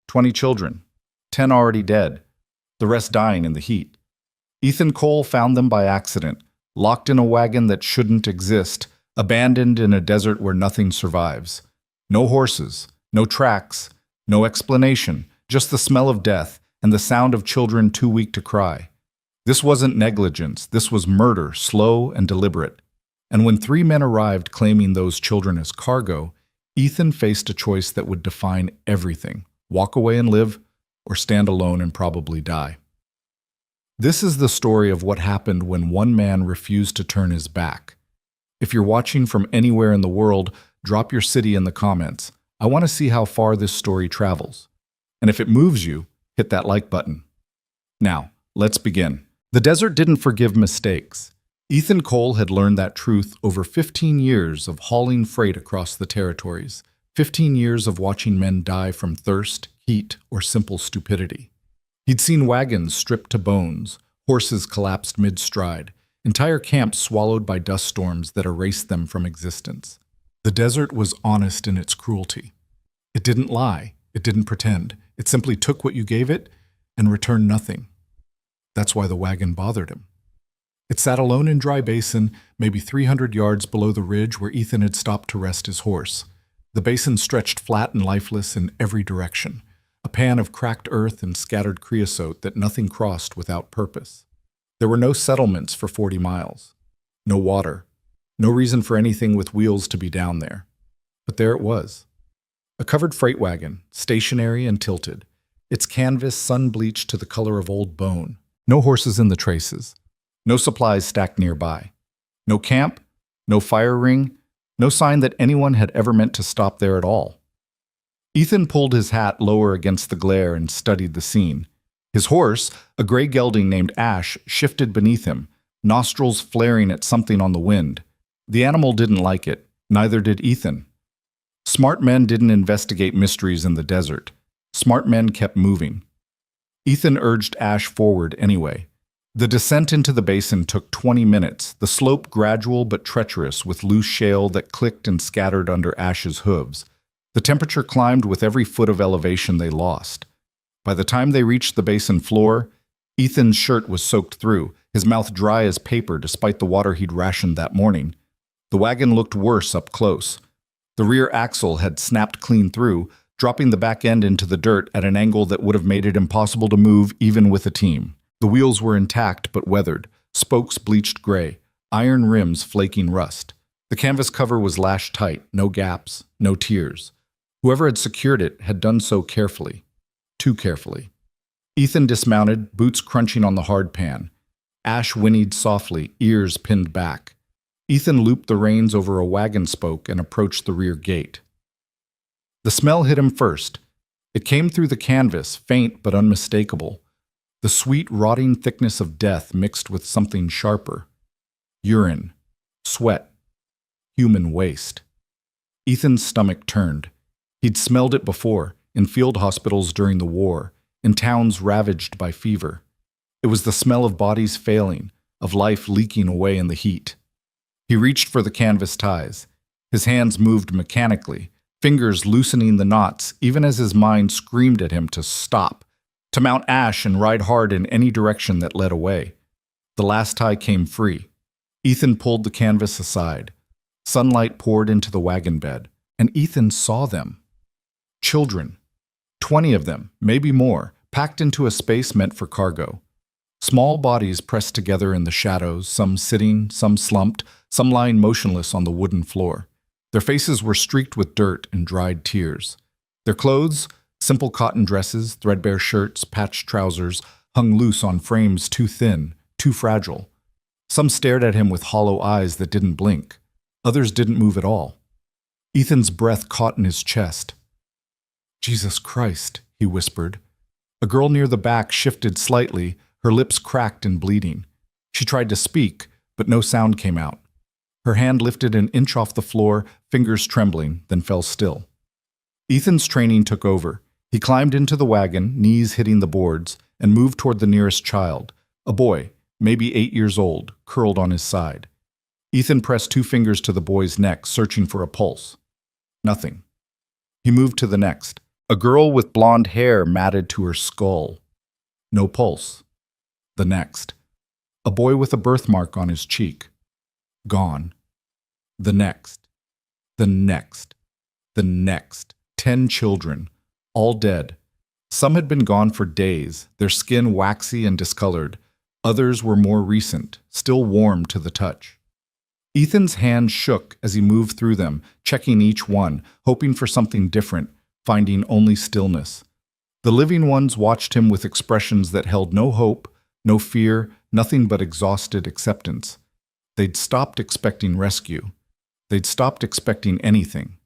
20 children, 10 already dead, the rest dying in the heat. Ethan Cole found them by accident, locked in a wagon that shouldn't exist, abandoned in a desert where nothing survives. No horses, no tracks, no explanation, just the smell of death and the sound of children too weak to cry. This wasn't negligence, this was murder, slow and deliberate. And when 3 men arrived claiming those children as cargo, Ethan faced a choice that would define everything: walk away and live, or stand alone and probably die. This is the story of what happened when one man refused to turn his back. If you're watching from anywhere in the world, drop your city in the comments. I want to see how far this story travels. And if it moves you, hit that like button. Now, let's begin. The desert didn't forgive mistakes. Ethan Cole had learned that truth over 15 years of hauling freight across the territories, 15 years of watching men die from thirst, heat, or simple stupidity. He'd seen wagons stripped to bones, horses collapsed mid-stride, entire camps swallowed by dust storms that erased them from existence. The desert was honest in its cruelty. It didn't lie, it didn't pretend. It simply took what you gave it and returned nothing. That's why the wagon bothered him. It sat alone in Dry Basin, maybe 300 yards below the ridge where Ethan had stopped to rest his horse. The basin stretched flat and lifeless in every direction, a pan of cracked earth and scattered creosote that nothing crossed without purpose. There were no settlements for 40 miles, no water, no reason for anything with wheels to be down there. But there it was. A covered freight wagon, stationary and tilted, its canvas sun-bleached to the color of old bone. No horses in the traces. No supplies stacked nearby. No camp, no fire ring, no sign that anyone had ever meant to stop there at all. Ethan pulled his hat lower against the glare and studied the scene. His horse, a gray gelding named Ash, shifted beneath him, nostrils flaring at something on the wind. The animal didn't like it, neither did Ethan. Smart men didn't investigate mysteries in the desert. Smart men kept moving. Ethan urged Ash forward anyway. The descent into the basin took 20 minutes, the slope gradual but treacherous with loose shale that clicked and scattered under Ash's hooves. The temperature climbed with every foot of elevation they lost. By the time they reached the basin floor, Ethan's shirt was soaked through, his mouth dry as paper despite the water he'd rationed that morning. The wagon looked worse up close. The rear axle had snapped clean through, dropping the back end into the dirt at an angle that would have made it impossible to move even with a team. The wheels were intact but weathered, spokes bleached gray, iron rims flaking rust. The canvas cover was lashed tight, no gaps, no tears. Whoever had secured it had done so carefully. Too carefully. Ethan dismounted, boots crunching on the hard pan. Ash whinnied softly, ears pinned back. Ethan looped the reins over a wagon spoke and approached the rear gate. The smell hit him first. It came through the canvas, faint but unmistakable. The sweet, rotting thickness of death mixed with something sharper. Urine, sweat, human waste. Ethan's stomach turned. He'd smelled it before, in field hospitals during the war, in towns ravaged by fever. It was the smell of bodies failing, of life leaking away in the heat. He reached for the canvas ties. His hands moved mechanically, fingers loosening the knots even as his mind screamed at him to stop, to mount Ash and ride hard in any direction that led away. The last tie came free. Ethan pulled the canvas aside. Sunlight poured into the wagon bed, and Ethan saw them. Children. 20 of them, maybe more, packed into a space meant for cargo. Small bodies pressed together in the shadows, some sitting, some slumped, some lying motionless on the wooden floor. Their faces were streaked with dirt and dried tears. Their clothes, simple cotton dresses, threadbare shirts, patched trousers, hung loose on frames too thin, too fragile. Some stared at him with hollow eyes that didn't blink. Others didn't move at all. Ethan's breath caught in his chest. "Jesus Christ," he whispered. A girl near the back shifted slightly, her lips cracked and bleeding. She tried to speak, but no sound came out. Her hand lifted an inch off the floor, fingers trembling, then fell still. Ethan's training took over. He climbed into the wagon, knees hitting the boards, and moved toward the nearest child, a boy, maybe 8 years old, curled on his side. Ethan pressed 2 fingers to the boy's neck, searching for a pulse. Nothing. He moved to the next. A girl with blonde hair matted to her skull. No pulse. The next. A boy with a birthmark on his cheek. Gone. The next. The next. The next. 10 children. All dead. Some had been gone for days, their skin waxy and discolored. Others were more recent, still warm to the touch. Ethan's hand shook as he moved through them, checking each one, hoping for something different, finding only stillness. The living ones watched him with expressions that held no hope, no fear, nothing but exhausted acceptance. They'd stopped expecting rescue. They'd stopped expecting anything.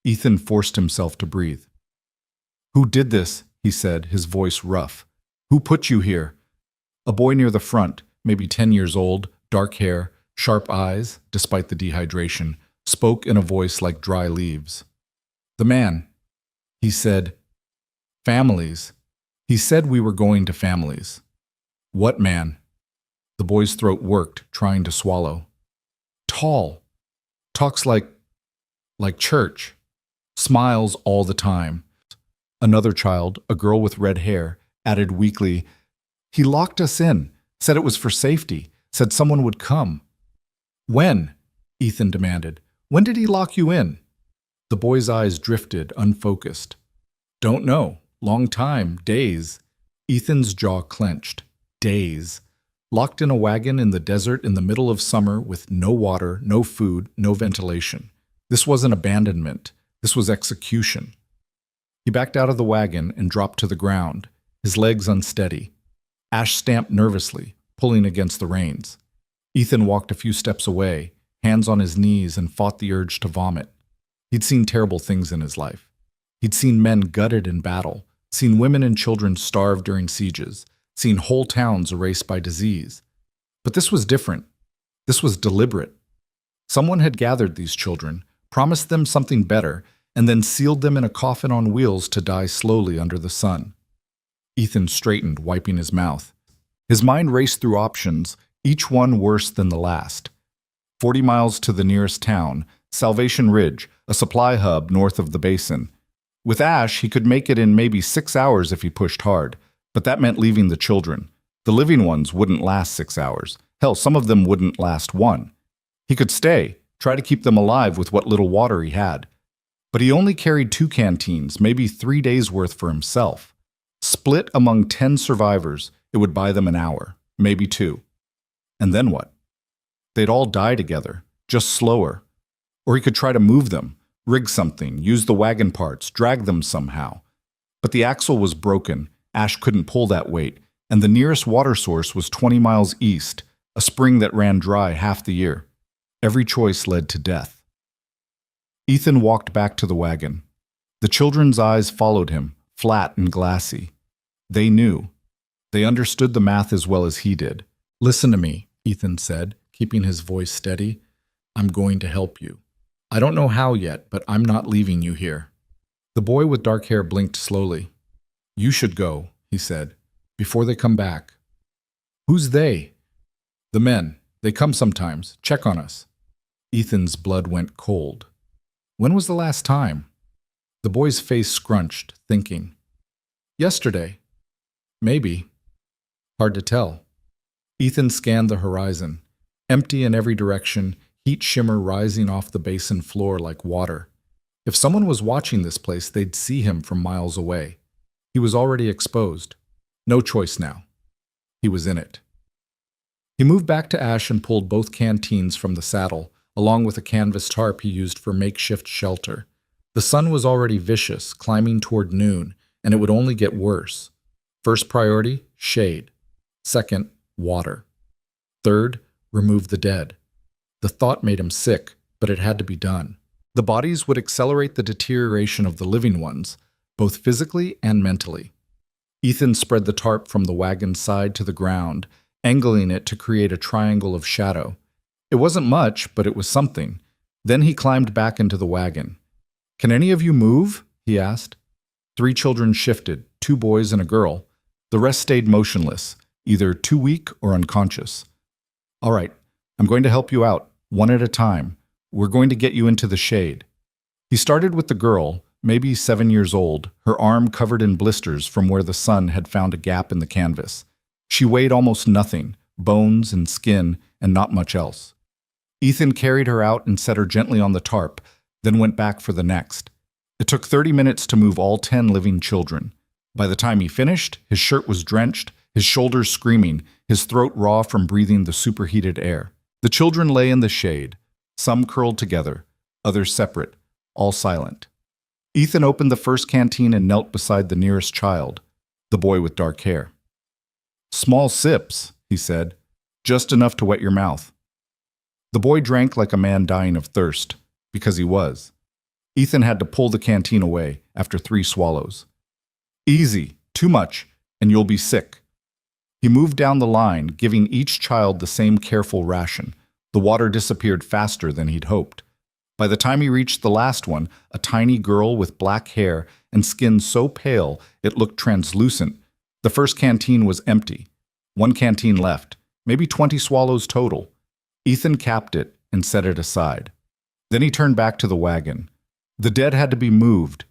Ethan forced himself to breathe. "Who did this?" he said, his voice rough. "Who put you here?" A boy near the front, maybe 10 years old, dark hair, sharp eyes, despite the dehydration, spoke in a voice like dry leaves. "The man," he said. "Families. He said we were going to families." "What man?" The boy's throat worked, trying to swallow. "Tall. Talks like church. Smiles all the time." Another child, a girl with red hair, added weakly, "He locked us in, said it was for safety, said someone would come." "When?" Ethan demanded. "When did he lock you in?" The boy's eyes drifted, unfocused. "Don't know. Long time. Days." Ethan's jaw clenched. Days. Locked in a wagon in the desert in the middle of summer with no water, no food, no ventilation. This wasn't abandonment. This was execution. He backed out of the wagon and dropped to the ground, his legs unsteady. Ash stamped nervously, pulling against the reins. Ethan walked a few steps away, hands on his knees, and fought the urge to vomit. He'd seen terrible things in his life. He'd seen men gutted in battle, seen women and children starve during sieges, seen whole towns erased by disease. But this was different. This was deliberate. Someone had gathered these children, promised them something better, and then sealed them in a coffin on wheels to die slowly under the sun. Ethan straightened, wiping his mouth. His mind raced through options, each one worse than the last. 40 miles to the nearest town, Salvation Ridge, a supply hub north of the basin. With Ash, he could make it in maybe 6 hours if he pushed hard, but that meant leaving the children. The living ones wouldn't last 6 hours. Hell, some of them wouldn't last one. He could stay, try to keep them alive with what little water he had. But he only carried 2 canteens, maybe 3 days' worth for himself. Split among 10 survivors, it would buy them an hour, maybe 2. And then what? They'd all die together, just slower. Or he could try to move them, rig something, use the wagon parts, drag them somehow. But the axle was broken, Ash couldn't pull that weight, and the nearest water source was 20 miles east, a spring that ran dry half the year. Every choice led to death. Ethan walked back to the wagon. The children's eyes followed him, flat and glassy. They knew. They understood the math as well as he did. "Listen to me," Ethan said, keeping his voice steady. "I'm going to help you. I don't know how yet, but I'm not leaving you here." The boy with dark hair blinked slowly. "You should go," he said, "before they come back." "Who's they?" "The men. They come sometimes, check on us." Ethan's blood went cold. When was the last time? The boy's face scrunched, thinking. "Yesterday. Maybe. Hard to tell." Ethan scanned the horizon. Empty in every direction, heat shimmer rising off the basin floor like water. If someone was watching this place, they'd see him from miles away. He was already exposed. No choice now. He was in it. He moved back to Ash and pulled both canteens from the saddle, along with a canvas tarp he used for makeshift shelter. The sun was already vicious, climbing toward noon, and it would only get worse. First priority, shade. Second, water. Third, remove the dead. The thought made him sick, but it had to be done. The bodies would accelerate the deterioration of the living ones, both physically and mentally. Ethan spread the tarp from the wagon's side to the ground, angling it to create a triangle of shadow. It wasn't much, but it was something. Then he climbed back into the wagon. "Can any of you move?" he asked. 3 children shifted, 2 boys and a girl. The rest stayed motionless, either too weak or unconscious. "All right, I'm going to help you out, one at a time. We're going to get you into the shade." He started with the girl, maybe 7 years old, her arm covered in blisters from where the sun had found a gap in the canvas. She weighed almost nothing, bones and skin, and not much else. Ethan carried her out and set her gently on the tarp, then went back for the next. It took 30 minutes to move all 10 living children. By the time he finished, his shirt was drenched, his shoulders screaming, his throat raw from breathing the superheated air. The children lay in the shade, some curled together, others separate, all silent. Ethan opened the first canteen and knelt beside the nearest child, the boy with dark hair. "Small sips," he said, "just enough to wet your mouth." The boy drank like a man dying of thirst, because he was. Ethan had to pull the canteen away after 3 swallows. "Easy, too much, and you'll be sick." He moved down the line, giving each child the same careful ration. The water disappeared faster than he'd hoped. By the time he reached the last one, a tiny girl with black hair and skin so pale it looked translucent, the first canteen was empty. 1 canteen left, maybe 20 swallows total. Ethan capped it and set it aside. Then he turned back to the wagon. The dead had to be moved.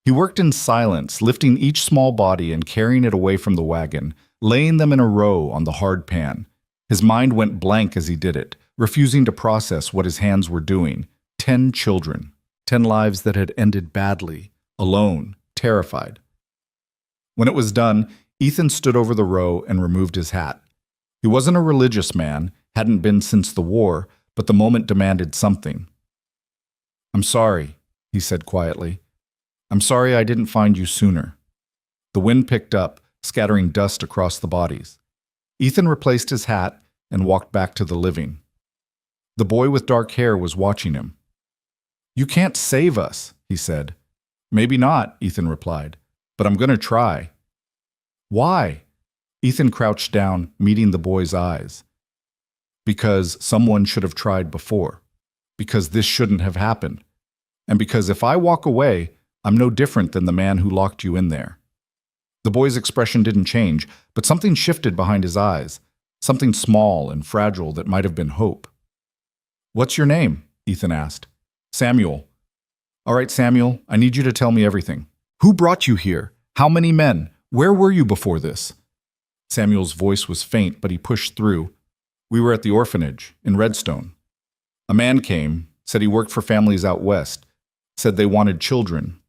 He worked in silence, lifting each small body and carrying it away from the wagon, laying them in a row on the hard pan. His mind went blank as he did it, refusing to process what his hands were doing. 10 children, 10 lives that had ended badly, alone, terrified. When it was done, Ethan stood over the row and removed his hat. He wasn't a religious man, hadn't been since the war, but the moment demanded something. "I'm sorry," he said quietly. "I'm sorry I didn't find you sooner." The wind picked up, scattering dust across the bodies. Ethan replaced his hat and walked back to the living. The boy with dark hair was watching him. "You can't save us," he said. "Maybe not," Ethan replied, "but I'm going to try." "Why?" Ethan crouched down, meeting the boy's eyes. "Because someone should have tried before. Because this shouldn't have happened. And because if I walk away, I'm no different than the man who locked you in there." The boy's expression didn't change, but something shifted behind his eyes, something small and fragile that might have been hope. "What's your name?" Ethan asked. "Samuel." "All right, Samuel, I need you to tell me everything. Who brought you here? How many men? Where were you before this?" Samuel's voice was faint, but he pushed through. "We were at the orphanage, in Redstone. A man came, said he worked for families out west, said they wanted children.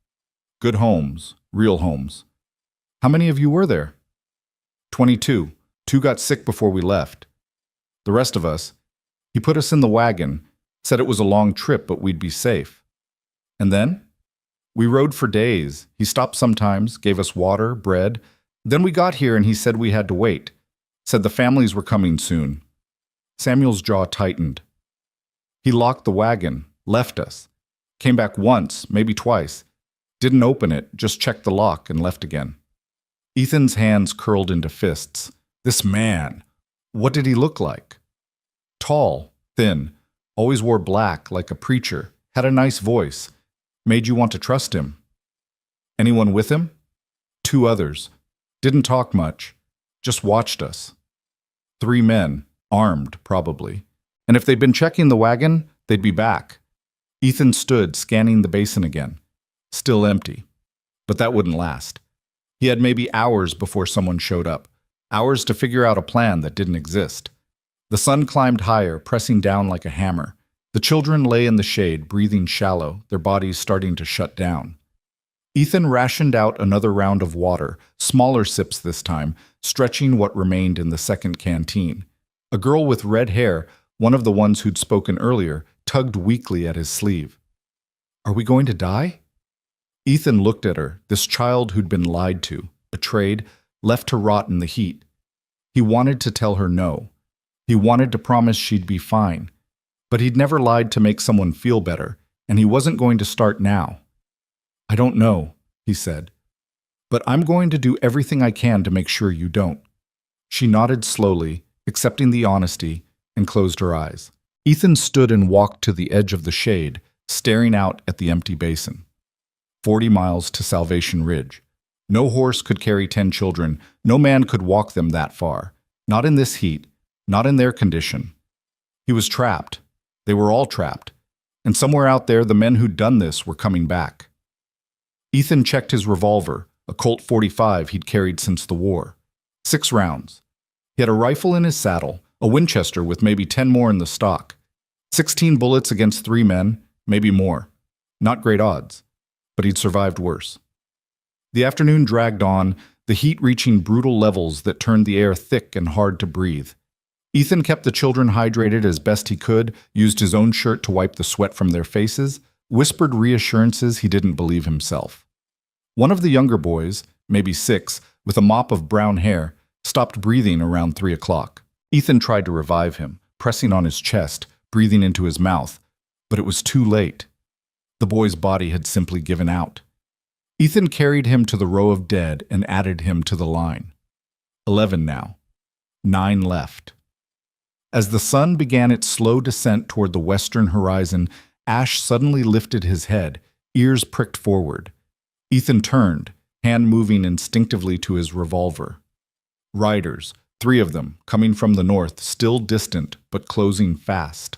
Good homes, real homes. How many of you were there?" 22. 2 got sick before we left. The rest of us, he put us in the wagon, said it was a long trip, but we'd be safe. And then? We rode for days. He stopped sometimes, gave us water, bread. Then we got here and he said we had to wait. Said the families were coming soon. Samuel's jaw tightened. He locked the wagon, left us. Came back once, maybe twice. Didn't open it, just checked the lock and left again. Ethan's hands curled into fists. This man, what did he look like? Tall, thin, always wore black like a preacher, had a nice voice, made you want to trust him. Anyone with him? 2 others. Didn't talk much, just watched us. 3 men, armed probably. And if they'd been checking the wagon, they'd be back. Ethan stood, scanning the basin again. Still empty. But that wouldn't last. He had maybe hours before someone showed up. Hours to figure out a plan that didn't exist. The sun climbed higher, pressing down like a hammer. The children lay in the shade, breathing shallow, their bodies starting to shut down. Ethan rationed out another round of water, smaller sips this time, stretching what remained in the second canteen. A girl with red hair, one of the ones who'd spoken earlier, tugged weakly at his sleeve. Are we going to die? Ethan looked at her, this child who'd been lied to, betrayed, left to rot in the heat. He wanted to tell her no. He wanted to promise she'd be fine. But he'd never lied to make someone feel better, and he wasn't going to start now. I don't know, he said. But I'm going to do everything I can to make sure you don't. She nodded slowly, accepting the honesty, and closed her eyes. Ethan stood and walked to the edge of the shade, staring out at the empty basin. 40 miles to Salvation Ridge. No horse could carry 10 children. No man could walk them that far. Not in this heat. Not in their condition. He was trapped. They were all trapped. And somewhere out there, the men who'd done this were coming back. Ethan checked his revolver, a Colt .45 he'd carried since the war. 6 rounds. He had a rifle in his saddle, a Winchester with maybe 10 more in the stock. 16 bullets against 3 men, maybe more. Not great odds, but he'd survived worse. The afternoon dragged on, the heat reaching brutal levels that turned the air thick and hard to breathe. Ethan kept the children hydrated as best he could, used his own shirt to wipe the sweat from their faces, whispered reassurances he didn't believe himself. One of the younger boys, maybe 6, with a mop of brown hair, stopped breathing around 3 o'clock. Ethan tried to revive him, pressing on his chest, breathing into his mouth, but it was too late. The boy's body had simply given out. Ethan carried him to the row of dead and added him to the line. 11 now. 9 left. As the sun began its slow descent toward the western horizon, Ash suddenly lifted his head, ears pricked forward. Ethan turned, hand moving instinctively to his revolver. Riders, 3 of them, coming from the north, still distant but closing fast.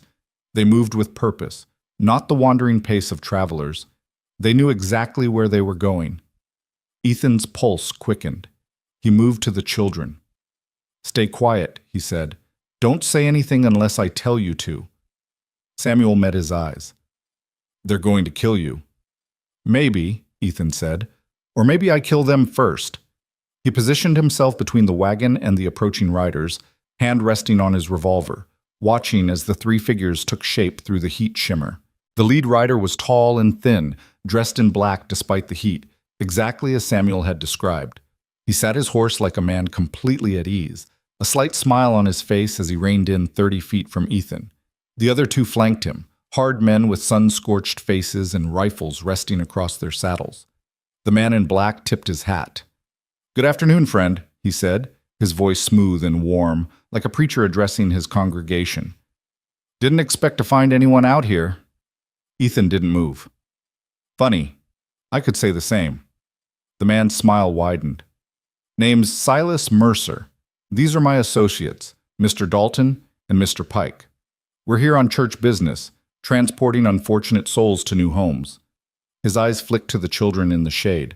They moved with purpose, not the wandering pace of travelers. They knew exactly where they were going. Ethan's pulse quickened. He moved to the children. "Stay quiet," he said. "Don't say anything unless I tell you to." Samuel met his eyes. "They're going to kill you." "Maybe," Ethan said. "Or maybe I kill them first." He positioned himself between the wagon and the approaching riders, hand resting on his revolver, watching as the 3 figures took shape through the heat shimmer. The lead rider was tall and thin, dressed in black despite the heat, exactly as Samuel had described. He sat his horse like a man completely at ease, a slight smile on his face as he reined in 30 feet from Ethan. The other 2 flanked him, hard men with sun-scorched faces and rifles resting across their saddles. The man in black tipped his hat. "Good afternoon, friend," he said, his voice smooth and warm, like a preacher addressing his congregation. "Didn't expect to find anyone out here." Ethan didn't move. "Funny. I could say the same." The man's smile widened. "Name's Silas Mercer. These are my associates, Mr. Dalton and Mr. Pike. We're here on church business, transporting unfortunate souls to new homes." His eyes flicked to the children in the shade.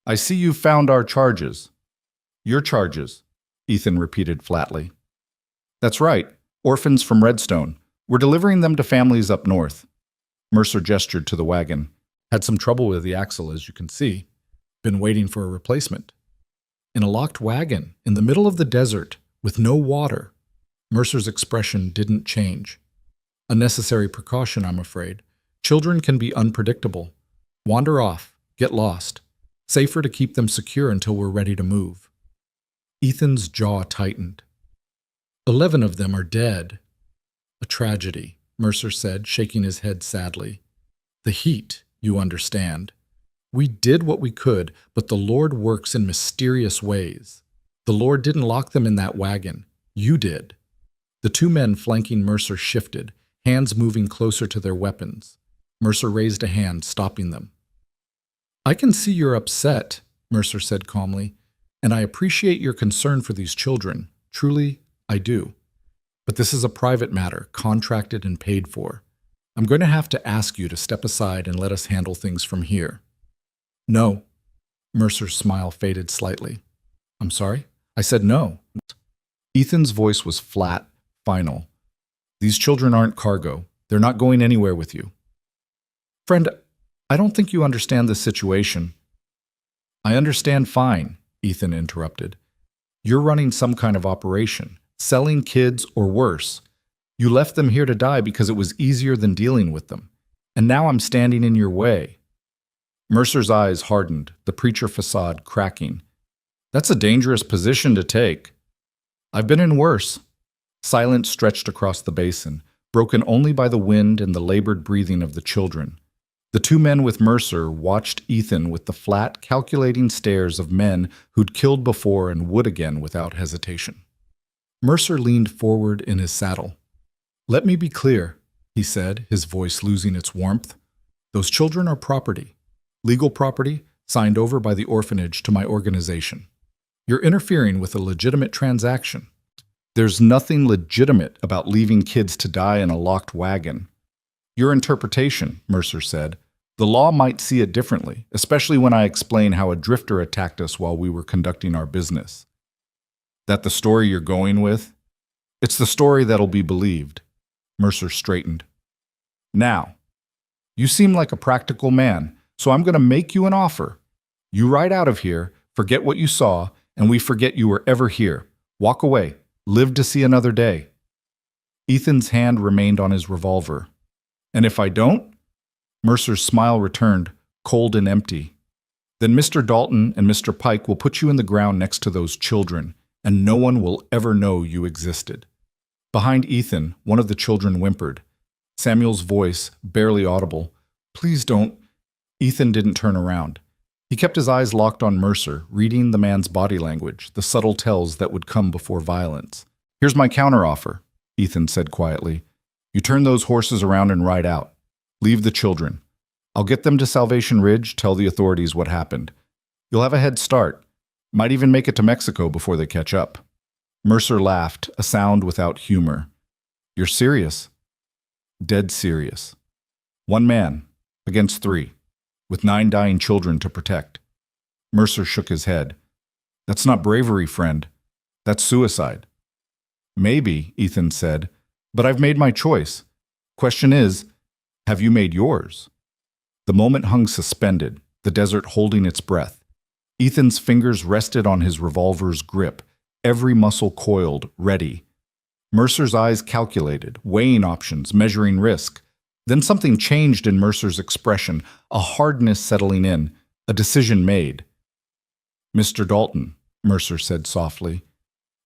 "I see you've found our charges." "Your charges," Ethan repeated flatly. "That's right, orphans from Redstone. We're delivering them to families up north." Mercer gestured to the wagon. "Had some trouble with the axle, as you can see. Been waiting for a replacement." "In a locked wagon, in the middle of the desert, with no water." Mercer's expression didn't change. "A necessary precaution, I'm afraid. Children can be unpredictable. Wander off, get lost. Safer to keep them secure until we're ready to move." Ethan's jaw tightened. 11 of them are dead. "A tragedy," Mercer said, shaking his head sadly. "The heat, you understand. We did what we could, but the Lord works in mysterious ways. The Lord didn't lock them in that wagon. You did." The 2 men flanking Mercer shifted, hands moving closer to their weapons. Mercer raised a hand, stopping them. "I can see you're upset," Mercer said calmly, "and I appreciate your concern for these children. Truly, I do. But this is a private matter, contracted and paid for. I'm going to have to ask you to step aside and let us handle things from here." "No." Mercer's smile faded slightly. "I'm sorry? I said no." Ethan's voice was flat, final. "These children aren't cargo. They're not going anywhere with you." "Friend, I don't think you understand this situation." "I understand fine," Ethan interrupted. "You're running some kind of operation, selling kids or worse. You left them here to die because it was easier than dealing with them. And now I'm standing in your way." Mercer's eyes hardened, the preacher facade cracking. "That's a dangerous position to take." "I've been in worse." Silence stretched across the basin, broken only by the wind and the labored breathing of the children. The 2 men with Mercer watched Ethan with the flat, calculating stares of men who'd killed before and would again without hesitation. Mercer leaned forward in his saddle. "Let me be clear," he said, his voice losing its warmth. "Those children are property. Legal property, signed over by the orphanage to my organization. You're interfering with a legitimate transaction." "There's nothing legitimate about leaving kids to die in a locked wagon." "Your interpretation," Mercer said. The law might see it differently, especially when I explain how a drifter attacked us while we were conducting our business. That the story you're going with? It's the story that'll be believed. Mercer straightened. Now, you seem like a practical man, so I'm going to make you an offer. You ride out of here, forget what you saw, and we forget you were ever here. Walk away. Live to see another day. Ethan's hand remained on his revolver. And if I don't? Mercer's smile returned, cold and empty. Then Mr. Dalton and Mr. Pike will put you in the ground next to those children, and no one will ever know you existed. Behind Ethan, one of the children whimpered. Samuel's voice, barely audible. Please don't. Ethan didn't turn around. He kept his eyes locked on Mercer, reading the man's body language, the subtle tells that would come before violence. Here's my counteroffer, Ethan said quietly. You turn those horses around and ride out. Leave the children. I'll get them to Salvation Ridge, tell the authorities what happened. You'll have a head start. Might even make it to Mexico before they catch up. Mercer laughed, a sound without humor. You're serious? Dead serious. One man, against three, with 9 dying children to protect. Mercer shook his head. That's not bravery, friend. That's suicide. Maybe, Ethan said, but I've made my choice. Question is, have you made yours? The moment hung suspended, the desert holding its breath. Ethan's fingers rested on his revolver's grip, every muscle coiled, ready. Mercer's eyes calculated, weighing options, measuring risk. Then something changed in Mercer's expression, a hardness settling in, a decision made. Mr. Dalton, Mercer said softly.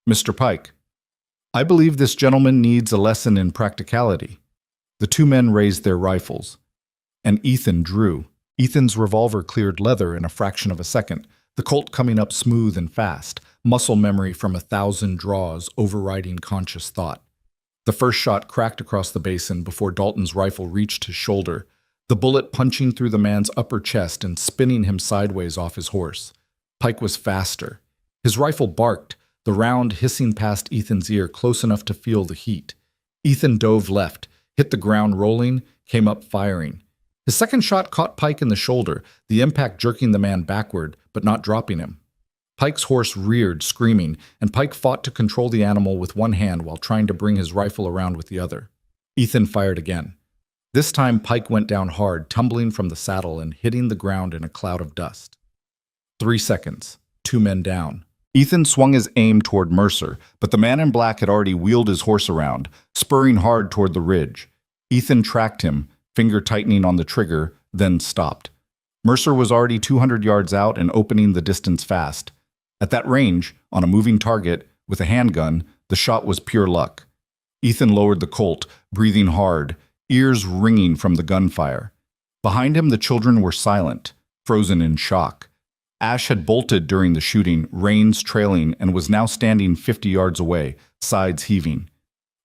Mr. Pike, I believe this gentleman needs a lesson in practicality. The 2 men raised their rifles, and Ethan drew. Ethan's revolver cleared leather in a fraction of a second, the Colt coming up smooth and fast, muscle memory from 1,000 draws overriding conscious thought. The first shot cracked across the basin before Dalton's rifle reached his shoulder, the bullet punching through the man's upper chest and spinning him sideways off his horse. Pike was faster. His rifle barked, the round hissing past Ethan's ear close enough to feel the heat. Ethan dove left, hit the ground rolling, came up firing. His second shot caught Pike in the shoulder, the impact jerking the man backward, but not dropping him. Pike's horse reared, screaming, and Pike fought to control the animal with one hand while trying to bring his rifle around with the other. Ethan fired again. This time Pike went down hard, tumbling from the saddle and hitting the ground in a cloud of dust. 3 seconds. 2 men down. Ethan swung his aim toward Mercer, but the man in black had already wheeled his horse around, spurring hard toward the ridge. Ethan tracked him, finger tightening on the trigger, then stopped. Mercer was already 200 yards out and opening the distance fast. At that range, on a moving target, with a handgun, the shot was pure luck. Ethan lowered the Colt, breathing hard, ears ringing from the gunfire. Behind him, the children were silent, frozen in shock. Ash had bolted during the shooting, reins trailing, and was now standing 50 yards away, sides heaving.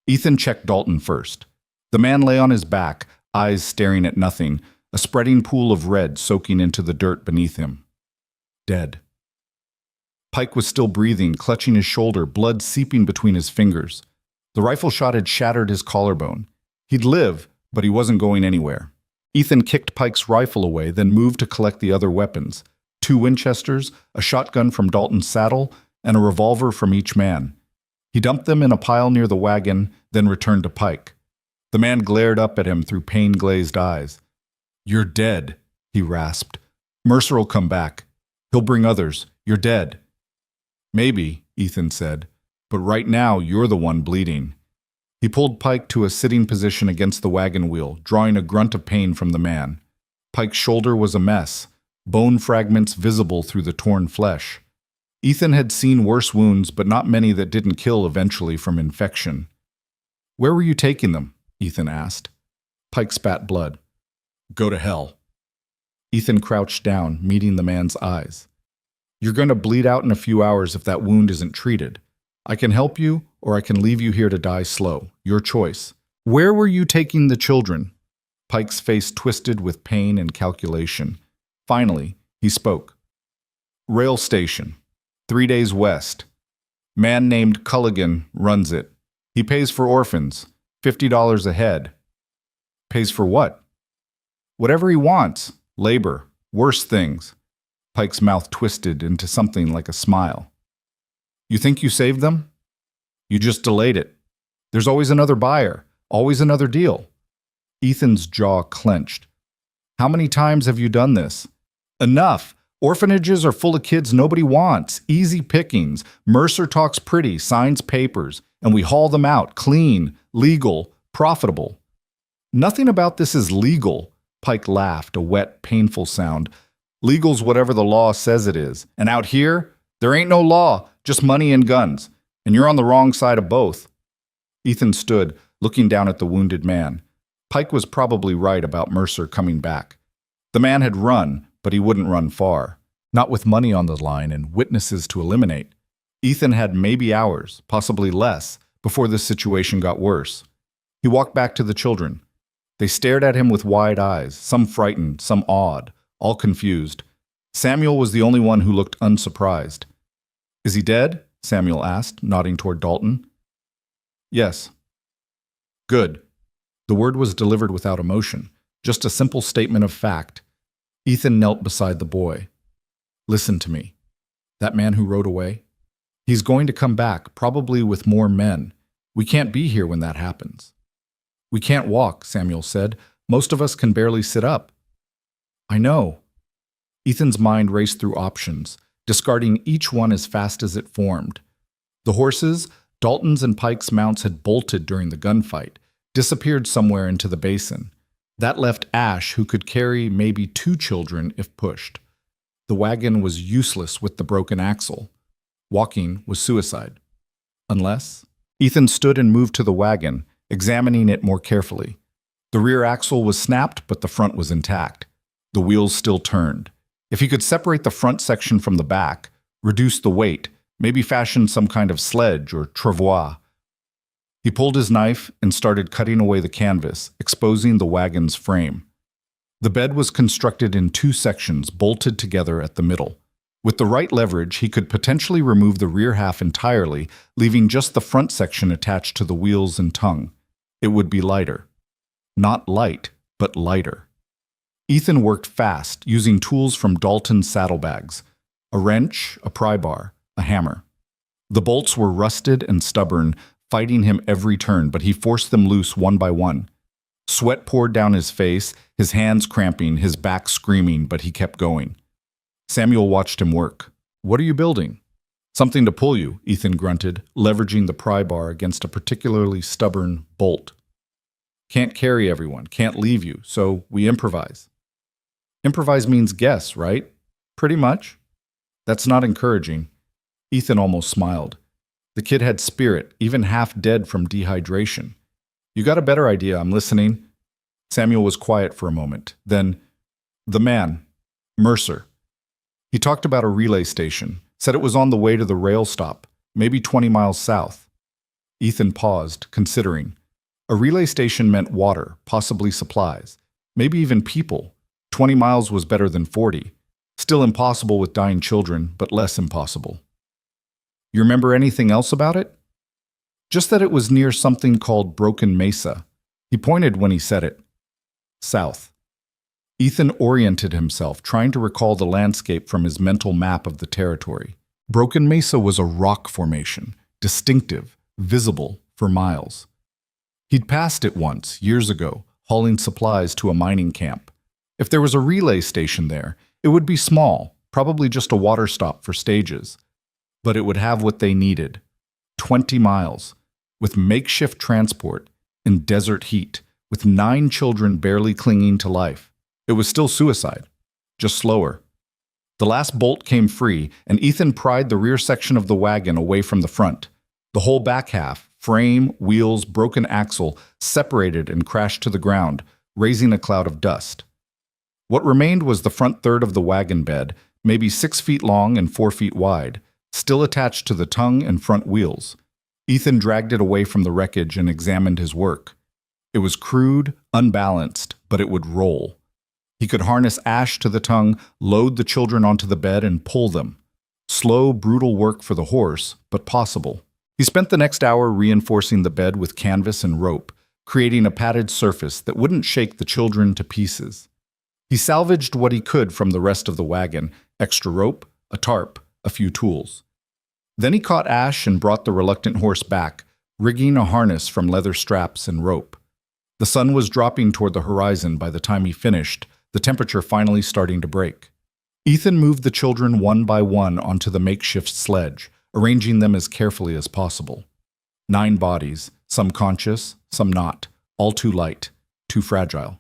Ethan checked Dalton first. The man lay on his back, eyes staring at nothing, a spreading pool of red soaking into the dirt beneath him. Dead. Pike was still breathing, clutching his shoulder, blood seeping between his fingers. The rifle shot had shattered his collarbone. He'd live, but he wasn't going anywhere. Ethan kicked Pike's rifle away, then moved to collect the other weapons. 2 Winchesters, a shotgun from Dalton's saddle, and a revolver from each man. He dumped them in a pile near the wagon, then returned to Pike. The man glared up at him through pain-glazed eyes. You're dead, he rasped. Mercer will come back. He'll bring others. You're dead. Maybe, Ethan said, but right now you're the one bleeding. He pulled Pike to a sitting position against the wagon wheel, drawing a grunt of pain from the man. Pike's shoulder was a mess, bone fragments visible through the torn flesh. Ethan had seen worse wounds, but not many that didn't kill eventually from infection. Where were you taking them? Ethan asked. Pike spat blood. Go to hell. Ethan crouched down, meeting the man's eyes. You're going to bleed out in a few hours if that wound isn't treated. I can help you, or I can leave you here to die slow. Your choice. Where were you taking the children? Pike's face twisted with pain and calculation. Finally, he spoke. Rail station. 3 days west. Man named Culligan runs it. He pays for orphans. $50 a head. Pays for what? Whatever he wants. Labor. Worse things. Pike's mouth twisted into something like a smile. You think you saved them? You just delayed it. There's always another buyer. Always another deal. Ethan's jaw clenched. How many times have you done this? Enough. Orphanages are full of kids nobody wants. Easy pickings. Mercer talks pretty, signs papers, and we haul them out. Clean, legal, profitable. Nothing about this is legal. Pike laughed, a wet, painful sound. Legal's whatever the law says it is. And out here, there ain't no law, just money and guns. And you're on the wrong side of both. Ethan stood, looking down at the wounded man. Pike was probably right about Mercer coming back. The man had run, but he wouldn't run far. Not with money on the line and witnesses to eliminate. Ethan had maybe hours, possibly less, before this situation got worse. He walked back to the children. They stared at him with wide eyes, some frightened, some awed, all confused. Samuel was the only one who looked unsurprised. Is he dead? Samuel asked, nodding toward Dalton. Yes. Good. The word was delivered without emotion, just a simple statement of fact. Ethan knelt beside the boy. Listen to me. That man who rode away? He's going to come back, probably with more men. We can't be here when that happens. We can't walk, Samuel said. Most of us can barely sit up. I know. Ethan's mind raced through options, discarding each one as fast as it formed. The horses, Dalton's and Pike's mounts had bolted during the gunfight, disappeared somewhere into the basin. That left Ash, who could carry maybe 2 children if pushed. The wagon was useless with the broken axle. Walking was suicide. Unless... Ethan stood and moved to the wagon, examining it more carefully. The rear axle was snapped, but the front was intact. The wheels still turned. If he could separate the front section from the back, reduce the weight, maybe fashion some kind of sledge or travois. He pulled his knife and started cutting away the canvas, exposing the wagon's frame. The bed was constructed in 2 sections, bolted together at the middle. With the right leverage, he could potentially remove the rear half entirely, leaving just the front section attached to the wheels and tongue. It would be lighter. Not light, but lighter. Ethan worked fast, using tools from Dalton's saddlebags. A wrench, a pry bar, a hammer. The bolts were rusted and stubborn, fighting him every turn, but he forced them loose one by one. Sweat poured down his face, his hands cramping, his back screaming, but he kept going. Samuel watched him work. What are you building? Something to pull you, Ethan grunted, leveraging the pry bar against a particularly stubborn bolt. Can't carry everyone, can't leave you, so we improvise. Improvise means guess, right? Pretty much. That's not encouraging. Ethan almost smiled. The kid had spirit, even half dead from dehydration. You got a better idea, I'm listening. Samuel was quiet for a moment. Then, the man, Mercer. He talked about a relay station, said it was on the way to the rail stop, maybe 20 miles south. Ethan paused, considering. A relay station meant water, possibly supplies, maybe even people. 20 miles was better than 40. Still impossible with dying children, but less impossible. You remember anything else about it? Just that it was near something called Broken Mesa. He pointed when he said it. South. Ethan oriented himself, trying to recall the landscape from his mental map of the territory. Broken Mesa was a rock formation, distinctive, visible for miles. He'd passed it once, years ago, hauling supplies to a mining camp. If there was a relay station there, it would be small, probably just a water stop for stages. But it would have what they needed. 20 miles, with makeshift transport, in desert heat, with 9 children barely clinging to life. It was still suicide, just slower. The last bolt came free, and Ethan pried the rear section of the wagon away from the front. The whole back half, frame, wheels, broken axle, separated and crashed to the ground, raising a cloud of dust. What remained was the front third of the wagon bed, maybe 6 feet long and 4 feet wide, still attached to the tongue and front wheels. Ethan dragged it away from the wreckage and examined his work. It was crude, unbalanced, but it would roll. He could harness Ash to the tongue, load the children onto the bed, and pull them. Slow, brutal work for the horse, but possible. He spent the next hour reinforcing the bed with canvas and rope, creating a padded surface that wouldn't shake the children to pieces. He salvaged what he could from the rest of the wagon: extra rope, a tarp, a few tools. Then he caught Ash and brought the reluctant horse back, rigging a harness from leather straps and rope. The sun was dropping toward the horizon by the time he finished, the temperature finally starting to break. Ethan moved the children one by one onto the makeshift sledge, arranging them as carefully as possible. 9 bodies, some conscious, some not, all too light, too fragile.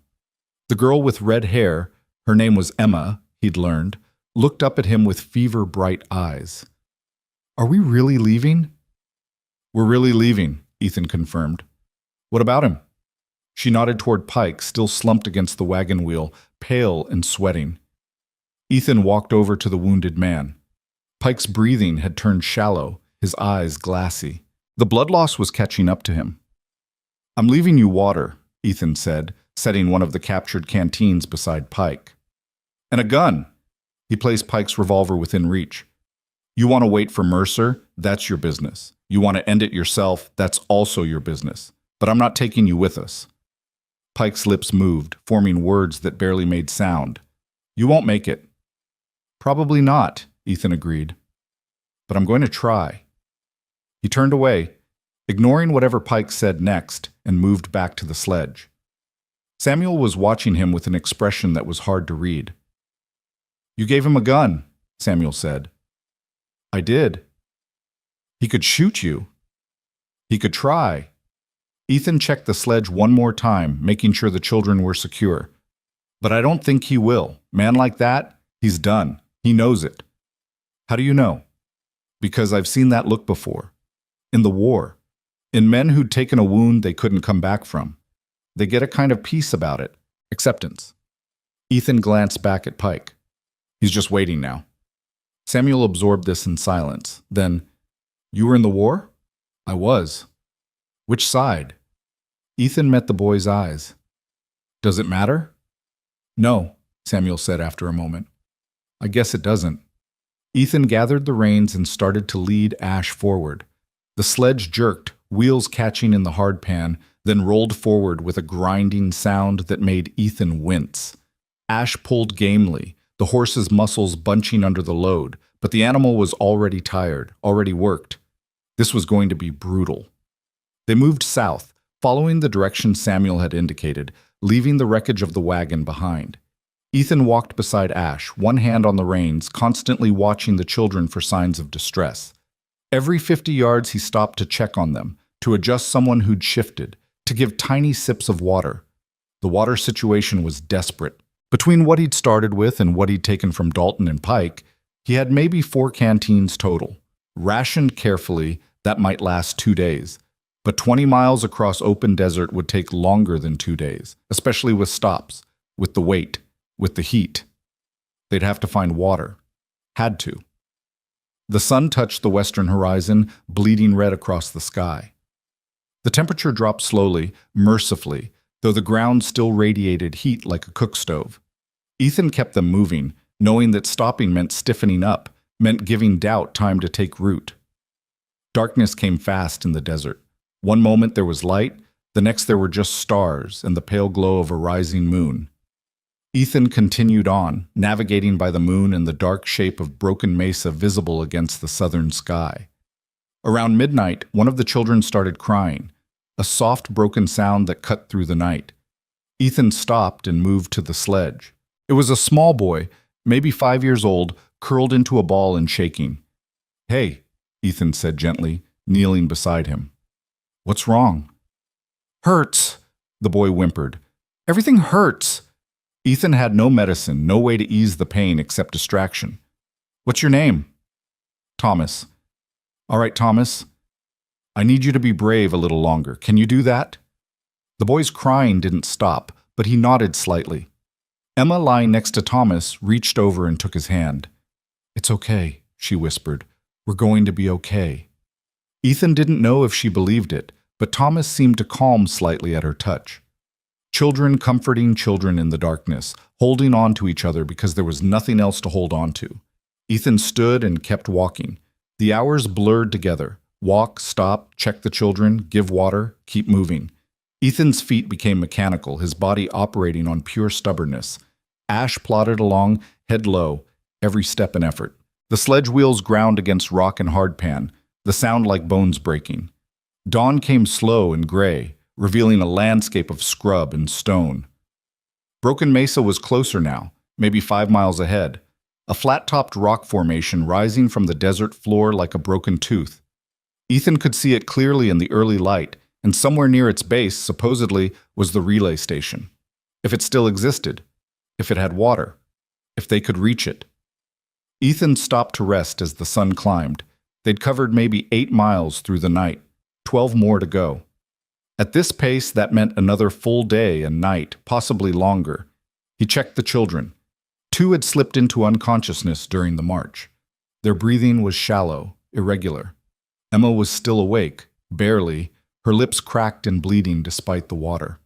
The girl with red hair, her name was Emma, he'd learned, looked up at him with fever-bright eyes. "Are we really leaving?" "We're really leaving," Ethan confirmed. "What about him?" She nodded toward Pike, still slumped against the wagon wheel, pale and sweating. Ethan walked over to the wounded man. Pike's breathing had turned shallow, his eyes glassy. The blood loss was catching up to him. "I'm leaving you water," Ethan said, setting one of the captured canteens beside Pike. "And a gun." He placed Pike's revolver within reach. "You want to wait for Mercer? That's your business. You want to end it yourself? That's also your business. But I'm not taking you with us." Pike's lips moved, forming words that barely made sound. "You won't make it." "Probably not," Ethan agreed. "But I'm going to try." He turned away, ignoring whatever Pike said next, and moved back to the sledge. Samuel was watching him with an expression that was hard to read. "You gave him a gun," Samuel said. "I did." "He could shoot you." "He could try." Ethan checked the sledge one more time, making sure the children were secure. "But I don't think he will. Man like that, he's done. He knows it." "How do you know?" "Because I've seen that look before. In the war. In men who'd taken a wound they couldn't come back from. They get a kind of peace about it. Acceptance." Ethan glanced back at Pike. "He's just waiting now." Samuel absorbed this in silence. Then, "You were in the war?" "I was." "Which side?" Ethan met the boy's eyes. "Does it matter?" "No," Samuel said after a moment. "I guess it doesn't." Ethan gathered the reins and started to lead Ash forward. The sledge jerked, wheels catching in the hardpan, then rolled forward with a grinding sound that made Ethan wince. Ash pulled gamely, the horse's muscles bunching under the load, but the animal was already tired, already worked. This was going to be brutal. They moved south, following the direction Samuel had indicated, leaving the wreckage of the wagon behind. Ethan walked beside Ash, one hand on the reins, constantly watching the children for signs of distress. Every 50 yards he stopped to check on them, to adjust someone who'd shifted, to give tiny sips of water. The water situation was desperate. Between what he'd started with and what he'd taken from Dalton and Pike, he had maybe 4 canteens total. Rationed carefully, that might last 2 days. But 20 miles across open desert would take longer than 2 days, especially with stops, with the weight, with the heat. They'd have to find water. Had to. The sun touched the western horizon, bleeding red across the sky. The temperature dropped slowly, mercifully, though the ground still radiated heat like a cook stove. Ethan kept them moving, knowing that stopping meant stiffening up, meant giving doubt time to take root. Darkness came fast in the desert. One moment there was light, the next there were just stars and the pale glow of a rising moon. Ethan continued on, navigating by the moon and the dark shape of broken mesa visible against the southern sky. Around midnight, one of the children started crying, a soft, broken sound that cut through the night. Ethan stopped and moved to the sledge. It was a small boy, maybe 5 years old, curled into a ball and shaking. "Hey," Ethan said gently, kneeling beside him. "What's wrong?" "Hurts," the boy whimpered. "Everything hurts." Ethan had no medicine, no way to ease the pain except distraction. "What's your name?" "Thomas." "All right, Thomas. I need you to be brave a little longer. Can you do that?" The boy's crying didn't stop, but he nodded slightly. Emma, lying next to Thomas, reached over and took his hand. "It's okay," she whispered. "We're going to be okay." Ethan didn't know if she believed it, but Thomas seemed to calm slightly at her touch. Children comforting children in the darkness, holding on to each other because there was nothing else to hold on to. Ethan stood and kept walking. The hours blurred together. Walk, stop, check the children, give water, keep moving. Ethan's feet became mechanical, his body operating on pure stubbornness. Ash plodded along, head low, every step an effort. The sledge wheels ground against rock and hardpan, the sound like bones breaking. Dawn came slow and gray, revealing a landscape of scrub and stone. Broken Mesa was closer now, maybe 5 miles ahead, a flat-topped rock formation rising from the desert floor like a broken tooth. Ethan could see it clearly in the early light, and somewhere near its base, supposedly, was the relay station. If it still existed, if it had water, if they could reach it. Ethan stopped to rest as the sun climbed. They'd covered maybe 8 miles through the night, 12 more to go. At this pace, that meant another full day and night, possibly longer. He checked the children. 2 had slipped into unconsciousness during the march. Their breathing was shallow, irregular. Emma was still awake, barely, her lips cracked and bleeding despite the water.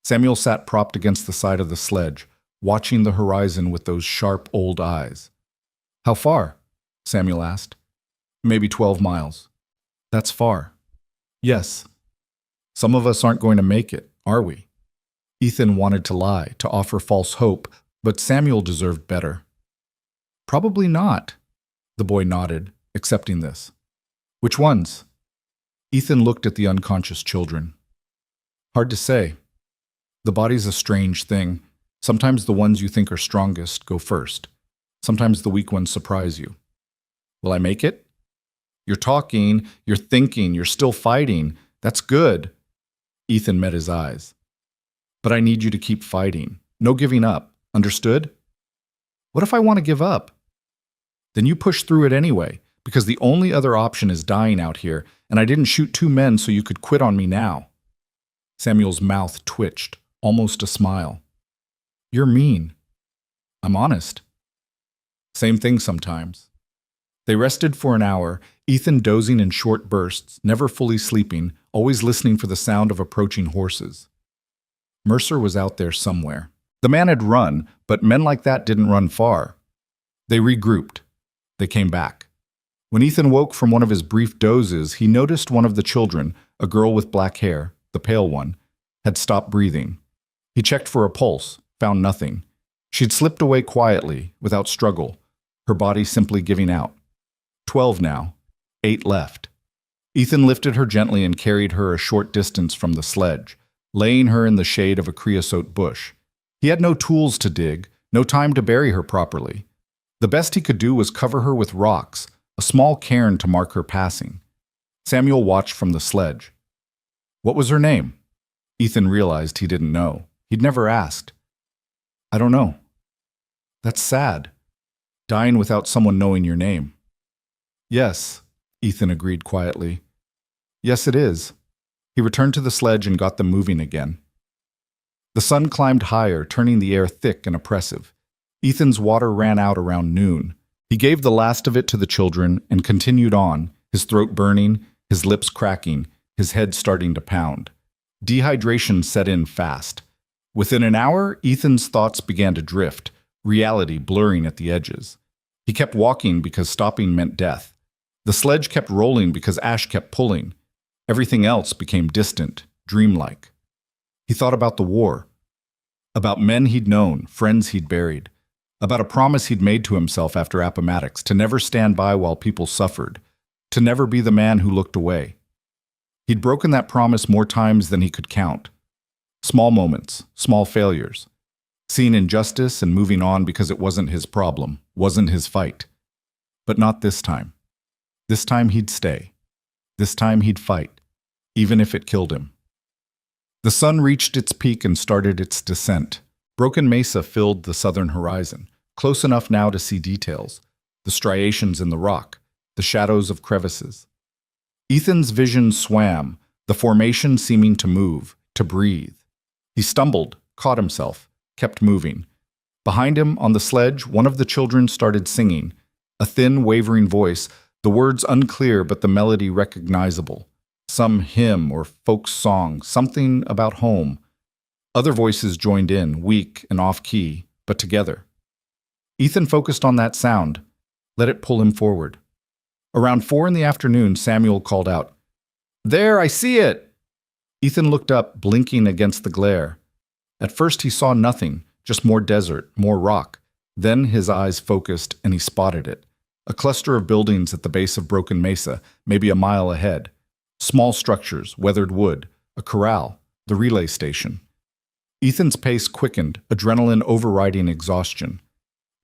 Samuel sat propped against the side of the sledge, watching the horizon with those sharp old eyes. "How far?" Samuel asked. "Maybe 12 miles. "That's far." "Yes. Some of us aren't going to make it, are we?" Ethan wanted to lie, to offer false hope, but Samuel deserved better. "Probably not." The boy nodded, accepting this. "Which ones?" Ethan looked at the unconscious children. "Hard to say. The body's a strange thing. Sometimes the ones you think are strongest go first. Sometimes the weak ones surprise you." "Will I make it?" "You're talking, you're thinking, you're still fighting. That's good." Ethan met his eyes. "But I need you to keep fighting. No giving up. Understood?" "What if I want to give up?" "Then you push through it anyway, because the only other option is dying out here, and I didn't shoot 2 men so you could quit on me now." Samuel's mouth twitched, almost a smile. "You're mean." "I'm honest." "Same thing sometimes." They rested for an hour, Ethan dozing in short bursts, never fully sleeping, always listening for the sound of approaching horses. Mercer was out there somewhere. The man had run, but men like that didn't run far. They regrouped. They came back. When Ethan woke from one of his brief dozes, he noticed one of the children, a girl with black hair, the pale one, had stopped breathing. He checked for a pulse, found nothing. She'd slipped away quietly, without struggle, her body simply giving out. 12 now, 8 left. Ethan lifted her gently and carried her a short distance from the sledge, laying her in the shade of a creosote bush. He had no tools to dig, no time to bury her properly. The best he could do was cover her with rocks, a small cairn to mark her passing. Samuel watched from the sledge. "What was her name?" Ethan realized he didn't know. He'd never asked. "I don't know." "That's sad. Dying without someone knowing your name." "Yes," Ethan agreed quietly. "Yes, it is." He returned to the sledge and got them moving again. The sun climbed higher, turning the air thick and oppressive. Ethan's water ran out around noon. He gave the last of it to the children and continued on, his throat burning, his lips cracking, his head starting to pound. Dehydration set in fast. Within an hour, Ethan's thoughts began to drift, reality blurring at the edges. He kept walking because stopping meant death. The sledge kept rolling because Ash kept pulling. Everything else became distant, dreamlike. He thought about the war, about men he'd known, friends he'd buried, about a promise he'd made to himself after Appomattox to never stand by while people suffered, to never be the man who looked away. He'd broken that promise more times than he could count. Small moments, small failures. Seeing injustice and moving on because it wasn't his problem, wasn't his fight. But not this time. This time he'd stay. This time he'd fight, even if it killed him. The sun reached its peak and started its descent. Broken Mesa filled the southern horizon, close enough now to see details, the striations in the rock, the shadows of crevices. Ethan's vision swam, the formation seeming to move, to breathe. He stumbled, caught himself, kept moving. Behind him, on the sledge, one of the children started singing, a thin, wavering voice, the words unclear but the melody recognizable. Some hymn or folk song, something about home. Other voices joined in, weak and off-key, but together. Ethan focused on that sound, let it pull him forward. Around 4 in the afternoon, Samuel called out, "There, I see it!" Ethan looked up, blinking against the glare. At first he saw nothing, just more desert, more rock. Then his eyes focused and he spotted it. A cluster of buildings at the base of Broken Mesa, maybe a mile ahead. Small structures, weathered wood, a corral, the relay station. Ethan's pace quickened, adrenaline overriding exhaustion.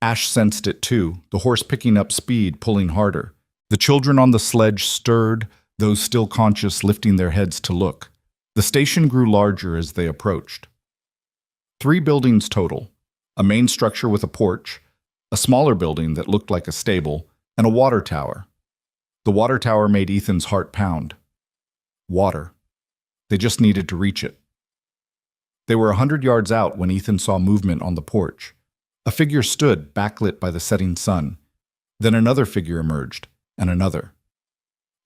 Ash sensed it too, the horse picking up speed, pulling harder. The children on the sledge stirred, those still conscious lifting their heads to look. The station grew larger as they approached. 3 buildings total, a main structure with a porch, a smaller building that looked like a stable, and a water tower. The water tower made Ethan's heart pound. Water. They just needed to reach it. They were 100 yards out when Ethan saw movement on the porch. A figure stood, backlit by the setting sun. Then another figure emerged, and another.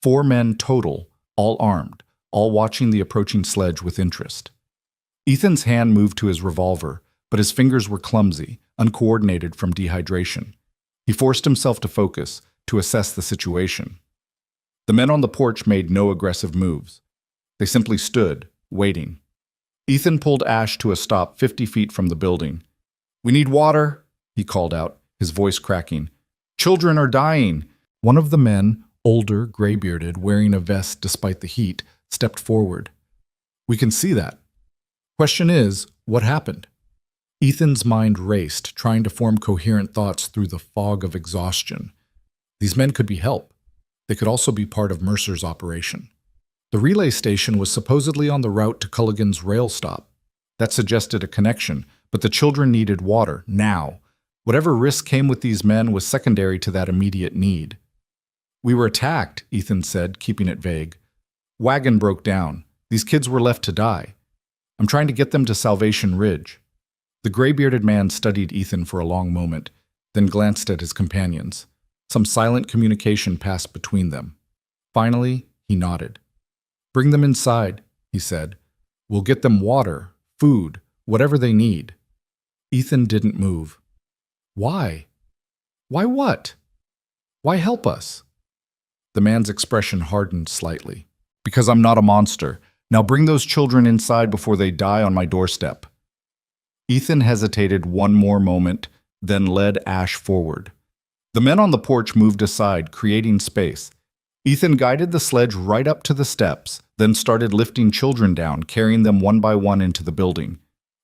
4 men total, all armed, all watching the approaching sledge with interest. Ethan's hand moved to his revolver, but his fingers were clumsy, uncoordinated from dehydration. He forced himself to focus, to assess the situation. The men on the porch made no aggressive moves. They simply stood, waiting. Ethan pulled Ash to a stop 50 feet from the building. "We need water," he called out, his voice cracking. "Children are dying." One of the men, older, gray-bearded, wearing a vest despite the heat, stepped forward. "We can see that. Question is, what happened?" Ethan's mind raced, trying to form coherent thoughts through the fog of exhaustion. These men could be help. They could also be part of Mercer's operation. The relay station was supposedly on the route to Culligan's rail stop. That suggested a connection, but the children needed water, now. Whatever risk came with these men was secondary to that immediate need. "We were attacked," Ethan said, keeping it vague. "Wagon broke down. These kids were left to die. I'm trying to get them to Salvation Ridge." The gray-bearded man studied Ethan for a long moment, then glanced at his companions. Some silent communication passed between them. Finally, he nodded. "Bring them inside," he said. "We'll get them water, food, whatever they need." Ethan didn't move. "Why? Why what? Why help us?" The man's expression hardened slightly. "Because I'm not a monster. Now bring those children inside before they die on my doorstep." Ethan hesitated one more moment, then led Ash forward. The men on the porch moved aside, creating space. Ethan guided the sledge right up to the steps, then started lifting children down, carrying them one by one into the building.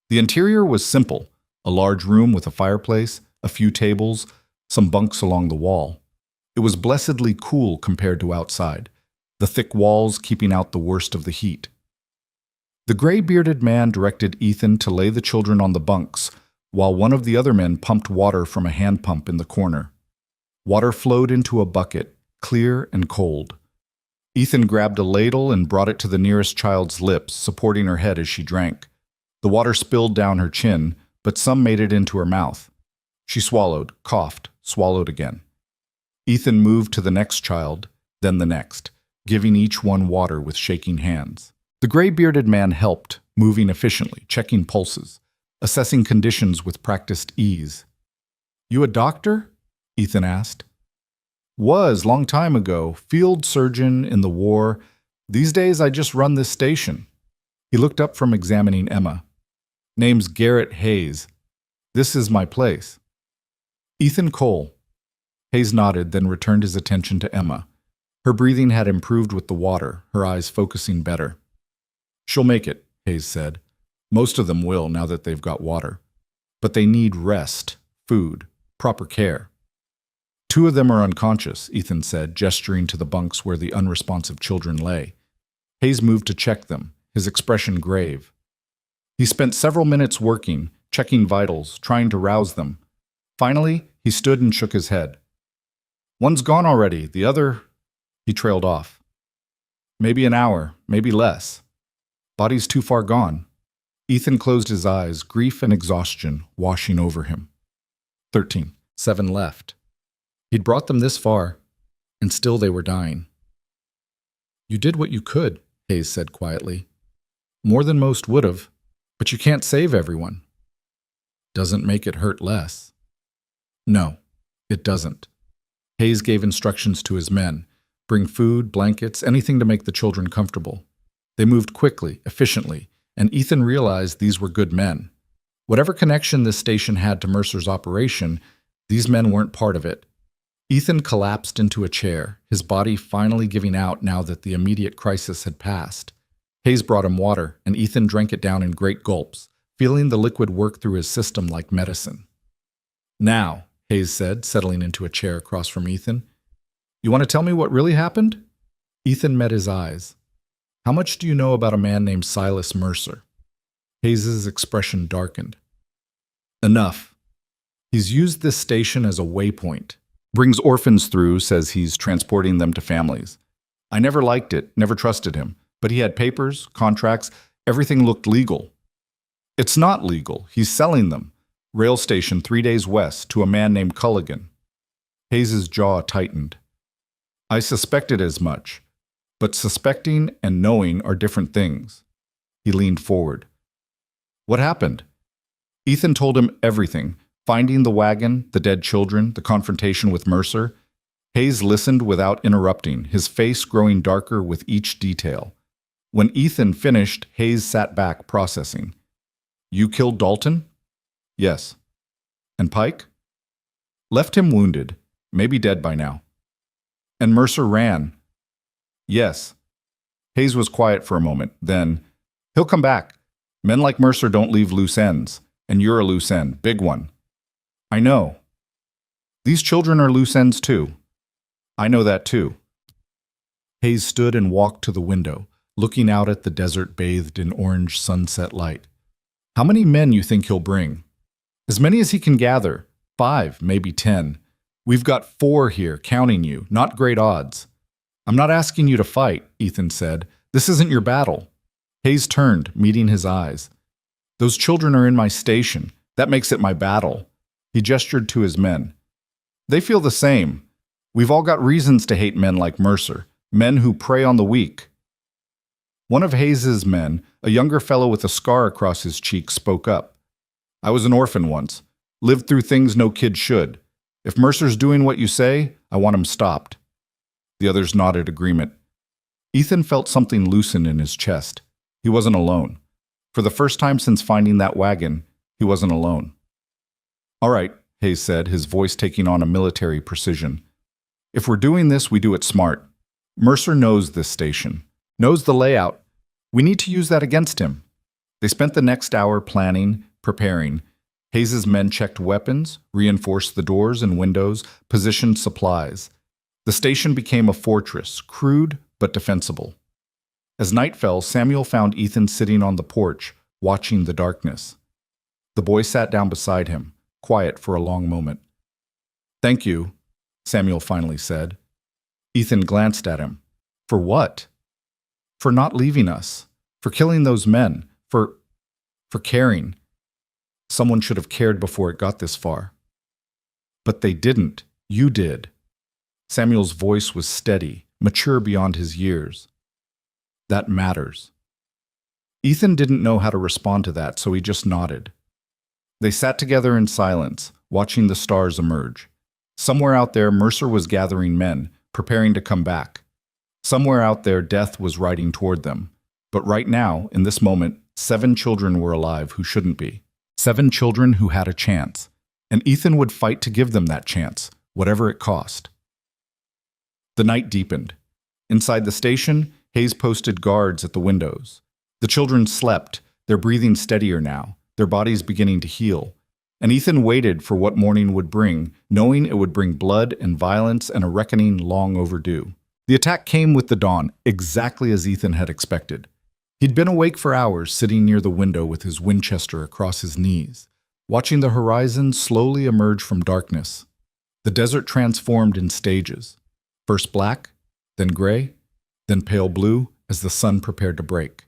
The interior was simple, a large room with a fireplace, a few tables, some bunks along the wall. It was blessedly cool compared to outside, the thick walls keeping out the worst of the heat. The gray-bearded man directed Ethan to lay the children on the bunks, while one of the other men pumped water from a hand pump in the corner. Water flowed into a bucket, clear and cold. Ethan grabbed a ladle and brought it to the nearest child's lips, supporting her head as she drank. The water spilled down her chin, but some made it into her mouth. She swallowed, coughed, swallowed again. Ethan moved to the next child, then the next, giving each one water with shaking hands. The gray-bearded man helped, moving efficiently, checking pulses, assessing conditions with practiced ease. "You a doctor?" Ethan asked. "Was, long time ago, field surgeon in the war. These days I just run this station." He looked up from examining Emma. "Name's Garrett Hayes. This is my place." "Ethan Cole." Hayes nodded, then returned his attention to Emma. Her breathing had improved with the water, her eyes focusing better. "She'll make it," Hayes said. "Most of them will now that they've got water. But they need rest, food, proper care." "2 of them are unconscious," Ethan said, gesturing to the bunks where the unresponsive children lay. Hayes moved to check them, his expression grave. He spent several minutes working, checking vitals, trying to rouse them. Finally, he stood and shook his head. "One's gone already, the other—" He trailed off. "Maybe an hour, maybe less. Body's too far gone." Ethan closed his eyes, grief and exhaustion washing over him. 13. 7 left. He'd brought them this far, and still they were dying. "You did what you could," Hayes said quietly. "More than most would have, but you can't save everyone." "Doesn't make it hurt less." "No, it doesn't." Hayes gave instructions to his men. Bring food, blankets, anything to make the children comfortable. They moved quickly, efficiently, and Ethan realized these were good men. Whatever connection this station had to Mercer's operation, these men weren't part of it. Ethan collapsed into a chair, his body finally giving out now that the immediate crisis had passed. Hayes brought him water, and Ethan drank it down in great gulps, feeling the liquid work through his system like medicine. "Now," Hayes said, settling into a chair across from Ethan, "you want to tell me what really happened?" Ethan met his eyes. "How much do you know about a man named Silas Mercer?" Hayes's expression darkened. "Enough. He's used this station as a waypoint. Brings orphans through, says he's transporting them to families. I never liked it, never trusted him, but he had papers, contracts, everything looked legal. It's not legal. He's selling them. Rail station 3 days west to a man named Culligan." Hayes's jaw tightened. "I suspected as much, but suspecting and knowing are different things." He leaned forward. "What happened?" Ethan told him everything. Finding the wagon, the dead children, the confrontation with Mercer. Hayes listened without interrupting, his face growing darker with each detail. When Ethan finished, Hayes sat back, processing. "You killed Dalton?" "Yes." "And Pike?" "Left him wounded, maybe dead by now." "And Mercer ran?" "Yes." Hayes was quiet for a moment, then, "He'll come back. Men like Mercer don't leave loose ends, and you're a loose end, big one." "I know." "These children are loose ends too." "I know that too." Hayes stood and walked to the window, looking out at the desert bathed in orange sunset light. "How many men you think he'll bring?" "As many as he can gather. 5, maybe 10. We've got 4 here, counting you, not great odds." "I'm not asking you to fight," Ethan said. "This isn't your battle." Hayes turned, meeting his eyes. "Those children are in my station. That makes it my battle." He gestured to his men. "They feel the same. We've all got reasons to hate men like Mercer, men who prey on the weak." One of Hayes's men, a younger fellow with a scar across his cheek, spoke up. "I was an orphan once, lived through things no kid should. If Mercer's doing what you say, I want him stopped." The others nodded agreement. Ethan felt something loosen in his chest. He wasn't alone. For the first time since finding that wagon, he wasn't alone. "All right," Hayes said, his voice taking on a military precision. "If we're doing this, we do it smart. Mercer knows this station, knows the layout. We need to use that against him." They spent the next hour planning, preparing. Hayes's men checked weapons, reinforced the doors and windows, positioned supplies. The station became a fortress, crude but defensible. As night fell, Samuel found Ethan sitting on the porch, watching the darkness. The boy sat down beside him, quiet for a long moment. "Thank you," Samuel finally said. Ethan glanced at him. "For what?" "For not leaving us. For killing those men. For caring. Someone should have cared before it got this far." "But they didn't. You did." Samuel's voice was steady, mature beyond his years. "That matters." Ethan didn't know how to respond to that, so he just nodded. They sat together in silence, watching the stars emerge. Somewhere out there, Mercer was gathering men, preparing to come back. Somewhere out there, death was riding toward them. But right now, in this moment, 7 children were alive who shouldn't be. 7 children who had a chance. And Ethan would fight to give them that chance, whatever it cost. The night deepened. Inside the station, Hayes posted guards at the windows. The children slept, their breathing steadier now, their bodies beginning to heal. And Ethan waited for what morning would bring, knowing it would bring blood and violence and a reckoning long overdue. The attack came with the dawn, exactly as Ethan had expected. He'd been awake for hours, sitting near the window with his Winchester across his knees, watching the horizon slowly emerge from darkness. The desert transformed in stages, first black, then gray, then pale blue as the sun prepared to break.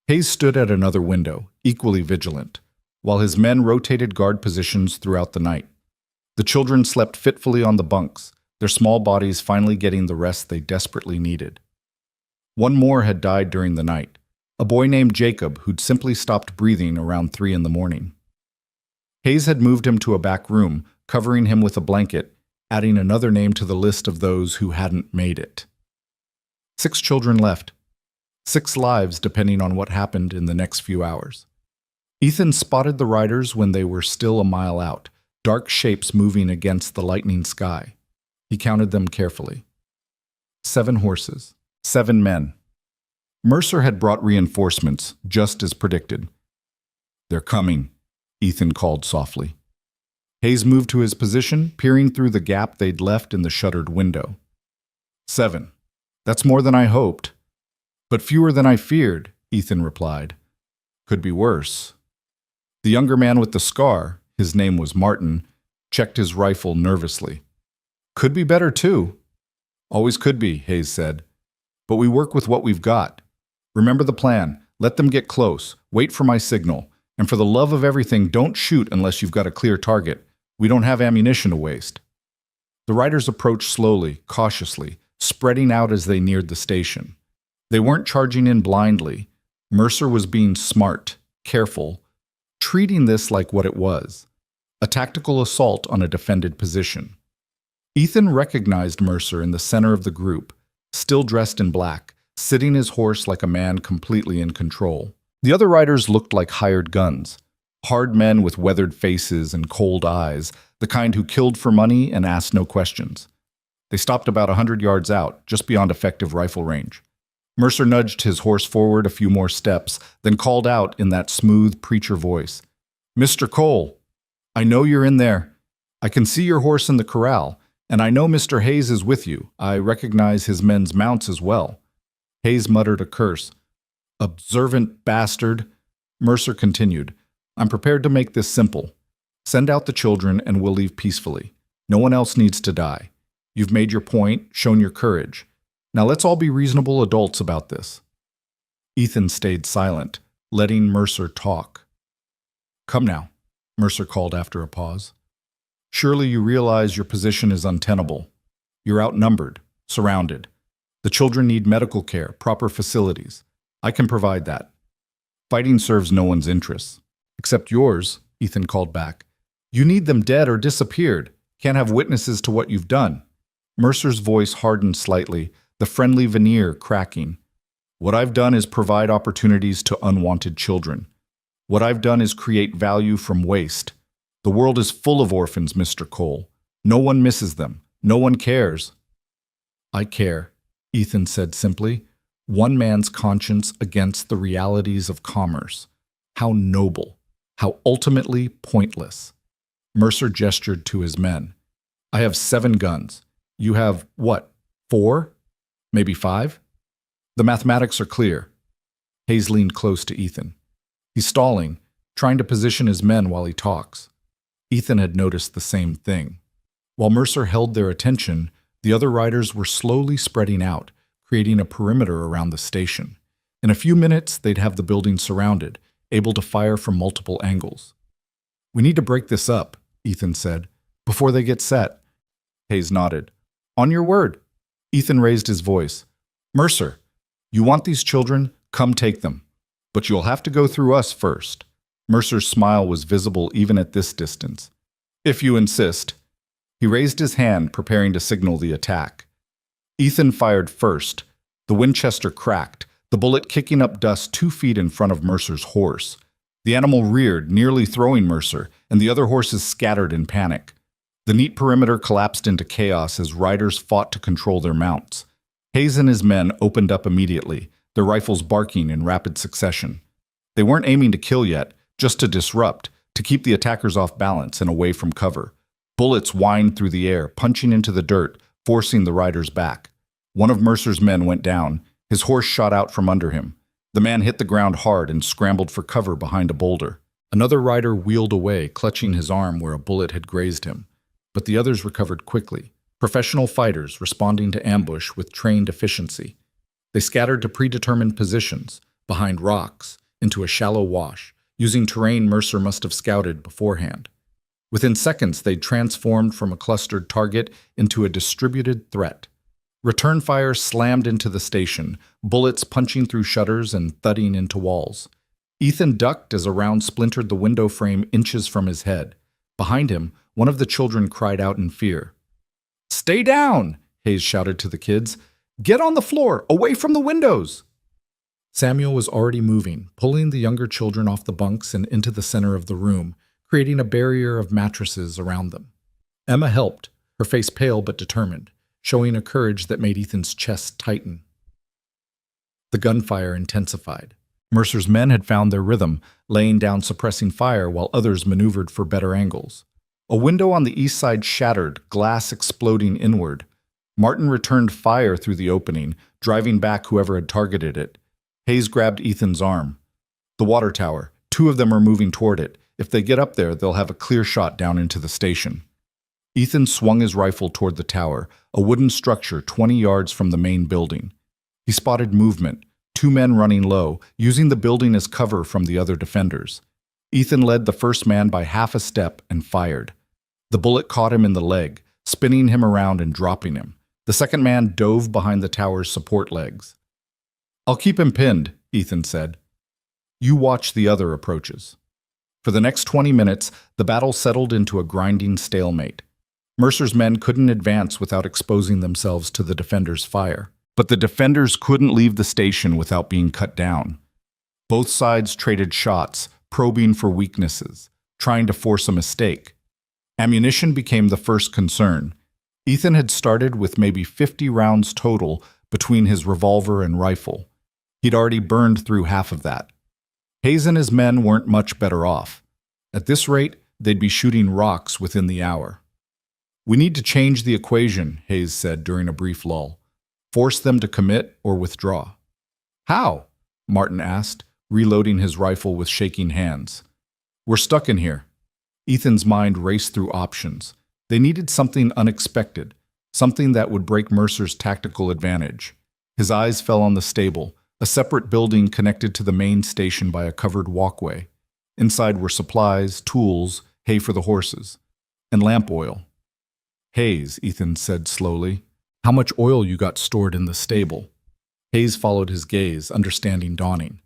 Hayes stood at another window, equally vigilant, while his men rotated guard positions throughout the night. The children slept fitfully on the bunks, their small bodies finally getting the rest they desperately needed. One more had died during the night, a boy named Jacob who'd simply stopped breathing around 3 in the morning. Hayes had moved him to a back room, covering him with a blanket, adding another name to the list of those who hadn't made it. 6 children left. 6 lives depending on what happened in the next few hours. Ethan spotted the riders when they were still a mile out, dark shapes moving against the lightning sky. He counted them carefully. 7 horses, 7 men. Mercer had brought reinforcements, just as predicted. "They're coming," Ethan called softly. Hayes moved to his position, peering through the gap they'd left in the shuttered window. 7. That's more than I hoped. But fewer than I feared, Ethan replied. Could be worse. The younger man with the scar, his name was Martin, checked his rifle nervously. Could be better too. Always could be, Hayes said. But we work with what we've got. Remember the plan. Let them get close. Wait for my signal. And for the love of everything, don't shoot unless you've got a clear target. We don't have ammunition to waste. The riders approached slowly, cautiously, spreading out as they neared the station. They weren't charging in blindly. Mercer was being smart, careful, treating this like what it was, a tactical assault on a defended position. Ethan recognized Mercer in the center of the group, still dressed in black, sitting his horse like a man completely in control. The other riders looked like hired guns, hard men with weathered faces and cold eyes, the kind who killed for money and asked no questions. They stopped about 100 yards out, just beyond effective rifle range. Mercer nudged his horse forward a few more steps, then called out in that smooth preacher voice, "Mr. Cole, I know you're in there. I can see your horse in the corral, and I know Mr. Hayes is with you. I recognize his men's mounts as well." Hayes muttered a curse. "Observant bastard." Mercer continued, "I'm prepared to make this simple. Send out the children and we'll leave peacefully. No one else needs to die. You've made your point, shown your courage. Now let's all be reasonable adults about this." Ethan stayed silent, letting Mercer talk. "Come now," Mercer called after a pause. "Surely you realize your position is untenable. You're outnumbered, surrounded. The children need medical care, proper facilities. I can provide that. Fighting serves no one's interests. Except yours," Ethan called back. "You need them dead or disappeared. Can't have witnesses to what you've done." Mercer's voice hardened slightly, the friendly veneer cracking. "What I've done is provide opportunities to unwanted children. What I've done is create value from waste. The world is full of orphans, Mr. Cole. No one misses them. No one cares." "I care," Ethan said simply. "One man's conscience against the realities of commerce. How noble. How ultimately pointless." Mercer gestured to his men. "I have 7 guns. You have, what, 4? Maybe 5? The mathematics are clear." Hayes leaned close to Ethan. He's stalling, trying to position his men while he talks. Ethan had noticed the same thing. While Mercer held their attention, the other riders were slowly spreading out, creating a perimeter around the station. In a few minutes, they'd have the building surrounded, able to fire from multiple angles. "We need to break this up," Ethan said, "before they get set." Hayes nodded. "On your word." Ethan raised his voice. "Mercer, you want these children? Come take them. But you'll have to go through us first." Mercer's smile was visible even at this distance. "If you insist." He raised his hand, preparing to signal the attack. Ethan fired first. The Winchester cracked, the bullet kicking up dust 2 feet in front of Mercer's horse. The animal reared, nearly throwing Mercer, and the other horses scattered in panic. The neat perimeter collapsed into chaos as riders fought to control their mounts. Hayes and his men opened up immediately, their rifles barking in rapid succession. They weren't aiming to kill yet, just to disrupt, to keep the attackers off balance and away from cover. Bullets whined through the air, punching into the dirt, forcing the riders back. One of Mercer's men went down. His horse shot out from under him. The man hit the ground hard and scrambled for cover behind a boulder. Another rider wheeled away, clutching his arm where a bullet had grazed him. But the others recovered quickly, professional fighters responding to ambush with trained efficiency. They scattered to predetermined positions, behind rocks, into a shallow wash, using terrain Mercer must have scouted beforehand. Within seconds, they'd transformed from a clustered target into a distributed threat. Return fire slammed into the station, bullets punching through shutters and thudding into walls. Ethan ducked as a round splintered the window frame inches from his head. Behind him, one of the children cried out in fear. "Stay down!" Hayes shouted to the kids. "Get on the floor, away from the windows!" Samuel was already moving, pulling the younger children off the bunks and into the center of the room, creating a barrier of mattresses around them. Emma helped, her face pale but determined, showing a courage that made Ethan's chest tighten. The gunfire intensified. Mercer's men had found their rhythm, laying down suppressing fire while others maneuvered for better angles. A window on the east side shattered, glass exploding inward. Martin returned fire through the opening, driving back whoever had targeted it. Hayes grabbed Ethan's arm. The water tower. 2 of them are moving toward it. If they get up there, they'll have a clear shot down into the station. Ethan swung his rifle toward the tower, a wooden structure 20 yards from the main building. He spotted movement, 2 men running low, using the building as cover from the other defenders. Ethan led the first man by half a step and fired. The bullet caught him in the leg, spinning him around and dropping him. The second man dove behind the tower's support legs. "I'll keep him pinned," Ethan said. "You watch the other approaches." For the next 20 minutes, the battle settled into a grinding stalemate. Mercer's men couldn't advance without exposing themselves to the defenders' fire. But the defenders couldn't leave the station without being cut down. Both sides traded shots, probing for weaknesses, trying to force a mistake. Ammunition became the first concern. Ethan had started with maybe 50 rounds total between his revolver and rifle. He'd already burned through half of that. Hayes and his men weren't much better off. At this rate, they'd be shooting rocks within the hour. "We need to change the equation," Hayes said during a brief lull. "Force them to commit or withdraw." "How?" Martin asked, reloading his rifle with shaking hands. "We're stuck in here." Ethan's mind raced through options. They needed something unexpected, something that would break Mercer's tactical advantage. His eyes fell on the stable, a separate building connected to the main station by a covered walkway. Inside were supplies, tools, hay for the horses, and lamp oil. "Hayes," Ethan said slowly, "how much oil you got stored in the stable?" Hayes followed his gaze, understanding dawning.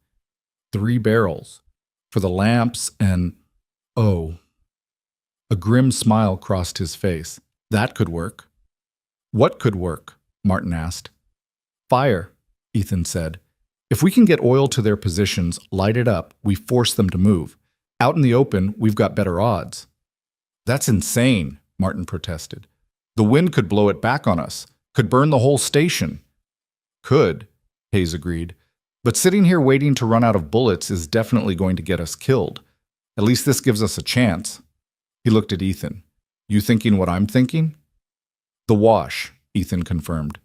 3 barrels. For the lamps and... oh. A grim smile crossed his face. That could work. "What could work?" Martin asked. "Fire," Ethan said. "If we can get oil to their positions, light it up, we force them to move. Out in the open, we've got better odds." "That's insane," Martin protested. "The wind could blow it back on us. Could burn the whole station." "Could," Hayes agreed. "But sitting here waiting to run out of bullets is definitely going to get us killed. At least this gives us a chance." He looked at Ethan. "You thinking what I'm thinking?" "The wash," Ethan confirmed.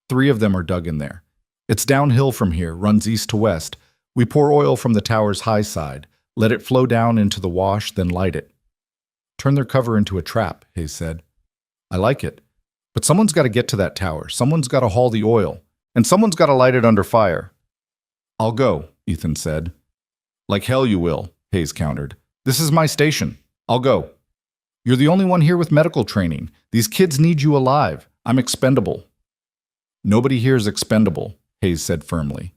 3 of them are dug in there. It's downhill from here, runs east to west. We pour oil from the tower's high side, let it flow down into the wash, then light it. "Turn their cover into a trap," Hayes said. "I like it. But someone's got to get to that tower. Someone's got to haul the oil. And someone's got to light it under fire." "I'll go," Ethan said. "Like hell you will," Hayes countered. "This is my station. I'll go. You're the only one here with medical training. These kids need you alive. I'm expendable." "Nobody here's expendable," Hayes said firmly.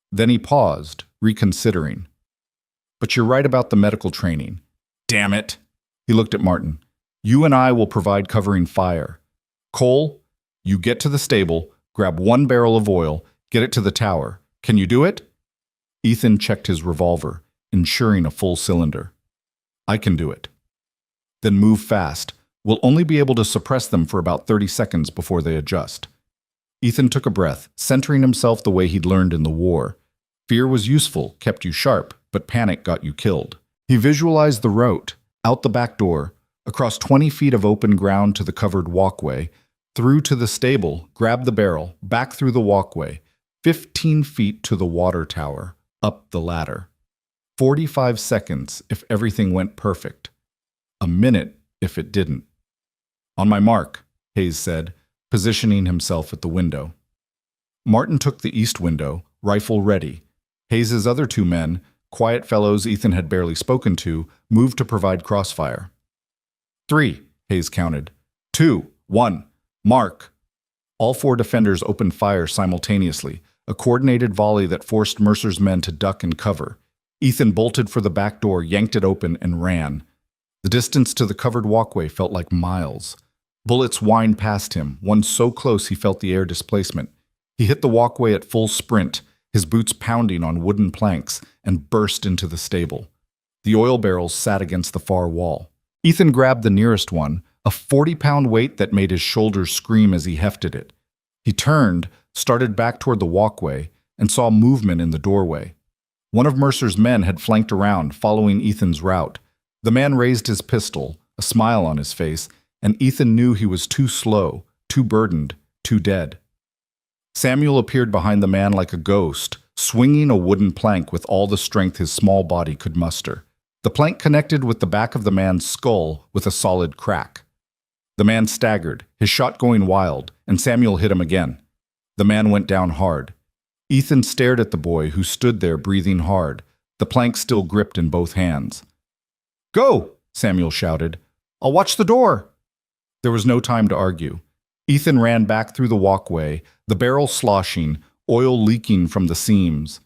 Then he paused, reconsidering. "But you're right about the medical training." "Damn it!" He looked at Martin. "You and I will provide covering fire. Cole, you get to the stable, grab 1 barrel of oil, get it to the tower. Can you do it?" Ethan checked his revolver, ensuring a full cylinder. "I can do it." "Then move fast. We'll only be able to suppress them for about 30 seconds before they adjust." Ethan took a breath, centering himself the way he'd learned in the war. Fear was useful, kept you sharp, but panic got you killed. He visualized the route, out the back door, across 20 feet of open ground to the covered walkway, through to the stable, grabbed the barrel, back through the walkway, 15 feet to the water tower, up the ladder. 45 seconds if everything went perfect. A minute if it didn't. "On my mark," Hayes said, positioning himself at the window. Martin took the east window, rifle ready. Hayes's other 2 men, quiet fellows Ethan had barely spoken to, moved to provide crossfire. 3, Hayes counted. 2, 1, mark. All 4 defenders opened fire simultaneously, a coordinated volley that forced Mercer's men to duck and cover. Ethan bolted for the back door, yanked it open, and ran. The distance to the covered walkway felt like miles. Bullets whined past him, one so close he felt the air displacement. He hit the walkway at full sprint, his boots pounding on wooden planks, and burst into the stable. The oil barrels sat against the far wall. Ethan grabbed the nearest one, a 40-pound weight that made his shoulders scream as he hefted it. He turned, started back toward the walkway, and saw movement in the doorway. One of Mercer's men had flanked around, following Ethan's route. The man raised his pistol, a smile on his face, and Ethan knew he was too slow, too burdened, too dead. Samuel appeared behind the man like a ghost, swinging a wooden plank with all the strength his small body could muster. The plank connected with the back of the man's skull with a solid crack. The man staggered, his shot going wild, and Samuel hit him again. The man went down hard. Ethan stared at the boy, who stood there breathing hard, the plank still gripped in both hands. "Go!" Samuel shouted. "I'll watch the door!" There was no time to argue. Ethan ran back through the walkway, the barrel sloshing, oil leaking from the seams.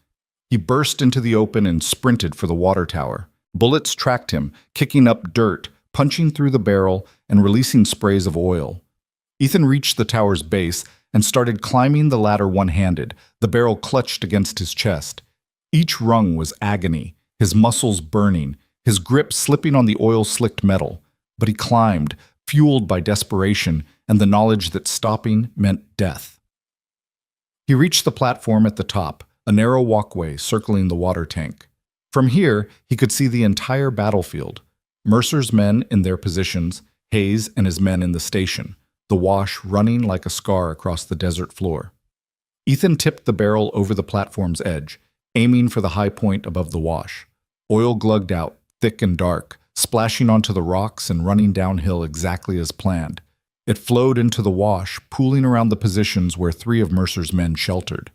He burst into the open and sprinted for the water tower. Bullets tracked him, kicking up dirt, punching through the barrel, and releasing sprays of oil. Ethan reached the tower's base and started climbing the ladder one-handed, the barrel clutched against his chest. Each rung was agony, his muscles burning, his grip slipping on the oil-slicked metal. But he climbed, fueled by desperation and the knowledge that stopping meant death. He reached the platform at the top, a narrow walkway circling the water tank. From here, he could see the entire battlefield. Mercer's men in their positions, Hayes and his men in the station, the wash running like a scar across the desert floor. Ethan tipped the barrel over the platform's edge, aiming for the high point above the wash. Oil glugged out, thick and dark, splashing onto the rocks and running downhill exactly as planned. It flowed into the wash, pooling around the positions where 3 of Mercer's men sheltered.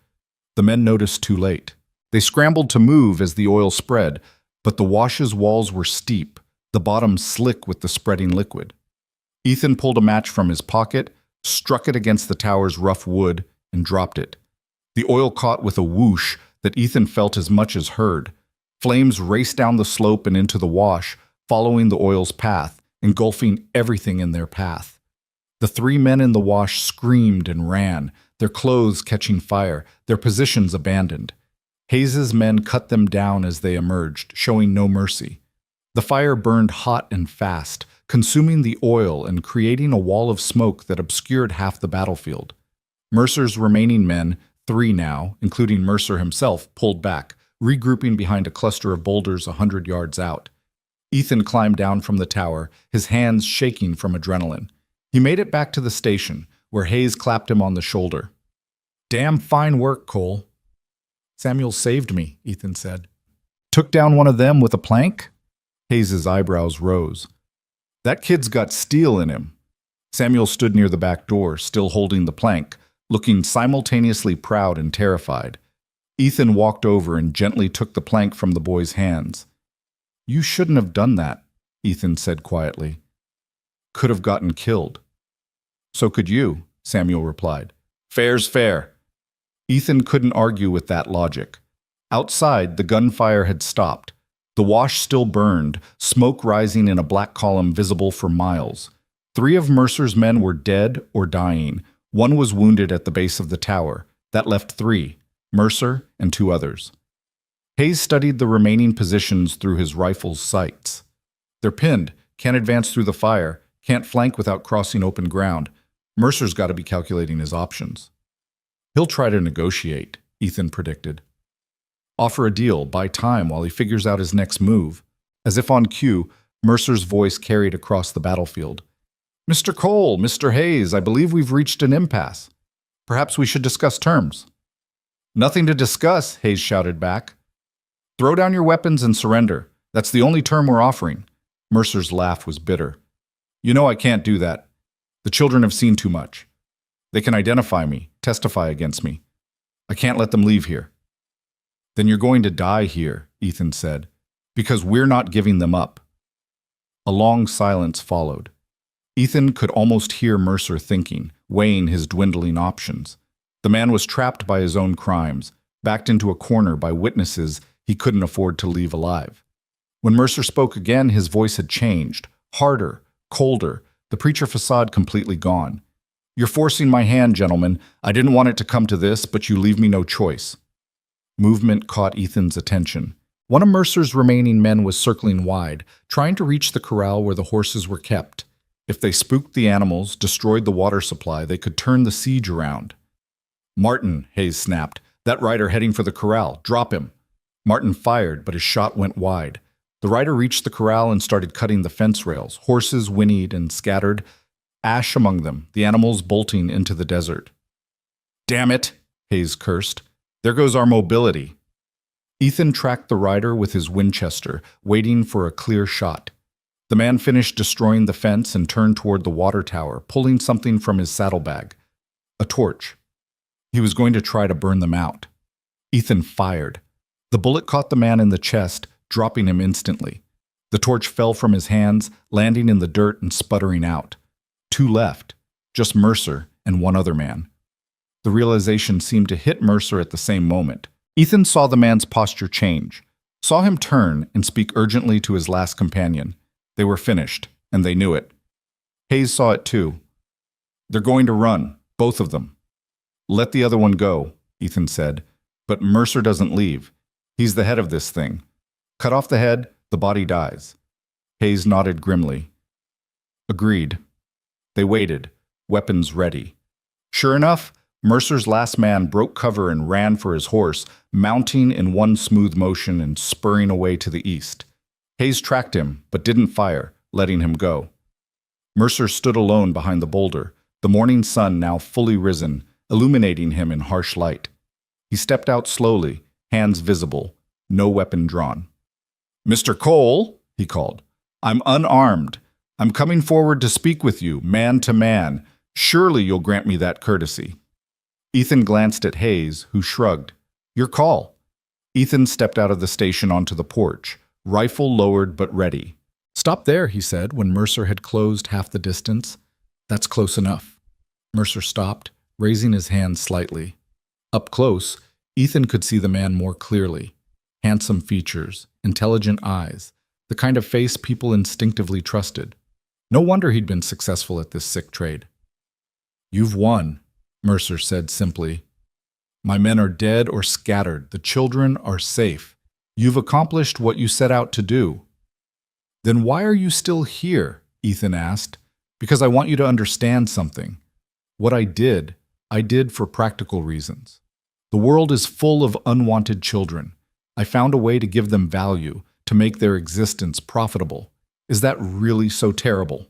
The men noticed too late. They scrambled to move as the oil spread, but the wash's walls were steep, the bottom slick with the spreading liquid. Ethan pulled a match from his pocket, struck it against the tower's rough wood, and dropped it. The oil caught with a whoosh that Ethan felt as much as heard. Flames raced down the slope and into the wash, following the oil's path, engulfing everything in their path. The 3 men in the wash screamed and ran, their clothes catching fire, their positions abandoned. Hayes's men cut them down as they emerged, showing no mercy. The fire burned hot and fast, consuming the oil and creating a wall of smoke that obscured half the battlefield. Mercer's remaining men, 3 now, including Mercer himself, pulled back, regrouping behind a cluster of boulders 100 yards out. Ethan climbed down from the tower, his hands shaking from adrenaline. He made it back to the station, where Hayes clapped him on the shoulder. "Damn fine work, Cole." "Samuel saved me," Ethan said. "Took down one of them with a plank?" Hayes's eyebrows rose. "That kid's got steel in him." Samuel stood near the back door, still holding the plank, looking simultaneously proud and terrified. Ethan walked over and gently took the plank from the boy's hands. "You shouldn't have done that," Ethan said quietly. "Could have gotten killed." "So could you," Samuel replied. "Fair's fair." Ethan couldn't argue with that logic. Outside, the gunfire had stopped. The wash still burned, smoke rising in a black column visible for miles. 3 of Mercer's men were dead or dying. 1 was wounded at the base of the tower. That left 3, Mercer and 2 others. Hayes studied the remaining positions through his rifle's sights. "They're pinned, can't advance through the fire, can't flank without crossing open ground. Mercer's got to be calculating his options." "He'll try to negotiate," Ethan predicted. "Offer a deal, buy time while he figures out his next move." As if on cue, Mercer's voice carried across the battlefield. "Mr. Cole, Mr. Hayes, I believe we've reached an impasse. Perhaps we should discuss terms." "Nothing to discuss," Hayes shouted back. "Throw down your weapons and surrender. That's the only term we're offering." Mercer's laugh was bitter. "You know I can't do that. The children have seen too much. They can identify me, testify against me. I can't let them leave here." "Then you're going to die here," Ethan said, "because we're not giving them up." A long silence followed. Ethan could almost hear Mercer thinking, weighing his dwindling options. The man was trapped by his own crimes, backed into a corner by witnesses he couldn't afford to leave alive. When Mercer spoke again, his voice had changed, harder, colder, the preacher facade completely gone. "You're forcing my hand, gentlemen. I didn't want it to come to this, but you leave me no choice." Movement caught Ethan's attention. One of Mercer's remaining men was circling wide, trying to reach the corral where the horses were kept. If they spooked the animals, destroyed the water supply, they could turn the siege around. "Martin," Hayes snapped. "That rider heading for the corral. Drop him." Martin fired, but his shot went wide. The rider reached the corral and started cutting the fence rails. Horses whinnied and scattered, ash among them, the animals bolting into the desert. "Damn it," Hayes cursed. "There goes our mobility." Ethan tracked the rider with his Winchester, waiting for a clear shot. The man finished destroying the fence and turned toward the water tower, pulling something from his saddlebag. A torch. He was going to try to burn them out. Ethan fired. The bullet caught the man in the chest, dropping him instantly. The torch fell from his hands, landing in the dirt and sputtering out. Two left, just Mercer and one other man. The realization seemed to hit Mercer at the same moment. Ethan saw the man's posture change, saw him turn and speak urgently to his last companion. They were finished, and they knew it. Hayes saw it too. "They're going to run, both of them." "Let the other one go," Ethan said. "But Mercer doesn't leave. He's the head of this thing. Cut off the head, the body dies." Hayes nodded grimly. "Agreed." They waited, weapons ready. Sure enough, Mercer's last man broke cover and ran for his horse, mounting in one smooth motion and spurring away to the east. Hayes tracked him, but didn't fire, letting him go. Mercer stood alone behind the boulder, the morning sun now fully risen, illuminating him in harsh light. He stepped out slowly, hands visible, no weapon drawn. "Mr. Cole," he called, "I'm unarmed. I'm coming forward to speak with you, man to man. Surely you'll grant me that courtesy." Ethan glanced at Hayes, who shrugged. "Your call." Ethan stepped out of the station onto the porch, rifle lowered but ready. "Stop there," he said, when Mercer had closed half the distance. "That's close enough." Mercer stopped, raising his hand slightly. Up close, Ethan could see the man more clearly. Handsome features, intelligent eyes, the kind of face people instinctively trusted. No wonder he'd been successful at this sick trade. "You've won," Mercer said simply. "My men are dead or scattered. The children are safe. You've accomplished what you set out to do." "Then why are you still here?" Ethan asked. "Because I want you to understand something. What I did for practical reasons. The world is full of unwanted children. I found a way to give them value, to make their existence profitable. Is that really so terrible?"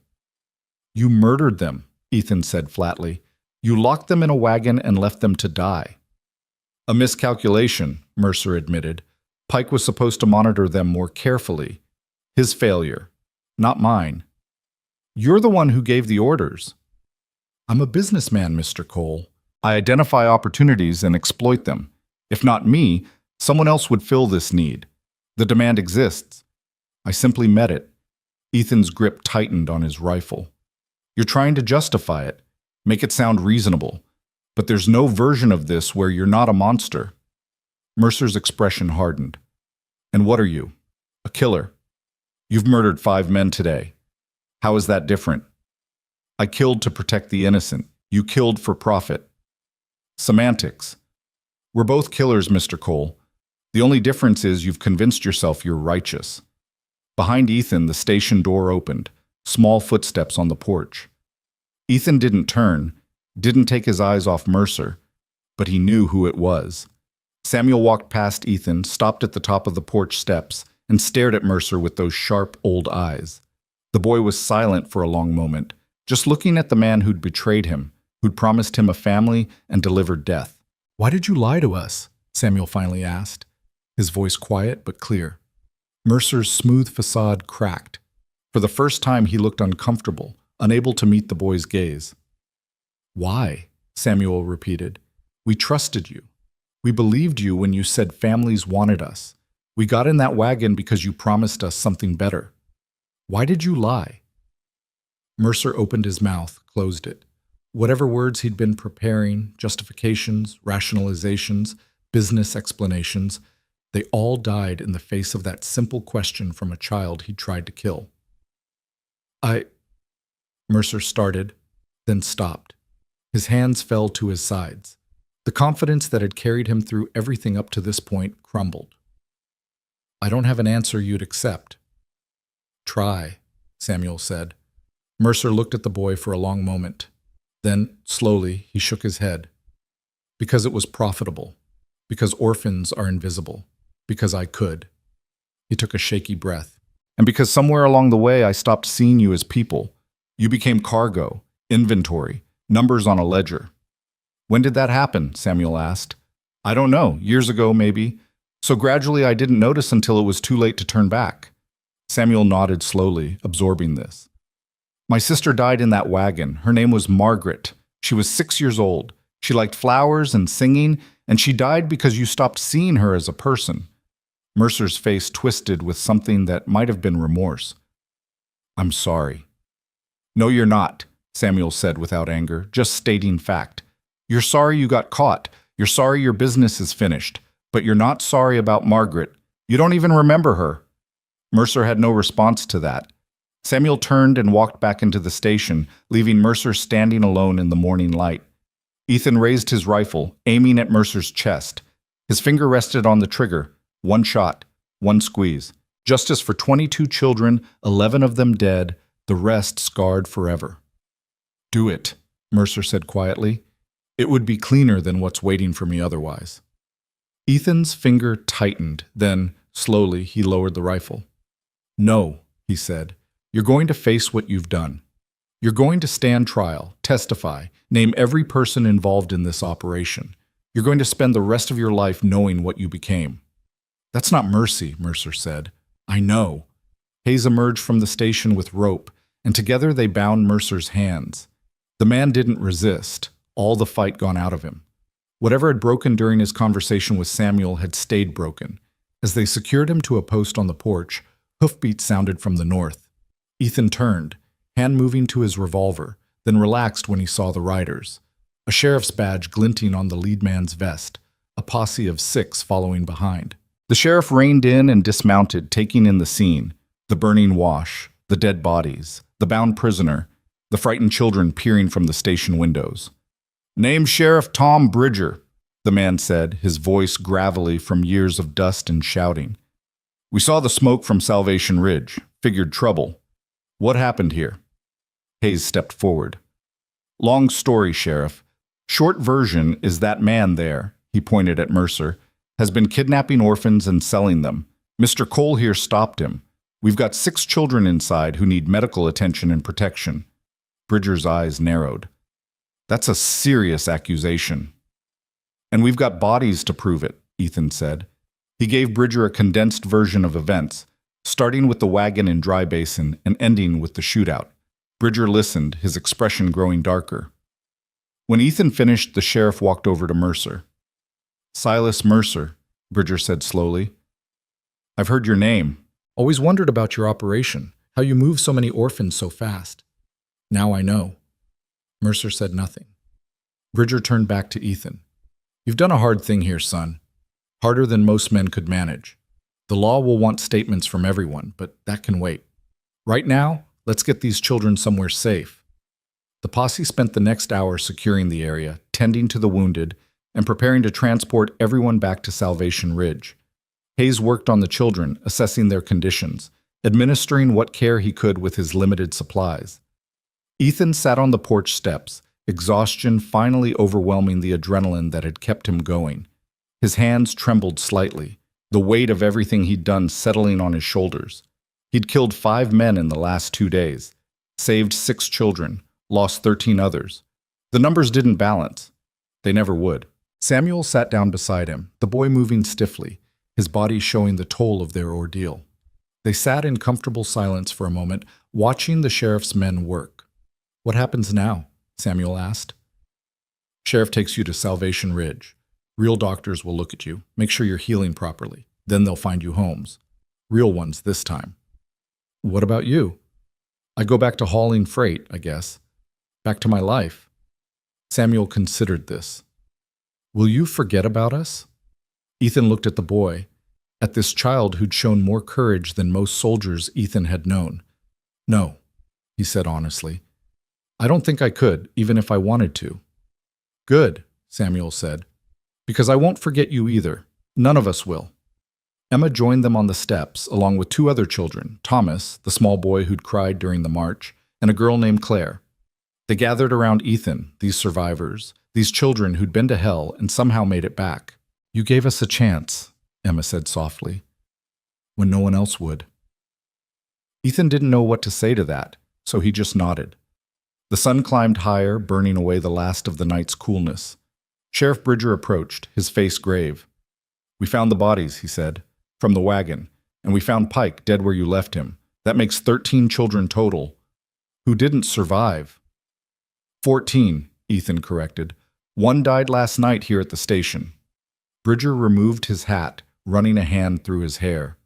"You murdered them," Ethan said flatly. "You locked them in a wagon and left them to die." "A miscalculation," Mercer admitted. "Pike was supposed to monitor them more carefully. His failure, not mine." "You're the one who gave the orders." "I'm a businessman, Mr. Cole. I identify opportunities and exploit them. If not me, someone else would fill this need. The demand exists. I simply met it." Ethan's grip tightened on his rifle. "You're trying to justify it, make it sound reasonable. But there's no version of this where you're not a monster." Mercer's expression hardened. "And what are you? A killer. You've murdered 5 men today. How is that different?" "I killed to protect the innocent. You killed for profit." "Semantics. We're both killers, Mr. Cole. The only difference is you've convinced yourself you're righteous." Behind Ethan, the station door opened, small footsteps on the porch. Ethan didn't turn, didn't take his eyes off Mercer, but he knew who it was. Samuel walked past Ethan, stopped at the top of the porch steps, and stared at Mercer with those sharp old eyes. The boy was silent for a long moment, just looking at the man who'd betrayed him, who'd promised him a family and delivered death. "Why did you lie to us?" Samuel finally asked, his voice quiet but clear. Mercer's smooth facade cracked. For the first time he looked uncomfortable, unable to meet the boy's gaze. "Why?" Samuel repeated. "We trusted you. We believed you when you said families wanted us. We got in that wagon because you promised us something better. Why did you lie?" Mercer opened his mouth, closed it. Whatever words he'd been preparing, justifications, rationalizations, business explanations, they all died in the face of that simple question from a child he'd tried to kill. Mercer started, then stopped. His hands fell to his sides. The confidence that had carried him through everything up to this point crumbled. I don't have an answer you'd accept. Try, Samuel said. Mercer looked at the boy for a long moment. Then, slowly, he shook his head. Because it was profitable. Because orphans are invisible. Because I could. He took a shaky breath. And because somewhere along the way I stopped seeing you as people. You became cargo, inventory, numbers on a ledger. When did that happen? Samuel asked. I don't know, years ago maybe. So gradually I didn't notice until it was too late to turn back. Samuel nodded slowly, absorbing this. My sister died in that wagon. Her name was Margaret. She was 6 years old. She liked flowers and singing, and she died because you stopped seeing her as a person. Mercer's face twisted with something that might have been remorse. I'm sorry. No, you're not, Samuel said without anger, just stating fact. You're sorry you got caught. You're sorry your business is finished. But you're not sorry about Margaret. You don't even remember her. Mercer had no response to that. Samuel turned and walked back into the station, leaving Mercer standing alone in the morning light. Ethan raised his rifle, aiming at Mercer's chest. His finger rested on the trigger. One shot, one squeeze. Justice for 22 children, 11 of them dead, the rest scarred forever. Do it, Mercer said quietly. It would be cleaner than what's waiting for me otherwise. Ethan's finger tightened, then, slowly, he lowered the rifle. No, he said. You're going to face what you've done. You're going to stand trial, testify, name every person involved in this operation. You're going to spend the rest of your life knowing what you became. That's not mercy, Mercer said. I know. Hayes emerged from the station with rope, and together they bound Mercer's hands. The man didn't resist, all the fight gone out of him. Whatever had broken during his conversation with Samuel had stayed broken. As they secured him to a post on the porch, hoofbeats sounded from the north. Ethan turned, hand moving to his revolver, then relaxed when he saw the riders. A sheriff's badge glinting on the lead man's vest, a posse of 6 following behind. The sheriff reined in and dismounted, taking in the scene, the burning wash, the dead bodies, the bound prisoner, the frightened children peering from the station windows. Name Sheriff Tom Bridger, the man said, his voice gravelly from years of dust and shouting. We saw the smoke from Salvation Ridge, figured trouble. What happened here? Hayes stepped forward. Long story, Sheriff. Short version is that man there, he pointed at Mercer, has been kidnapping orphans and selling them. Mr. Cole here stopped him. We've got 6 children inside who need medical attention and protection. Bridger's eyes narrowed. That's a serious accusation. And we've got bodies to prove it, Ethan said. He gave Bridger a condensed version of events, starting with the wagon in Dry Basin and ending with the shootout. Bridger listened, his expression growing darker. When Ethan finished, the sheriff walked over to Mercer. Silas Mercer, Bridger said slowly. I've heard your name. Always wondered about your operation, how you move so many orphans so fast. Now I know. Mercer said nothing. Bridger turned back to Ethan. You've done a hard thing here, son. Harder than most men could manage. The law will want statements from everyone, but that can wait. Right now, let's get these children somewhere safe. The posse spent the next hour securing the area, tending to the wounded, and preparing to transport everyone back to Salvation Ridge. Hayes worked on the children, assessing their conditions, administering what care he could with his limited supplies. Ethan sat on the porch steps, exhaustion finally overwhelming the adrenaline that had kept him going. His hands trembled slightly, the weight of everything he'd done settling on his shoulders. He'd killed 5 men in the last 2 days, saved 6 children, lost 13 others. The numbers didn't balance. They never would. Samuel sat down beside him, the boy moving stiffly, his body showing the toll of their ordeal. They sat in comfortable silence for a moment, watching the sheriff's men work. What happens now? Samuel asked. Sheriff takes you to Salvation Ridge. Real doctors will look at you, make sure you're healing properly. Then they'll find you homes. Real ones this time. What about you? I go back to hauling freight, I guess. Back to my life. Samuel considered this. Will you forget about us? Ethan looked at the boy, at this child who'd shown more courage than most soldiers Ethan had known. No, he said honestly. I don't think I could, even if I wanted to. Good, Samuel said. Because I won't forget you either. None of us will. Emma joined them on the steps, along with two other children, Thomas, the small boy who'd cried during the march, and a girl named Claire. They gathered around Ethan, these survivors, these children who'd been to hell and somehow made it back. You gave us a chance, Emma said softly, when no one else would. Ethan didn't know what to say to that, so he just nodded. The sun climbed higher, burning away the last of the night's coolness. Sheriff Bridger approached, his face grave. We found the bodies, he said, from the wagon, and we found Pike dead where you left him. That makes 13 children total. Who didn't survive? 14, Ethan corrected. One died last night here at the station. Bridger removed his hat, running a hand through his hair.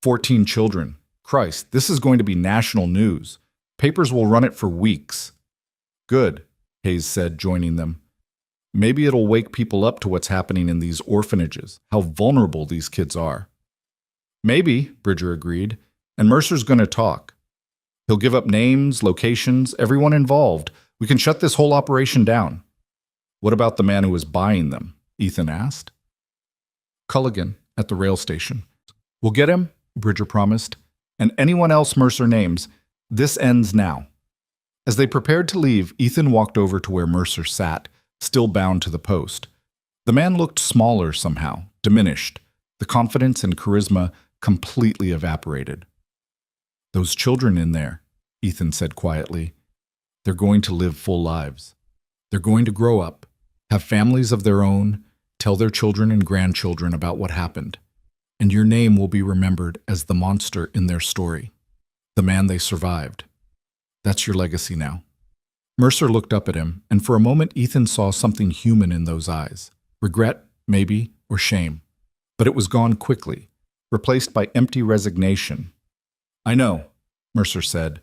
14 children. Christ, this is going to be national news. Papers will run it for weeks. Good, Hayes said, joining them. Maybe it'll wake people up to what's happening in these orphanages, how vulnerable these kids are. Maybe, Bridger agreed, and Mercer's going to talk. He'll give up names, locations, everyone involved. We can shut this whole operation down. What about the man who was buying them? Ethan asked. Culligan, at the rail station. We'll get him, Bridger promised, and anyone else Mercer names. This ends now. As they prepared to leave, Ethan walked over to where Mercer sat, still bound to the post. The man looked smaller somehow, diminished. The confidence and charisma completely evaporated. Those children in there, Ethan said quietly, they're going to live full lives. They're going to grow up, have families of their own, tell their children and grandchildren about what happened. And your name will be remembered as the monster in their story, the man they survived. That's your legacy now. Mercer looked up at him, and for a moment Ethan saw something human in those eyes. Regret, maybe, or shame. But it was gone quickly, replaced by empty resignation. I know, Mercer said.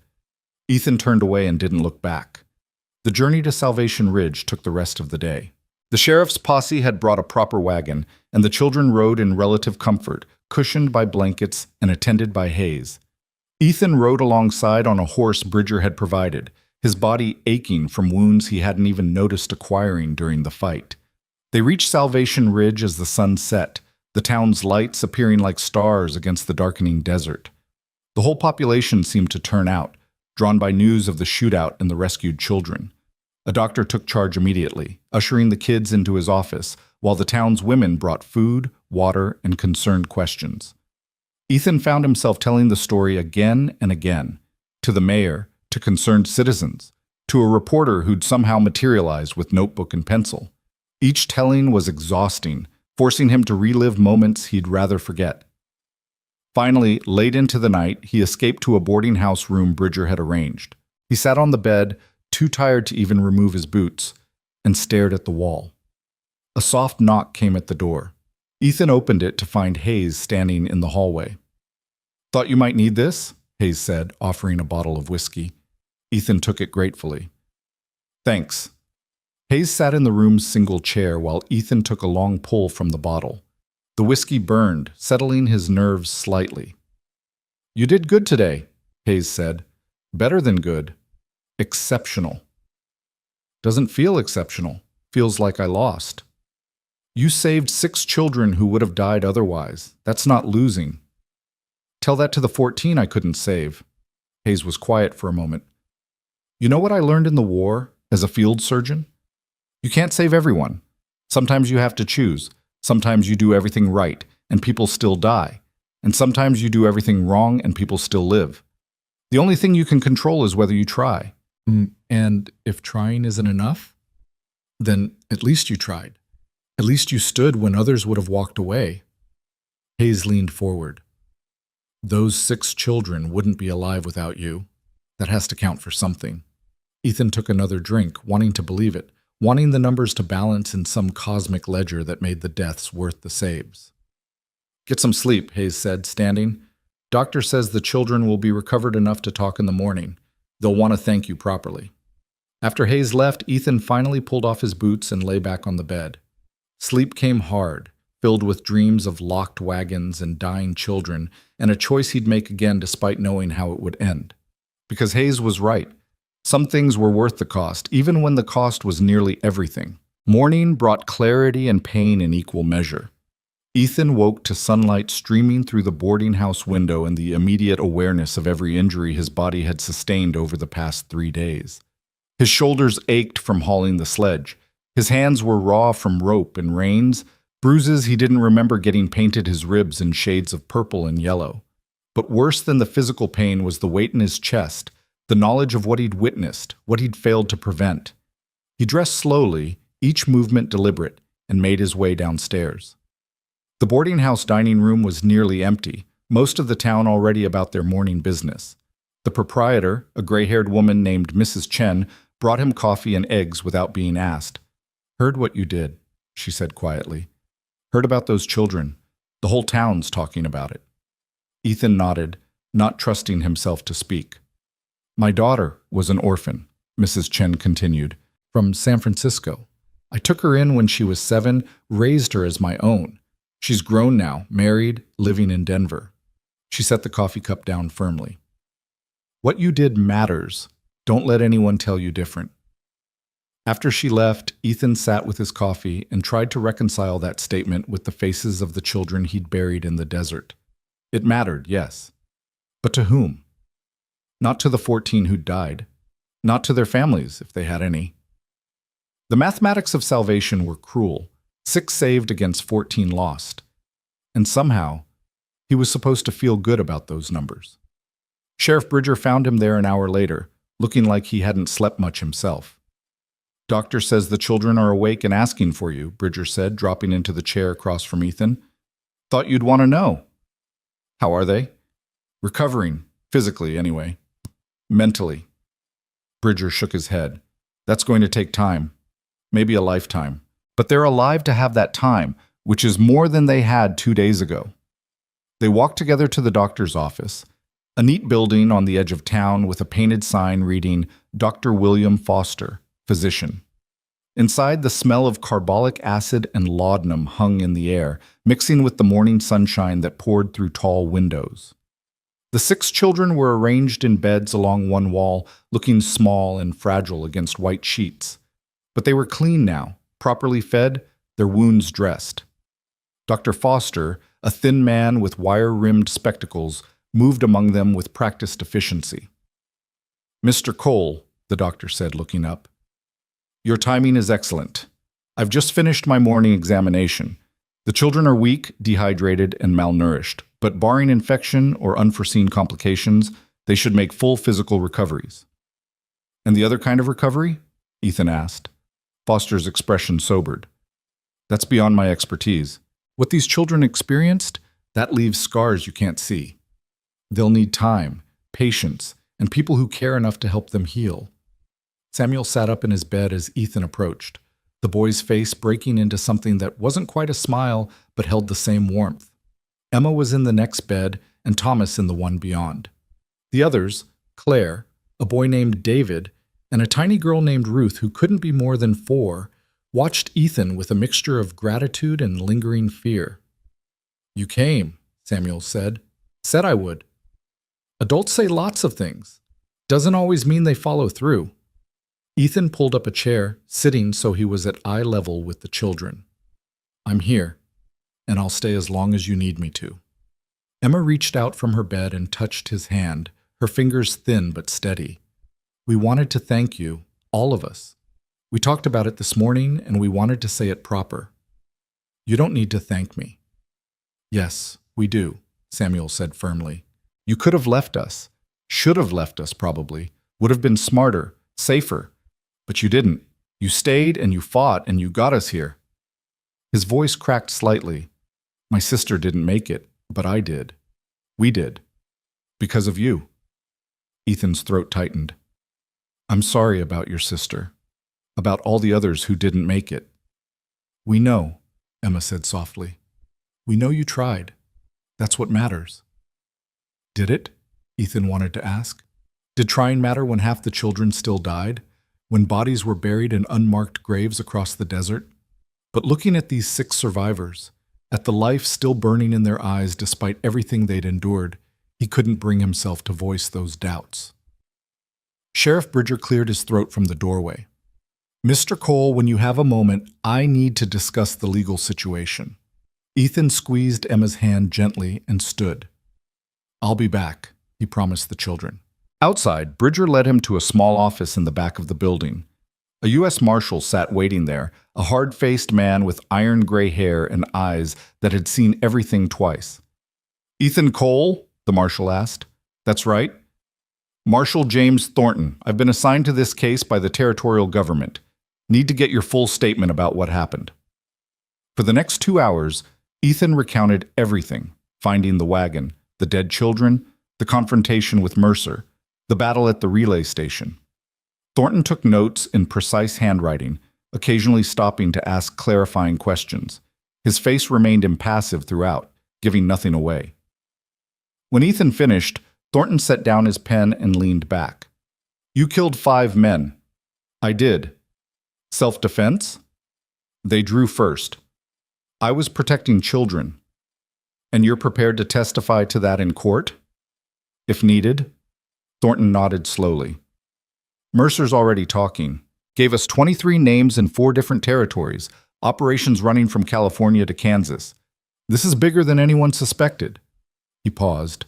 Ethan turned away and didn't look back. The journey to Salvation Ridge took the rest of the day. The sheriff's posse had brought a proper wagon, and the children rode in relative comfort, cushioned by blankets and attended by Hayes. Ethan rode alongside on a horse Bridger had provided, his body aching from wounds he hadn't even noticed acquiring during the fight. They reached Salvation Ridge as the sun set, the town's lights appearing like stars against the darkening desert. The whole population seemed to turn out, drawn by news of the shootout and the rescued children. A doctor took charge immediately, ushering the kids into his office, while the town's women brought food, water, and concerned questions. Ethan found himself telling the story again and again, to the mayor, to concerned citizens, to a reporter who'd somehow materialized with notebook and pencil. Each telling was exhausting, forcing him to relive moments he'd rather forget. Finally, late into the night, he escaped to a boarding house room Bridger had arranged. He sat on the bed, too tired to even remove his boots, and stared at the wall. A soft knock came at the door. Ethan opened it to find Hayes standing in the hallway. Thought you might need this? Hayes said, offering a bottle of whiskey. Ethan took it gratefully. Thanks. Hayes sat in the room's single chair while Ethan took a long pull from the bottle. The whiskey burned, settling his nerves slightly. You did good today, Hayes said. Better than good. Exceptional. Doesn't feel exceptional. Feels like I lost. You saved 6 children who would have died otherwise. That's not losing. Tell that to the 14 I couldn't save. Hayes was quiet for a moment. You know what I learned in the war as a field surgeon? You can't save everyone. Sometimes you have to choose. Sometimes you do everything right, and people still die. And sometimes you do everything wrong, and people still live. The only thing you can control is whether you try. And if trying isn't enough, then at least you tried. At least you stood when others would have walked away. Hayes leaned forward. Those 6 children wouldn't be alive without you. That has to count for something. Ethan took another drink, wanting to believe it, wanting the numbers to balance in some cosmic ledger that made the deaths worth the saves. Get some sleep, Hayes said, standing. Doctor says the children will be recovered enough to talk in the morning. They'll want to thank you properly. After Hayes left, Ethan finally pulled off his boots and lay back on the bed. Sleep came hard, filled with dreams of locked wagons and dying children, and a choice he'd make again despite knowing how it would end. Because Hayes was right. Some things were worth the cost, even when the cost was nearly everything. Morning brought clarity and pain in equal measure. Ethan woke to sunlight streaming through the boarding house window and the immediate awareness of every injury his body had sustained over the past 3 days. His shoulders ached from hauling the sledge. His hands were raw from rope and reins, bruises he didn't remember getting painted his ribs in shades of purple and yellow. But worse than the physical pain was the weight in his chest, the knowledge of what he'd witnessed, what he'd failed to prevent. He dressed slowly, each movement deliberate, and made his way downstairs. The boarding house dining room was nearly empty, most of the town already about their morning business. The proprietor, a gray-haired woman named Mrs. Chen, brought him coffee and eggs without being asked. "Heard what you did," she said quietly. "Heard about those children. The whole town's talking about it." Ethan nodded, not trusting himself to speak. "My daughter was an orphan," Mrs. Chen continued, "from San Francisco. I took her in when she was 7, raised her as my own. She's grown now, married, living in Denver." She set the coffee cup down firmly. "What you did matters. Don't let anyone tell you different." After she left, Ethan sat with his coffee and tried to reconcile that statement with the faces of the children he'd buried in the desert. It mattered, yes. But to whom? Not to the 14 who'd died. Not to their families, if they had any. The mathematics of salvation were cruel. 6 saved against 14 lost. And somehow, he was supposed to feel good about those numbers. Sheriff Bridger found him there an hour later, looking like he hadn't slept much himself. "Doctor says the children are awake and asking for you," Bridger said, dropping into the chair across from Ethan. "Thought you'd want to know." "How are they?" "Recovering, physically anyway. Mentally." Bridger shook his head. "That's going to take time. Maybe a lifetime. But they're alive to have that time, which is more than they had 2 days ago." They walked together to the doctor's office, a neat building on the edge of town with a painted sign reading Dr. William Foster, physician. Inside, the smell of carbolic acid and laudanum hung in the air, mixing with the morning sunshine that poured through tall windows. The 6 children were arranged in beds along one wall, looking small and fragile against white sheets. But they were clean now, properly fed, their wounds dressed. Dr. Foster, a thin man with wire-rimmed spectacles, moved among them with practiced efficiency. "Mr. Cole," the doctor said, looking up, "your timing is excellent. I've just finished my morning examination. The children are weak, dehydrated, and malnourished, but barring infection or unforeseen complications, they should make full physical recoveries." "And the other kind of recovery?" Ethan asked. Foster's expression sobered. "That's beyond my expertise. What these children experienced, that leaves scars you can't see. They'll need time, patience, and people who care enough to help them heal." Samuel sat up in his bed as Ethan approached, the boy's face breaking into something that wasn't quite a smile but held the same warmth. Emma was in the next bed and Thomas in the one beyond. The others, Claire, a boy named David, and a tiny girl named Ruth who couldn't be more than 4, watched Ethan with a mixture of gratitude and lingering fear. "You came," Samuel said. "Said I would." Adults say lots of things. Doesn't always mean they follow through. Ethan pulled up a chair, sitting so he was at eye level with the children. "I'm here, and I'll stay as long as you need me to." Emma reached out from her bed and touched his hand, her fingers thin but steady. "We wanted to thank you, all of us. We talked about it this morning, and we wanted to say it proper." "You don't need to thank me." "Yes, we do," Samuel said firmly. "You could have left us. Should have left us, probably. Would have been smarter, safer. But you didn't. You stayed, and you fought, and you got us here." His voice cracked slightly. "My sister didn't make it, but I did. We did. Because of you." Ethan's throat tightened. "I'm sorry about your sister. About all the others who didn't make it." "We know," Emma said softly. "We know you tried. That's what matters." "Did it?" Ethan wanted to ask. Did trying matter when half the children still died? When bodies were buried in unmarked graves across the desert? But looking at these 6 survivors, at the life still burning in their eyes despite everything they'd endured, he couldn't bring himself to voice those doubts. Sheriff Bridger cleared his throat from the doorway. Mr. Cole, when you have a moment, I need to discuss the legal situation. Ethan squeezed Emma's hand gently and stood. I'll be back, he promised the children. Outside, Bridger led him to a small office in the back of the building. A U.S. Marshal sat waiting there, a hard-faced man with iron gray hair and eyes that had seen everything twice. Ethan Cole? The Marshal asked. That's right. Marshal James Thornton. I've been assigned to this case by the territorial government. Need to get your full statement about what happened. For the next 2 hours, Ethan recounted everything, finding the wagon, the dead children, the confrontation with Mercer, the battle at the relay station. Thornton took notes in precise handwriting, occasionally stopping to ask clarifying questions. His face remained impassive throughout, giving nothing away. When Ethan finished, Thornton set down his pen and leaned back. You killed 5 men. I did. Self-defense? They drew first. I was protecting children. And you're prepared to testify to that in court? If needed? Thornton nodded slowly. Mercer's already talking. Gave us 23 names in 4 different territories, operations running from California to Kansas. This is bigger than anyone suspected. He paused.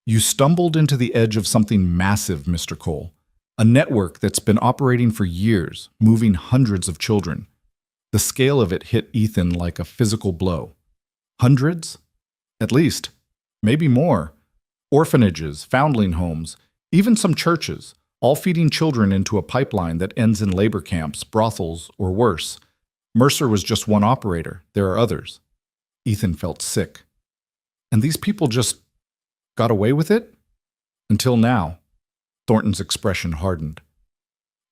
You stumbled into the edge of something massive, Mr. Cole. A network that's been operating for years, moving hundreds of children. The scale of it hit Ethan like a physical blow. Hundreds? At least. Maybe more. Orphanages, foundling homes, even some churches, all feeding children into a pipeline that ends in labor camps, brothels, or worse. Mercer was just one operator. There are others. Ethan felt sick. And these people just got away with it? Until now. Thornton's expression hardened.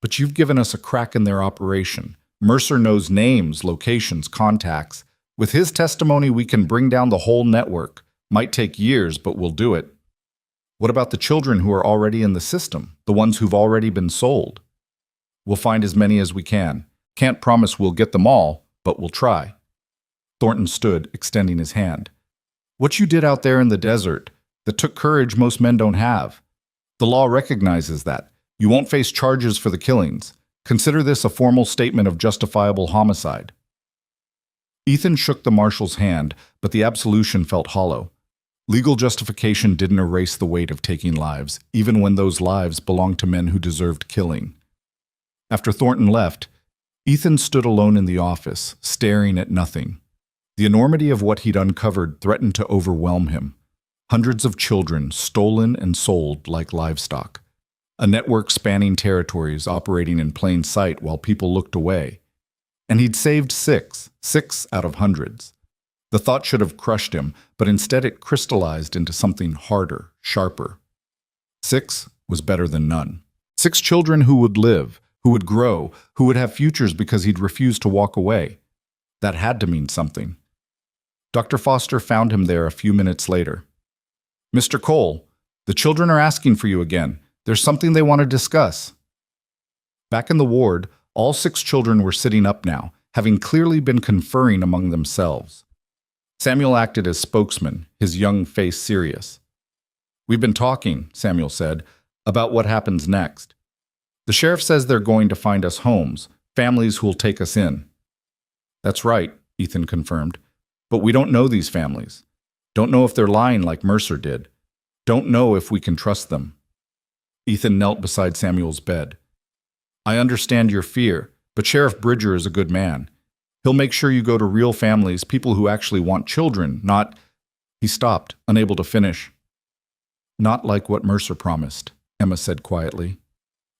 But you've given us a crack in their operation. Mercer knows names, locations, contacts. With his testimony, we can bring down the whole network. Might take years, but we'll do it. What about the children who are already in the system, the ones who've already been sold? We'll find as many as we can. Can't promise we'll get them all, but we'll try. Thornton stood, extending his hand. What you did out there in the desert, that took courage most men don't have. The law recognizes that. You won't face charges for the killings. Consider this a formal statement of justifiable homicide. Ethan shook the marshal's hand, but the absolution felt hollow. Legal justification didn't erase the weight of taking lives, even when those lives belonged to men who deserved killing. After Thornton left, Ethan stood alone in the office, staring at nothing. The enormity of what he'd uncovered threatened to overwhelm him. Hundreds of children stolen and sold like livestock. A network spanning territories operating in plain sight while people looked away. And he'd saved 6 out of hundreds. The thought should have crushed him, but instead it crystallized into something harder, sharper. 6 was better than none. 6 children who would live, who would grow, who would have futures because he'd refused to walk away. That had to mean something. Dr. Foster found him there a few minutes later. Mr. Cole, the children are asking for you again. There's something they want to discuss. Back in the ward, all 6 children were sitting up now, having clearly been conferring among themselves. Samuel acted as spokesman, his young face serious. We've been talking, Samuel said, about what happens next. The sheriff says they're going to find us homes, families who'll take us in. That's right, Ethan confirmed. But we don't know these families. Don't know if they're lying like Mercer did. Don't know if we can trust them. Ethan knelt beside Samuel's bed. I understand your fear, but Sheriff Bridger is a good man. He'll make sure you go to real families, people who actually want children, not... He stopped, unable to finish. Not like what Mercer promised, Emma said quietly.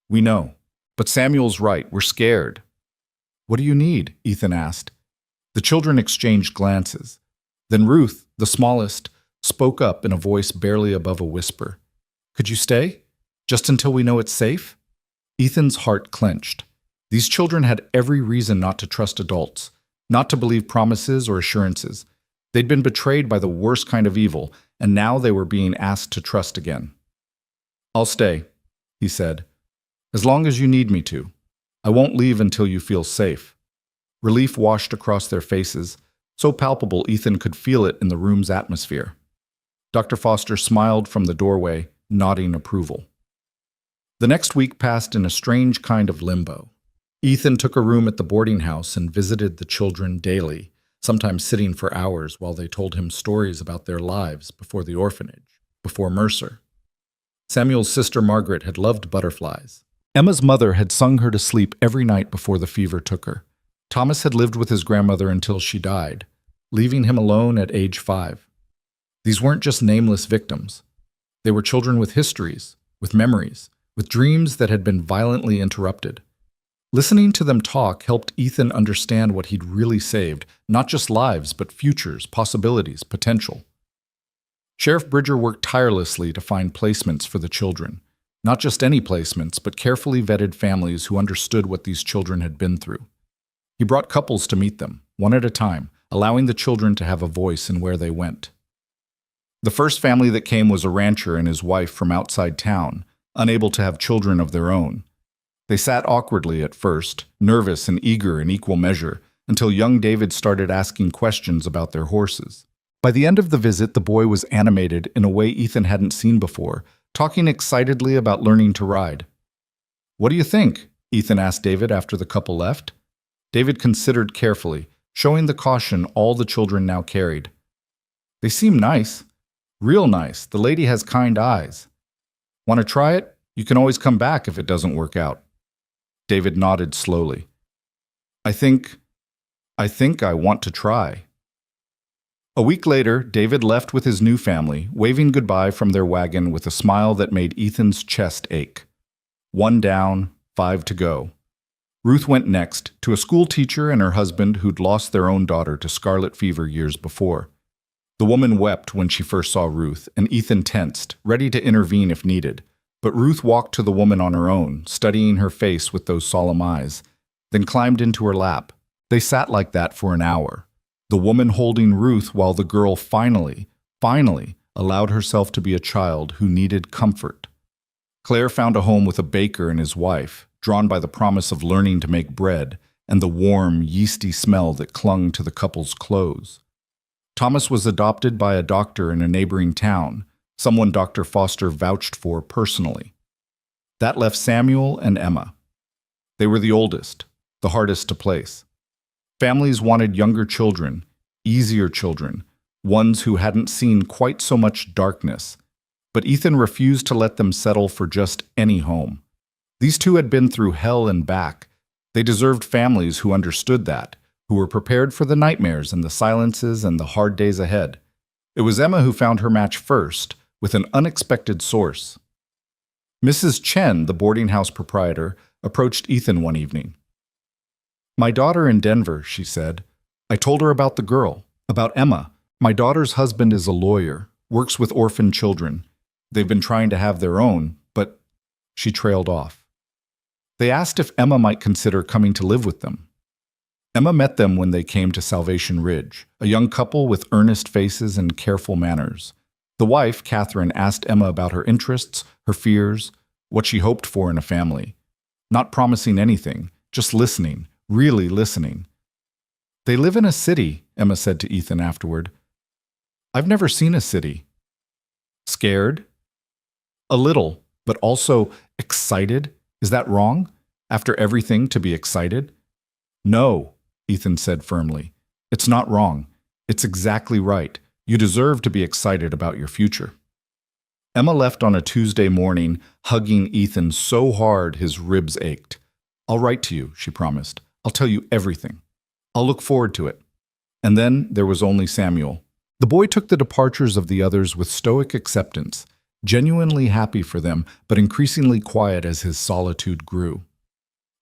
We know. But Samuel's right, we're scared. What do you need? Ethan asked. The children exchanged glances. Then Ruth, the smallest, spoke up in a voice barely above a whisper. Could you stay? Just until we know it's safe? Ethan's heart clenched. These children had every reason not to trust adults, not to believe promises or assurances. They'd been betrayed by the worst kind of evil, and now they were being asked to trust again. I'll stay, he said, as long as you need me to. I won't leave until you feel safe. Relief washed across their faces, so palpable Ethan could feel it in the room's atmosphere. Dr. Foster smiled from the doorway, nodding approval. The next week passed in a strange kind of limbo. Ethan took a room at the boarding house and visited the children daily, sometimes sitting for hours while they told him stories about their lives before the orphanage, before Mercer. Samuel's sister Margaret had loved butterflies. Emma's mother had sung her to sleep every night before the fever took her. Thomas had lived with his grandmother until she died, leaving him alone at age 5. These weren't just nameless victims. They were children with histories, with memories, with dreams that had been violently interrupted. Listening to them talk helped Ethan understand what he'd really saved, not just lives, but futures, possibilities, potential. Sheriff Bridger worked tirelessly to find placements for the children. Not just any placements, but carefully vetted families who understood what these children had been through. He brought couples to meet them, one at a time, allowing the children to have a voice in where they went. The first family that came was a rancher and his wife from outside town, unable to have children of their own. They sat awkwardly at first, nervous and eager in equal measure, until young David started asking questions about their horses. By the end of the visit, the boy was animated in a way Ethan hadn't seen before, talking excitedly about learning to ride. "What do you think?" Ethan asked David after the couple left. David considered carefully, showing the caution all the children now carried. "They seem nice. Real nice. The lady has kind eyes. Want to try it? You can always come back if it doesn't work out." David nodded slowly. I think I want to try." A week later, David left with his new family, waving goodbye from their wagon with a smile that made Ethan's chest ache. 1 down, 5 to go. Ruth went next, to a school teacher and her husband who'd lost their own daughter to scarlet fever years before. The woman wept when she first saw Ruth, and Ethan tensed, ready to intervene if needed. But Ruth walked to the woman on her own, studying her face with those solemn eyes, then climbed into her lap. They sat like that for an hour, the woman holding Ruth while the girl finally allowed herself to be a child who needed comfort. Claire found a home with a baker and his wife, drawn by the promise of learning to make bread and the warm, yeasty smell that clung to the couple's clothes. Thomas was adopted by a doctor in a neighboring town, someone Dr. Foster vouched for personally. That left Samuel and Emma. They were the oldest, the hardest to place. Families wanted younger children, easier children, ones who hadn't seen quite so much darkness. But Ethan refused to let them settle for just any home. These two had been through hell and back. They deserved families who understood that, who were prepared for the nightmares and the silences and the hard days ahead. It was Emma who found her match first, with an unexpected source. Mrs. Chen, the boarding house proprietor, approached Ethan one evening. "My daughter in Denver," she said. "I told her about the girl, about Emma. My daughter's husband is a lawyer, works with orphan children. They've been trying to have their own, but..." She trailed off. They asked if Emma might consider coming to live with them. Emma met them when they came to Salvation Ridge, a young couple with earnest faces and careful manners. The wife, Catherine, asked Emma about her interests, her fears, what she hoped for in a family. Not promising anything, just listening, really listening. "They live in a city," Emma said to Ethan afterward. "I've never seen a city." Scared? A little, but also excited. Is that wrong? After everything, to be excited? "No," Ethan said firmly. "It's not wrong. It's exactly right. You deserve to be excited about your future." Emma left on a Tuesday morning, hugging Ethan so hard his ribs ached. "I'll write to you," she promised. "I'll tell you everything. I'll look forward to it." And then there was only Samuel. The boy took the departures of the others with stoic acceptance, genuinely happy for them, but increasingly quiet as his solitude grew.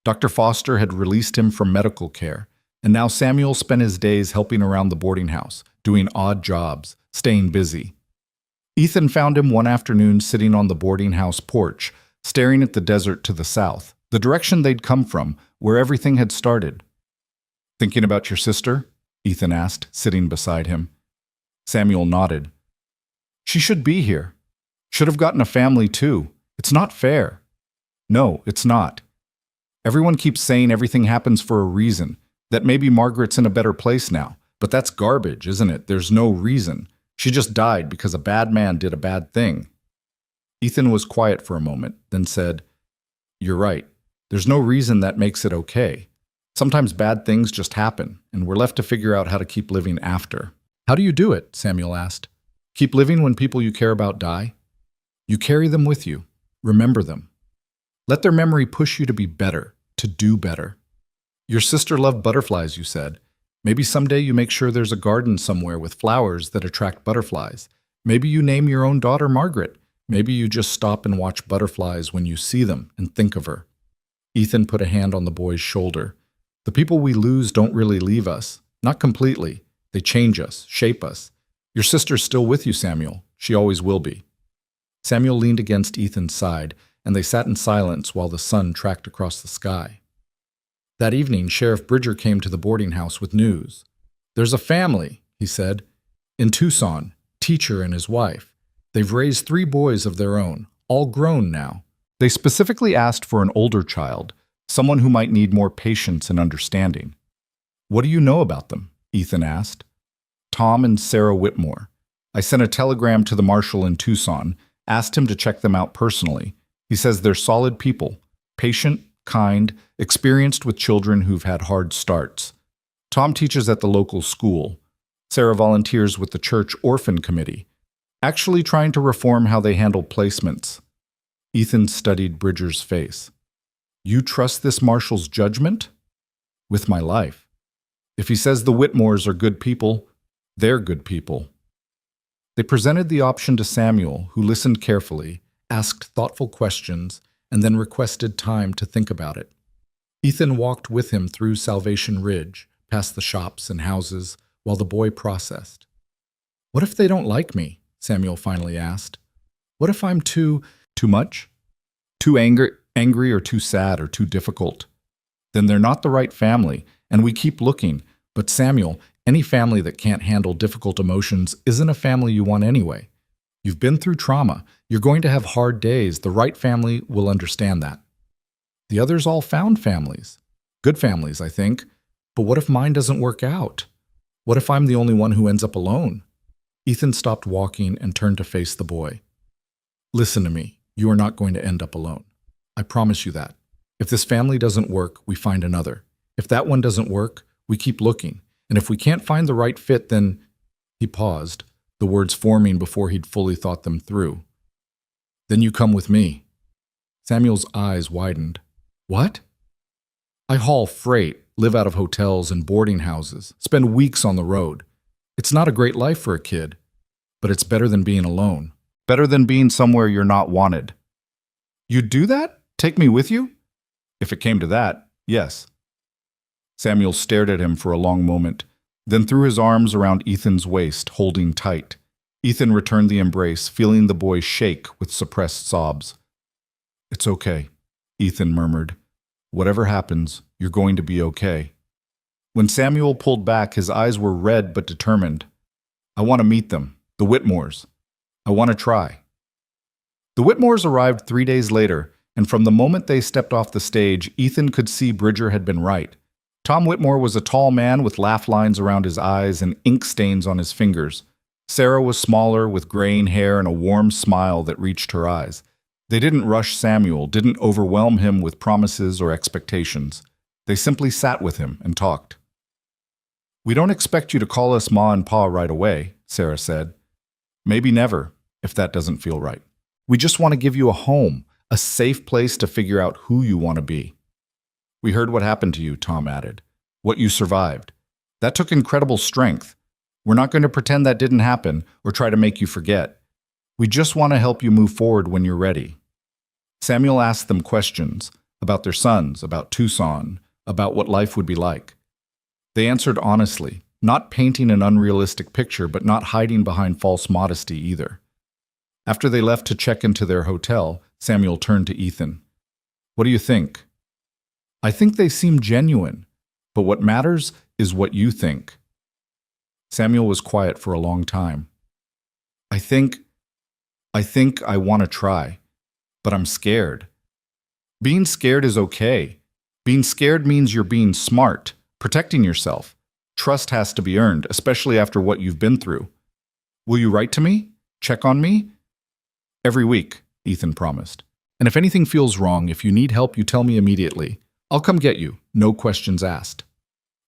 Dr. Foster had released him from medical care, and now Samuel spent his days helping around the boarding house, doing odd jobs, staying busy. Ethan found him one afternoon sitting on the boarding house porch, staring at the desert to the south, the direction they'd come from, where everything had started. "Thinking about your sister?" Ethan asked, sitting beside him. Samuel nodded. "She should be here. Should have gotten a family too. It's not fair." "No, it's not. Everyone keeps saying everything happens for a reason, that maybe Margaret's in a better place now. But that's garbage, isn't it? There's no reason. She just died because a bad man did a bad thing." Ethan was quiet for a moment, then said, "You're right. There's no reason that makes it okay. Sometimes bad things just happen, and we're left to figure out how to keep living after. How do you do it? Samuel asked. Keep living when people you care about die? You carry them with you. Remember them. Let their memory push you to be better, to do better. Your sister loved butterflies, you said. Maybe someday you make sure there's a garden somewhere with flowers that attract butterflies. Maybe you name your own daughter Margaret. Maybe you just stop and watch butterflies when you see them and think of her. Ethan put a hand on the boy's shoulder. The people we lose don't really leave us. Not completely. They change us, shape us. Your sister's still with you, Samuel. She always will be. Samuel leaned against Ethan's side, and they sat in silence while the sun tracked across the sky. That evening, Sheriff Bridger came to the boarding house with news. There's a family, he said, in Tucson, teacher and his wife. They've raised 3 boys of their own, all grown now. They specifically asked for an older child, someone who might need more patience and understanding. What do you know about them? Ethan asked. Tom and Sarah Whitmore. I sent a telegram to the marshal in Tucson, asked him to check them out personally. He says they're solid people, patient, kind, experienced with children who've had hard starts. Tom teaches at the local school. Sarah volunteers with the church orphan committee, actually trying to reform how they handle placements. Ethan studied Bridger's face. You trust this marshal's judgment? With my life. If he says the Whitmores are good people, they're good people. They presented the option to Samuel, who listened carefully, asked thoughtful questions, and then requested time to think about it. Ethan walked with him through Salvation Ridge, past the shops and houses, while the boy processed. What if they don't like me? Samuel finally asked. What if I'm too much? Too angry or too sad or too difficult? Then they're not the right family, and we keep looking. But Samuel, any family that can't handle difficult emotions isn't a family you want anyway. You've been through trauma. You're going to have hard days. The right family will understand that. The others all found families. Good families, I think. But what if mine doesn't work out? What if I'm the only one who ends up alone? Ethan stopped walking and turned to face the boy. Listen to me. You are not going to end up alone. I promise you that. If this family doesn't work, we find another. If that one doesn't work, we keep looking. And if we can't find the right fit, then... He paused, the words forming before he'd fully thought them through. Then you come with me. Samuel's eyes widened. What? I haul freight, live out of hotels and boarding houses, spend weeks on the road. It's not a great life for a kid, but it's better than being alone. Better than being somewhere you're not wanted. You'd do that? Take me with you? If it came to that, yes. Samuel stared at him for a long moment, then threw his arms around Ethan's waist, holding tight. Ethan returned the embrace, feeling the boy shake with suppressed sobs. It's okay, Ethan murmured. Whatever happens, you're going to be okay. When Samuel pulled back, his eyes were red but determined. I want to meet them, the Whitmores. I want to try. The Whitmores arrived 3 days later, and from the moment they stepped off the stage, Ethan could see Bridger had been right. Tom Whitmore was a tall man with laugh lines around his eyes and ink stains on his fingers. Sarah was smaller, with graying hair and a warm smile that reached her eyes. They didn't rush Samuel, didn't overwhelm him with promises or expectations. They simply sat with him and talked. We don't expect you to call us Ma and Pa right away, Sarah said. Maybe never, if that doesn't feel right. We just want to give you a home, a safe place to figure out who you want to be. We heard what happened to you, Tom added. What you survived. That took incredible strength. We're not going to pretend that didn't happen or try to make you forget. We just want to help you move forward when you're ready. Samuel asked them questions about their sons, about Tucson, about what life would be like. They answered honestly, not painting an unrealistic picture, but not hiding behind false modesty either. After they left to check into their hotel, Samuel turned to Ethan. What do you think? I think they seem genuine, but what matters is what you think. Samuel was quiet for a long time. I think I want to try, but I'm scared. Being scared is okay. Being scared means you're being smart, protecting yourself. Trust has to be earned, especially after what you've been through. Will you write to me? Check on me? Every week, Ethan promised. And if anything feels wrong, if you need help, you tell me immediately. I'll come get you, no questions asked.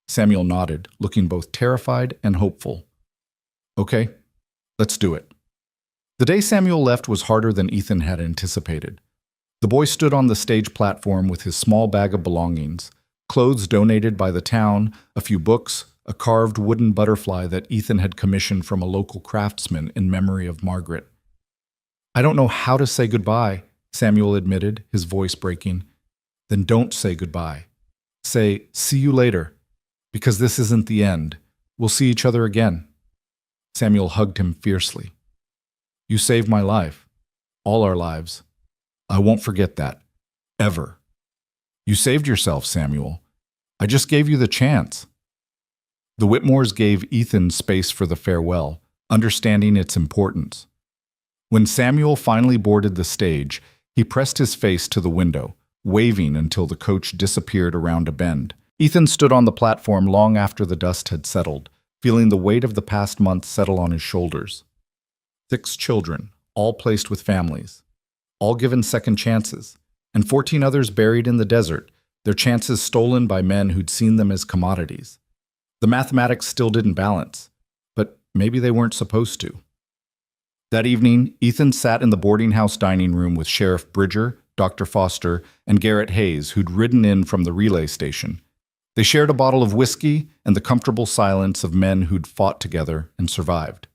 Samuel nodded, looking both terrified and hopeful. Okay, let's do it. The day Samuel left was harder than Ethan had anticipated. The boy stood on the stage platform with his small bag of belongings, clothes donated by the town, a few books, a carved wooden butterfly that Ethan had commissioned from a local craftsman in memory of Margaret. I don't know how to say goodbye, Samuel admitted, his voice breaking. Then don't say goodbye. Say, see you later, because this isn't the end. We'll see each other again. Samuel hugged him fiercely. You saved my life, all our lives. I won't forget that, ever. You saved yourself, Samuel. I just gave you the chance. The Whitmores gave Ethan space for the farewell, understanding its importance. When Samuel finally boarded the stage, he pressed his face to the window, waving until the coach disappeared around a bend. Ethan stood on the platform long after the dust had settled, feeling the weight of the past month settle on his shoulders. 6 children, all placed with families, all given second chances, and 14 others buried in the desert, their chances stolen by men who'd seen them as commodities. The mathematics still didn't balance, but maybe they weren't supposed to. That evening, Ethan sat in the boarding house dining room with Sheriff Bridger, Dr. Foster, and Garrett Hayes, who'd ridden in from the relay station. They shared a bottle of whiskey and the comfortable silence of men who'd fought together and survived.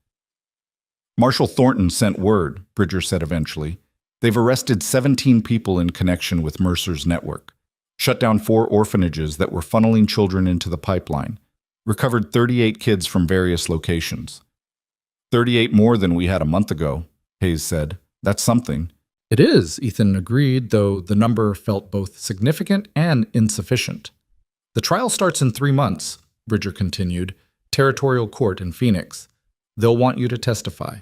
Marshal Thornton sent word, Bridger said eventually. They've arrested 17 people in connection with Mercer's network, shut down 4 orphanages that were funneling children into the pipeline, recovered 38 kids from various locations. 38 more than we had a month ago, Hayes said. That's something. It is, Ethan agreed, though the number felt both significant and insufficient. The trial starts in 3 months, Bridger continued, territorial court in Phoenix. They'll want you to testify.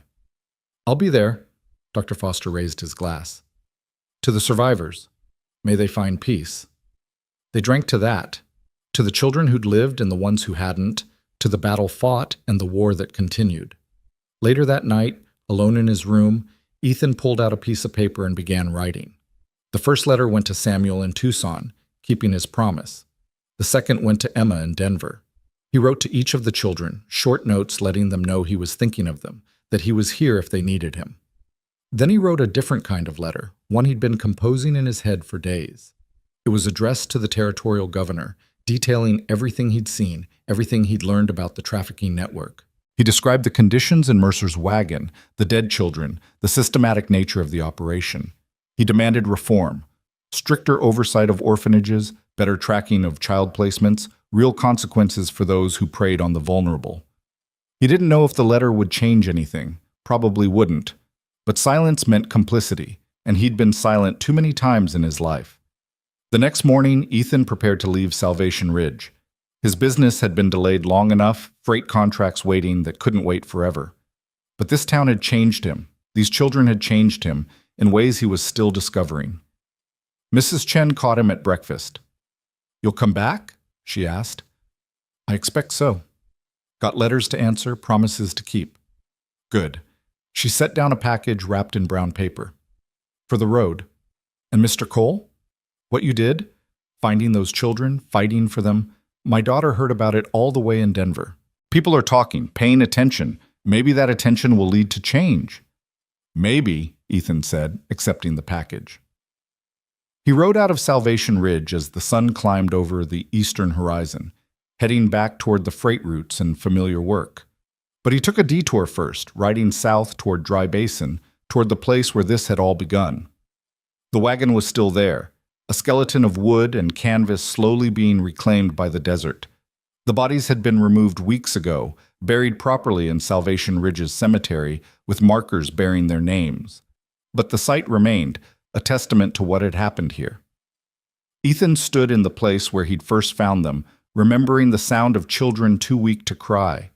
I'll be there, Dr. Foster raised his glass. To the survivors, may they find peace. They drank to that, to the children who'd lived and the ones who hadn't, to the battle fought and the war that continued. Later that night, alone in his room, Ethan pulled out a piece of paper and began writing. The first letter went to Samuel in Tucson, keeping his promise. The second went to Emma in Denver. He wrote to each of the children, short notes letting them know he was thinking of them, that he was here if they needed him. Then he wrote a different kind of letter, one he'd been composing in his head for days. It was addressed to the territorial governor, detailing everything he'd seen, everything he'd learned about the trafficking network. He described the conditions in Mercer's wagon, the dead children, the systematic nature of the operation. He demanded reform, stricter oversight of orphanages, better tracking of child placements, real consequences for those who preyed on the vulnerable. He didn't know if the letter would change anything, probably wouldn't, but silence meant complicity, and he'd been silent too many times in his life. The next morning, Ethan prepared to leave Salvation Ridge. His business had been delayed long enough, freight contracts waiting that couldn't wait forever. But this town had changed him. These children had changed him in ways he was still discovering. Mrs. Chen caught him at breakfast. "You'll come back?" she asked. "I expect so. Got letters to answer, promises to keep." "Good." She set down a package wrapped in brown paper. "For the road. And Mr. Cole? What you did? Finding those children, fighting for them. My daughter heard about it all the way in Denver. People are talking, paying attention. Maybe that attention will lead to change." "Maybe," Ethan said, accepting the package. He rode out of Salvation Ridge as the sun climbed over the eastern horizon, heading back toward the freight routes and familiar work. But he took a detour first, riding south toward Dry Basin, toward the place where this had all begun. The wagon was still there, a skeleton of wood and canvas slowly being reclaimed by the desert. The bodies had been removed weeks ago, buried properly in Salvation Ridge's cemetery with markers bearing their names. But the site remained, a testament to what had happened here. Ethan stood in the place where he'd first found them, remembering the sound of children too weak to cry,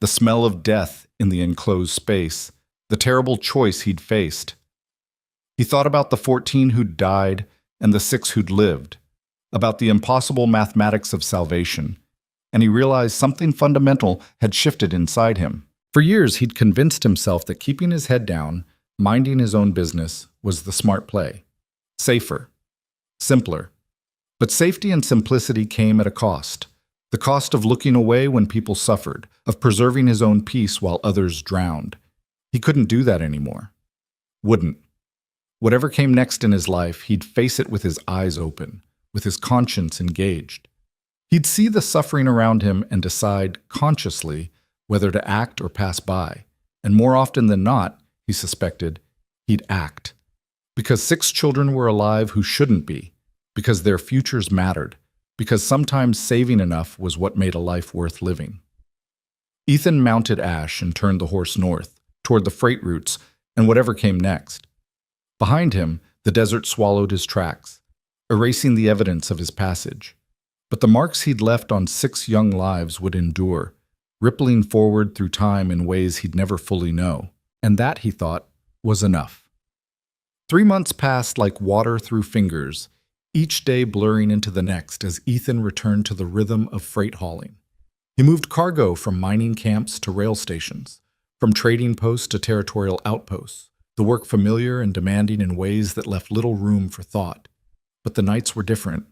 the smell of death in the enclosed space, the terrible choice he'd faced. He thought about the 14 who'd died and the 6 who'd lived, about the impossible mathematics of salvation, and he realized something fundamental had shifted inside him. For years, he'd convinced himself that keeping his head down, minding his own business, was the smart play. Safer. Simpler. But safety and simplicity came at a cost. The cost of looking away when people suffered, of preserving his own peace while others drowned. He couldn't do that anymore. Wouldn't. Whatever came next in his life, he'd face it with his eyes open, with his conscience engaged. He'd see the suffering around him and decide, consciously, whether to act or pass by. And more often than not, he suspected, he'd act. Because 6 children were alive who shouldn't be. Because their futures mattered. Because sometimes saving enough was what made a life worth living. Ethan mounted Ash and turned the horse north, toward the freight routes and whatever came next. Behind him, the desert swallowed his tracks, erasing the evidence of his passage. But the marks he'd left on 6 young lives would endure, rippling forward through time in ways he'd never fully know. And that, he thought, was enough. 3 months passed like water through fingers, each day blurring into the next as Ethan returned to the rhythm of freight hauling. He moved cargo from mining camps to rail stations, from trading posts to territorial outposts, the work familiar and demanding in ways that left little room for thought. But the nights were different.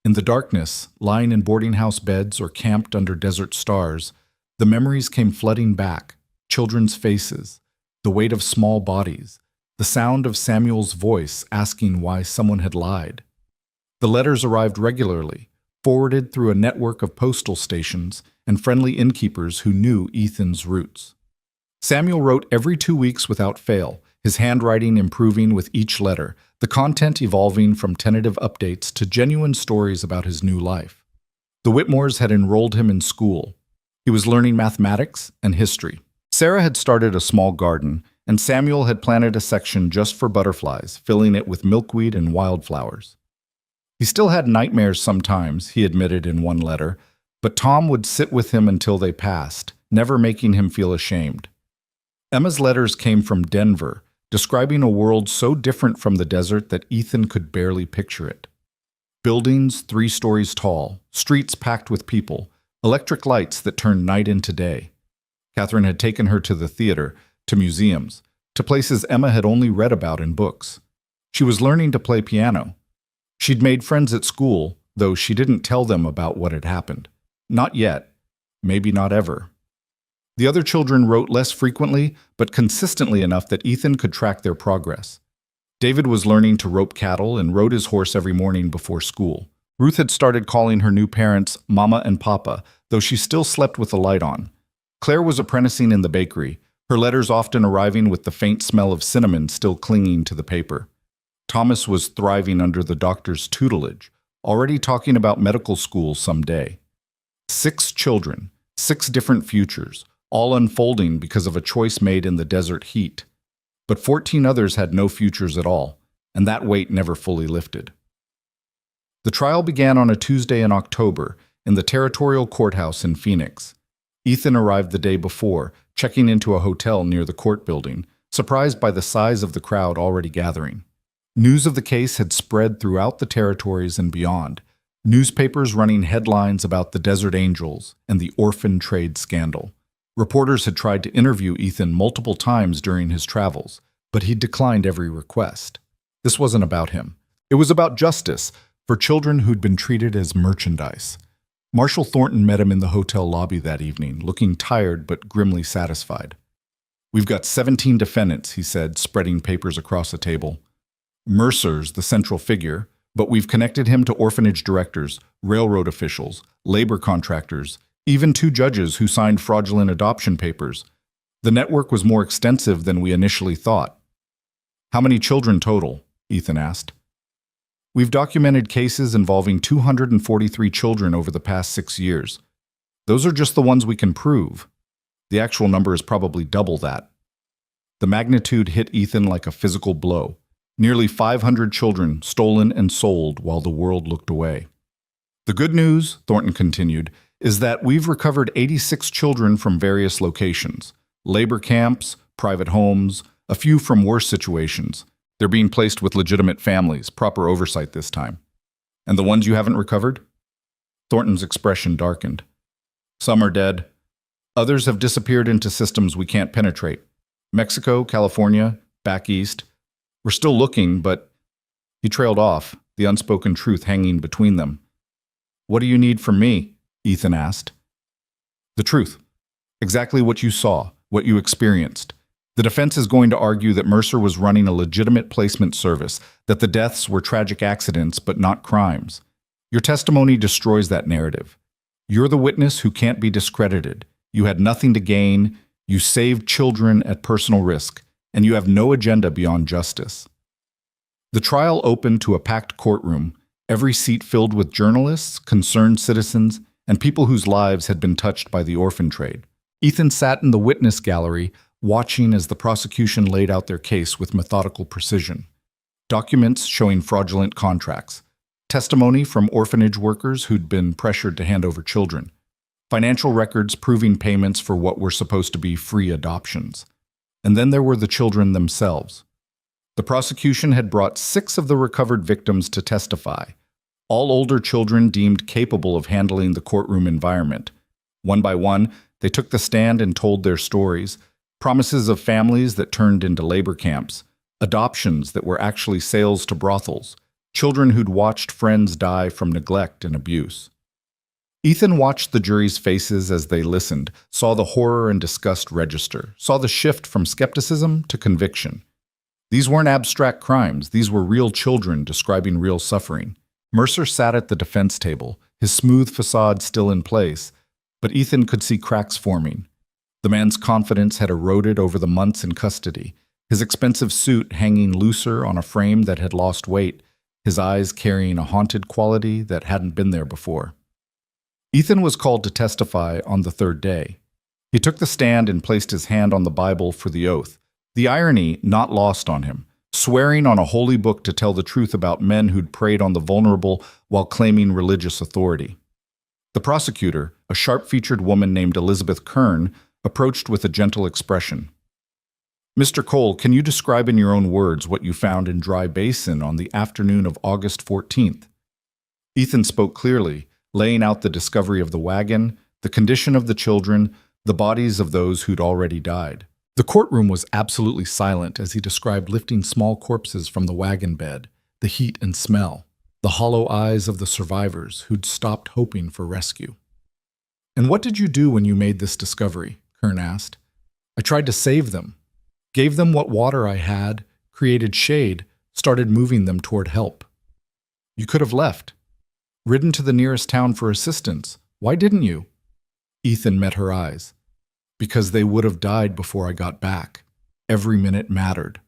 In the darkness, lying in boarding house beds or camped under desert stars, the memories came flooding back, children's faces, the weight of small bodies, the sound of Samuel's voice asking why someone had lied. The letters arrived regularly, forwarded through a network of postal stations and friendly innkeepers who knew Ethan's roots. Samuel wrote every 2 weeks without fail, his handwriting improving with each letter, the content evolving from tentative updates to genuine stories about his new life. The Whitmores had enrolled him in school. He was learning mathematics and history. Sarah had started a small garden, and Samuel had planted a section just for butterflies, filling it with milkweed and wildflowers. He still had nightmares sometimes, he admitted in one letter, but Tom would sit with him until they passed, never making him feel ashamed. Emma's letters came from Denver, describing a world so different from the desert that Ethan could barely picture it. Buildings 3 stories tall, streets packed with people, electric lights that turned night into day. Catherine had taken her to the theater, to museums, to places Emma had only read about in books. She was learning to play piano. She'd made friends at school, though she didn't tell them about what had happened. Not yet. Maybe not ever. The other children wrote less frequently, but consistently enough that Ethan could track their progress. David was learning to rope cattle and rode his horse every morning before school. Ruth had started calling her new parents Mama and Papa, though she still slept with the light on. Claire was apprenticing in the bakery, her letters often arriving with the faint smell of cinnamon still clinging to the paper. Thomas was thriving under the doctor's tutelage, already talking about medical school someday. 6 children, 6 different futures, all unfolding because of a choice made in the desert heat. But 14 others had no futures at all, and that weight never fully lifted. The trial began on a Tuesday in October in the territorial courthouse in Phoenix. Ethan arrived the day before, checking into a hotel near the court building, surprised by the size of the crowd already gathering. News of the case had spread throughout the territories and beyond, newspapers running headlines about the Desert Angels and the orphan trade scandal. Reporters had tried to interview Ethan multiple times during his travels, but he declined every request. This wasn't about him. It was about justice for children who'd been treated as merchandise. Marshal Thornton met him in the hotel lobby that evening, looking tired but grimly satisfied. "We've got 17 defendants," he said, spreading papers across the table. "Mercer's the central figure, but we've connected him to orphanage directors, railroad officials, labor contractors, even 2 judges who signed fraudulent adoption papers. The network was more extensive than we initially thought." "How many children total?" Ethan asked. "We've documented cases involving 243 children over the past 6 years. Those are just the ones we can prove. The actual number is probably double that." The magnitude hit Ethan like a physical blow. Nearly 500 children stolen and sold while the world looked away. "The good news," Thornton continued, "is that we've recovered 86 children from various locations. Labor camps, private homes, a few from worse situations. They're being placed with legitimate families, proper oversight this time." "And the ones you haven't recovered?" Thornton's expression darkened. "Some are dead. Others have disappeared into systems we can't penetrate. Mexico, California, back east. We're still looking, but..." He trailed off, the unspoken truth hanging between them. "What do you need from me?" Ethan asked. "The truth. Exactly what you saw, what you experienced. The defense is going to argue that Mercer was running a legitimate placement service, that the deaths were tragic accidents but not crimes. Your testimony destroys that narrative. You're the witness who can't be discredited. You had nothing to gain, you saved children at personal risk, and you have no agenda beyond justice." The trial opened to a packed courtroom, every seat filled with journalists, concerned citizens, and people whose lives had been touched by the orphan trade. Ethan sat in the witness gallery, watching as the prosecution laid out their case with methodical precision. Documents showing fraudulent contracts, testimony from orphanage workers who'd been pressured to hand over children, financial records proving payments for what were supposed to be free adoptions. And then there were the children themselves. The prosecution had brought 6 of the recovered victims to testify, all older children deemed capable of handling the courtroom environment. One by one, they took the stand and told their stories, promises of families that turned into labor camps, adoptions that were actually sales to brothels, children who'd watched friends die from neglect and abuse. Ethan watched the jury's faces as they listened, saw the horror and disgust register, saw the shift from skepticism to conviction. These weren't abstract crimes, these were real children describing real suffering. Mercer sat at the defense table, his smooth facade still in place, but Ethan could see cracks forming. The man's confidence had eroded over the months in custody, his expensive suit hanging looser on a frame that had lost weight, his eyes carrying a haunted quality that hadn't been there before. Ethan was called to testify on the 3rd day. He took the stand and placed his hand on the Bible for the oath, the irony not lost on him, swearing on a holy book to tell the truth about men who'd preyed on the vulnerable while claiming religious authority. The prosecutor, a sharp-featured woman named Elizabeth Kern, approached with a gentle expression. "Mr. Cole, can you describe in your own words what you found in Dry Basin on the afternoon of August 14th? Ethan spoke clearly, laying out the discovery of the wagon, the condition of the children, the bodies of those who'd already died. The courtroom was absolutely silent as he described lifting small corpses from the wagon bed, the heat and smell, the hollow eyes of the survivors who'd stopped hoping for rescue. "And what did you do when you made this discovery?" Kern asked. "I tried to save them. Gave them what water I had, created shade, started moving them toward help." "You could have left. Ridden to the nearest town for assistance. Why didn't you?" Ethan met her eyes. "Because they would have died before I got back. Every minute mattered."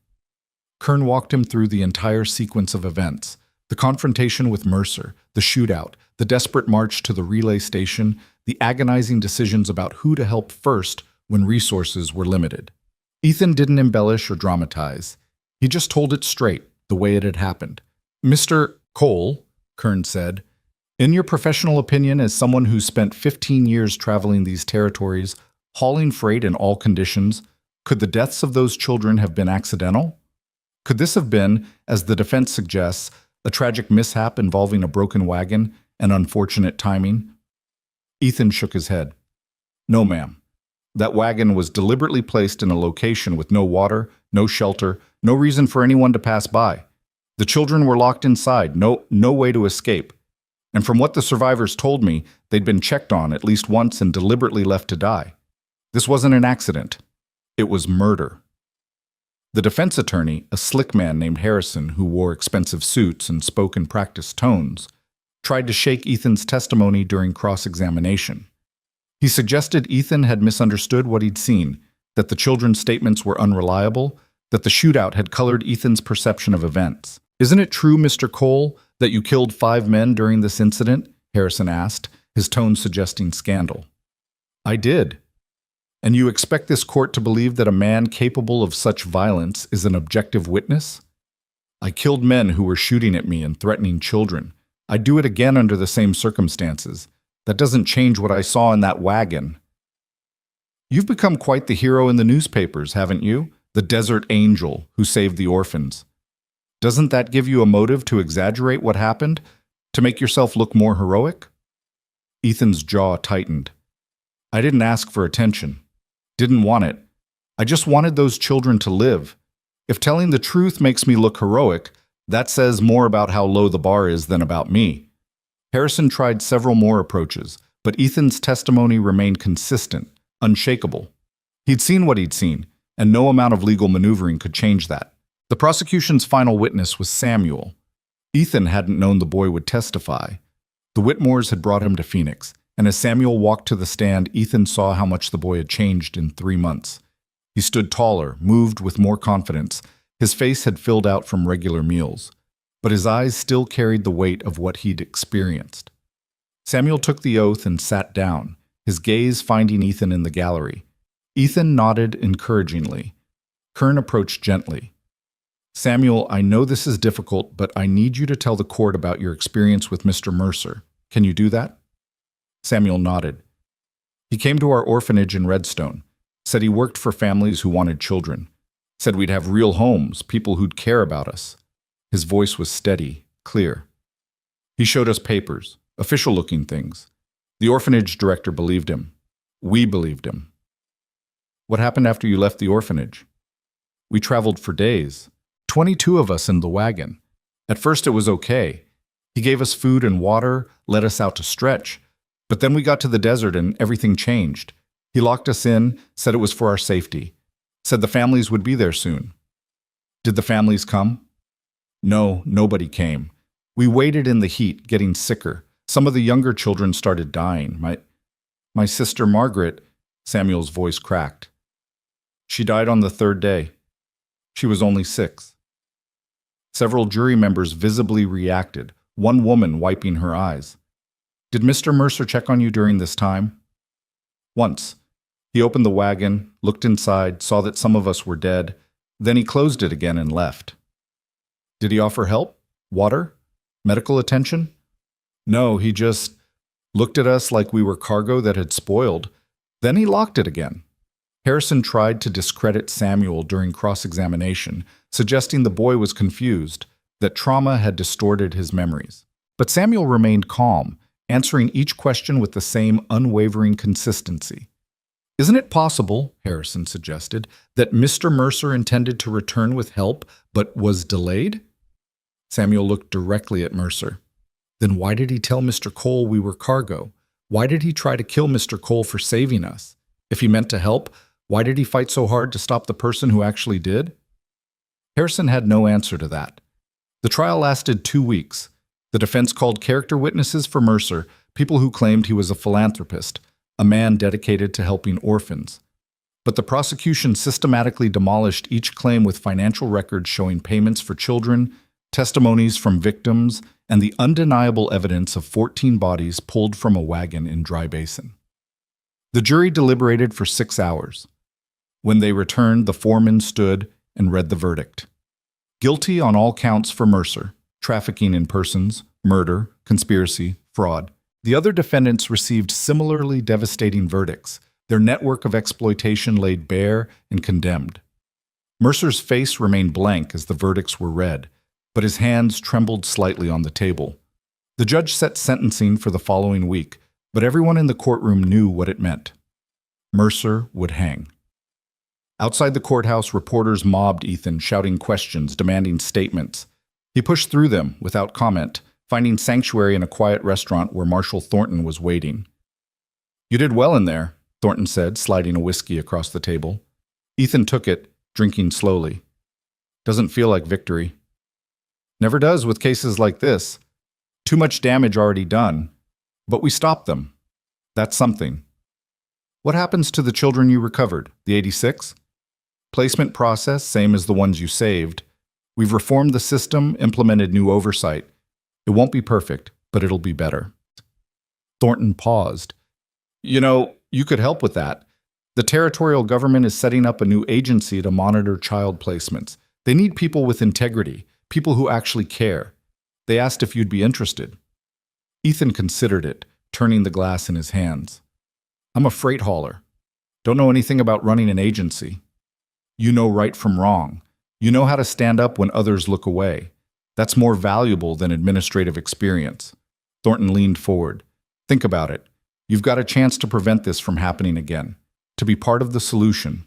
Kern walked him through the entire sequence of events, the confrontation with Mercer, the shootout, the desperate march to the relay station, the agonizing decisions about who to help first when resources were limited. Ethan didn't embellish or dramatize. He just told it straight, the way it had happened. "Mr. Cole," Kern said, "in your professional opinion as someone who's spent 15 years traveling these territories, hauling freight in all conditions, could the deaths of those children have been accidental? Could this have been, as the defense suggests, a tragic mishap involving a broken wagon and unfortunate timing?" Ethan shook his head. "No, ma'am. That wagon was deliberately placed in a location with no water, no shelter, no reason for anyone to pass by. The children were locked inside, no way to escape. And from what the survivors told me, they'd been checked on at least once and deliberately left to die. This wasn't an accident. It was murder." The defense attorney, a slick man named Harrison who wore expensive suits and spoke in practiced tones, tried to shake Ethan's testimony during cross-examination. He suggested Ethan had misunderstood what he'd seen, that the children's statements were unreliable, that the shootout had colored Ethan's perception of events. "Isn't it true, Mr. Cole, that you killed 5 men during this incident?" Harrison asked, his tone suggesting scandal. "I did. And you expect this court to believe that a man capable of such violence is an objective witness? I killed men who were shooting at me and threatening children. I'd do it again under the same circumstances. That doesn't change what I saw in that wagon." "You've become quite the hero in the newspapers, haven't you? The desert angel who saved the orphans. Doesn't that give you a motive to exaggerate what happened? To make yourself look more heroic?" Ethan's jaw tightened. "I didn't ask for attention. Didn't want it. I just wanted those children to live. If telling the truth makes me look heroic, That says more about how low the bar is than about me. Harrison tried several more approaches, but Ethan's testimony remained consistent, unshakable. He'd seen what he'd seen, and no amount of legal maneuvering could change that. The prosecution's final witness was Samuel. Ethan hadn't known the boy would testify. The Whitmores had brought him to Phoenix, and as Samuel walked to the stand, Ethan saw how much the boy had changed in 3 months. He stood taller, moved with more confidence. His face had filled out from regular meals, but his eyes still carried the weight of what he'd experienced. Samuel took the oath and sat down, his gaze finding Ethan in the gallery. Ethan nodded encouragingly. Kern approached gently. "Samuel, I know this is difficult, but I need you to tell the court about your experience with Mr. Mercer. Can you do that?" Samuel nodded. "He came to our orphanage in Redstone, said he worked for families who wanted children, said we'd have real homes, people who'd care about us." His voice was steady, clear. "He showed us papers, official-looking things. The orphanage director believed him. We believed him." "What happened after you left the orphanage?" "We traveled for days. 22 of us in the wagon. At first it was okay. He gave us food and water, let us out to stretch. But then we got to the desert and everything changed. He locked us in, said it was for our safety. Said the families would be there soon." "Did the families come?" "No, nobody came. We waited in the heat, getting sicker. Some of the younger children started dying. My sister Margaret," Samuel's voice cracked. "She died on the 3rd day. She was only 6. Several jury members visibly reacted, one woman wiping her eyes. "Did Mr. Mercer check on you during this time?" "Once. He opened the wagon, looked inside, saw that some of us were dead. Then he closed it again and left." "Did he offer help? Water? Medical attention?" "No, he just looked at us like we were cargo that had spoiled. Then he locked it again." Harrison tried to discredit Samuel during cross-examination, suggesting the boy was confused, that trauma had distorted his memories. But Samuel remained calm, answering each question with the same unwavering consistency. "Isn't it possible," Harrison suggested, "that Mr. Mercer intended to return with help, but was delayed?" Samuel looked directly at Mercer. "Then why did he tell Mr. Cole we were cargo? Why did he try to kill Mr. Cole for saving us? If he meant to help, why did he fight so hard to stop the person who actually did?" Harrison had no answer to that. The trial lasted 2 weeks. The defense called character witnesses for Mercer, people who claimed he was a philanthropist, a man dedicated to helping orphans. But the prosecution systematically demolished each claim with financial records showing payments for children, testimonies from victims, and the undeniable evidence of 14 bodies pulled from a wagon in Dry Basin. The jury deliberated for 6 hours. When they returned, the foreman stood and read the verdict. Guilty on all counts for Mercer, trafficking in persons, murder, conspiracy, fraud. The other defendants received similarly devastating verdicts, their network of exploitation laid bare and condemned. Mercer's face remained blank as the verdicts were read, but his hands trembled slightly on the table. The judge set sentencing for the following week, but everyone in the courtroom knew what it meant. Mercer would hang. Outside the courthouse, reporters mobbed Ethan, shouting questions, demanding statements. He pushed through them without comment, finding sanctuary in a quiet restaurant where Marshal Thornton was waiting. "You did well in there," Thornton said, sliding a whiskey across the table. Ethan took it, drinking slowly. "Doesn't feel like victory." "Never does with cases like this. Too much damage already done. But we stopped them. That's something." "What happens to the children you recovered, the 86? "Placement process, same as the ones you saved. We've reformed the system, implemented new oversight. It won't be perfect, but it'll be better." Thornton paused. "You know, you could help with that. The territorial government is setting up a new agency to monitor child placements. They need people with integrity, people who actually care. They asked if you'd be interested." Ethan considered it, turning the glass in his hands. "I'm a freight hauler. Don't know anything about running an agency. You know right from wrong. You know how to stand up when others look away. That's more valuable than administrative experience." Thornton leaned forward. "Think about it. You've got a chance to prevent this from happening again, to be part of the solution."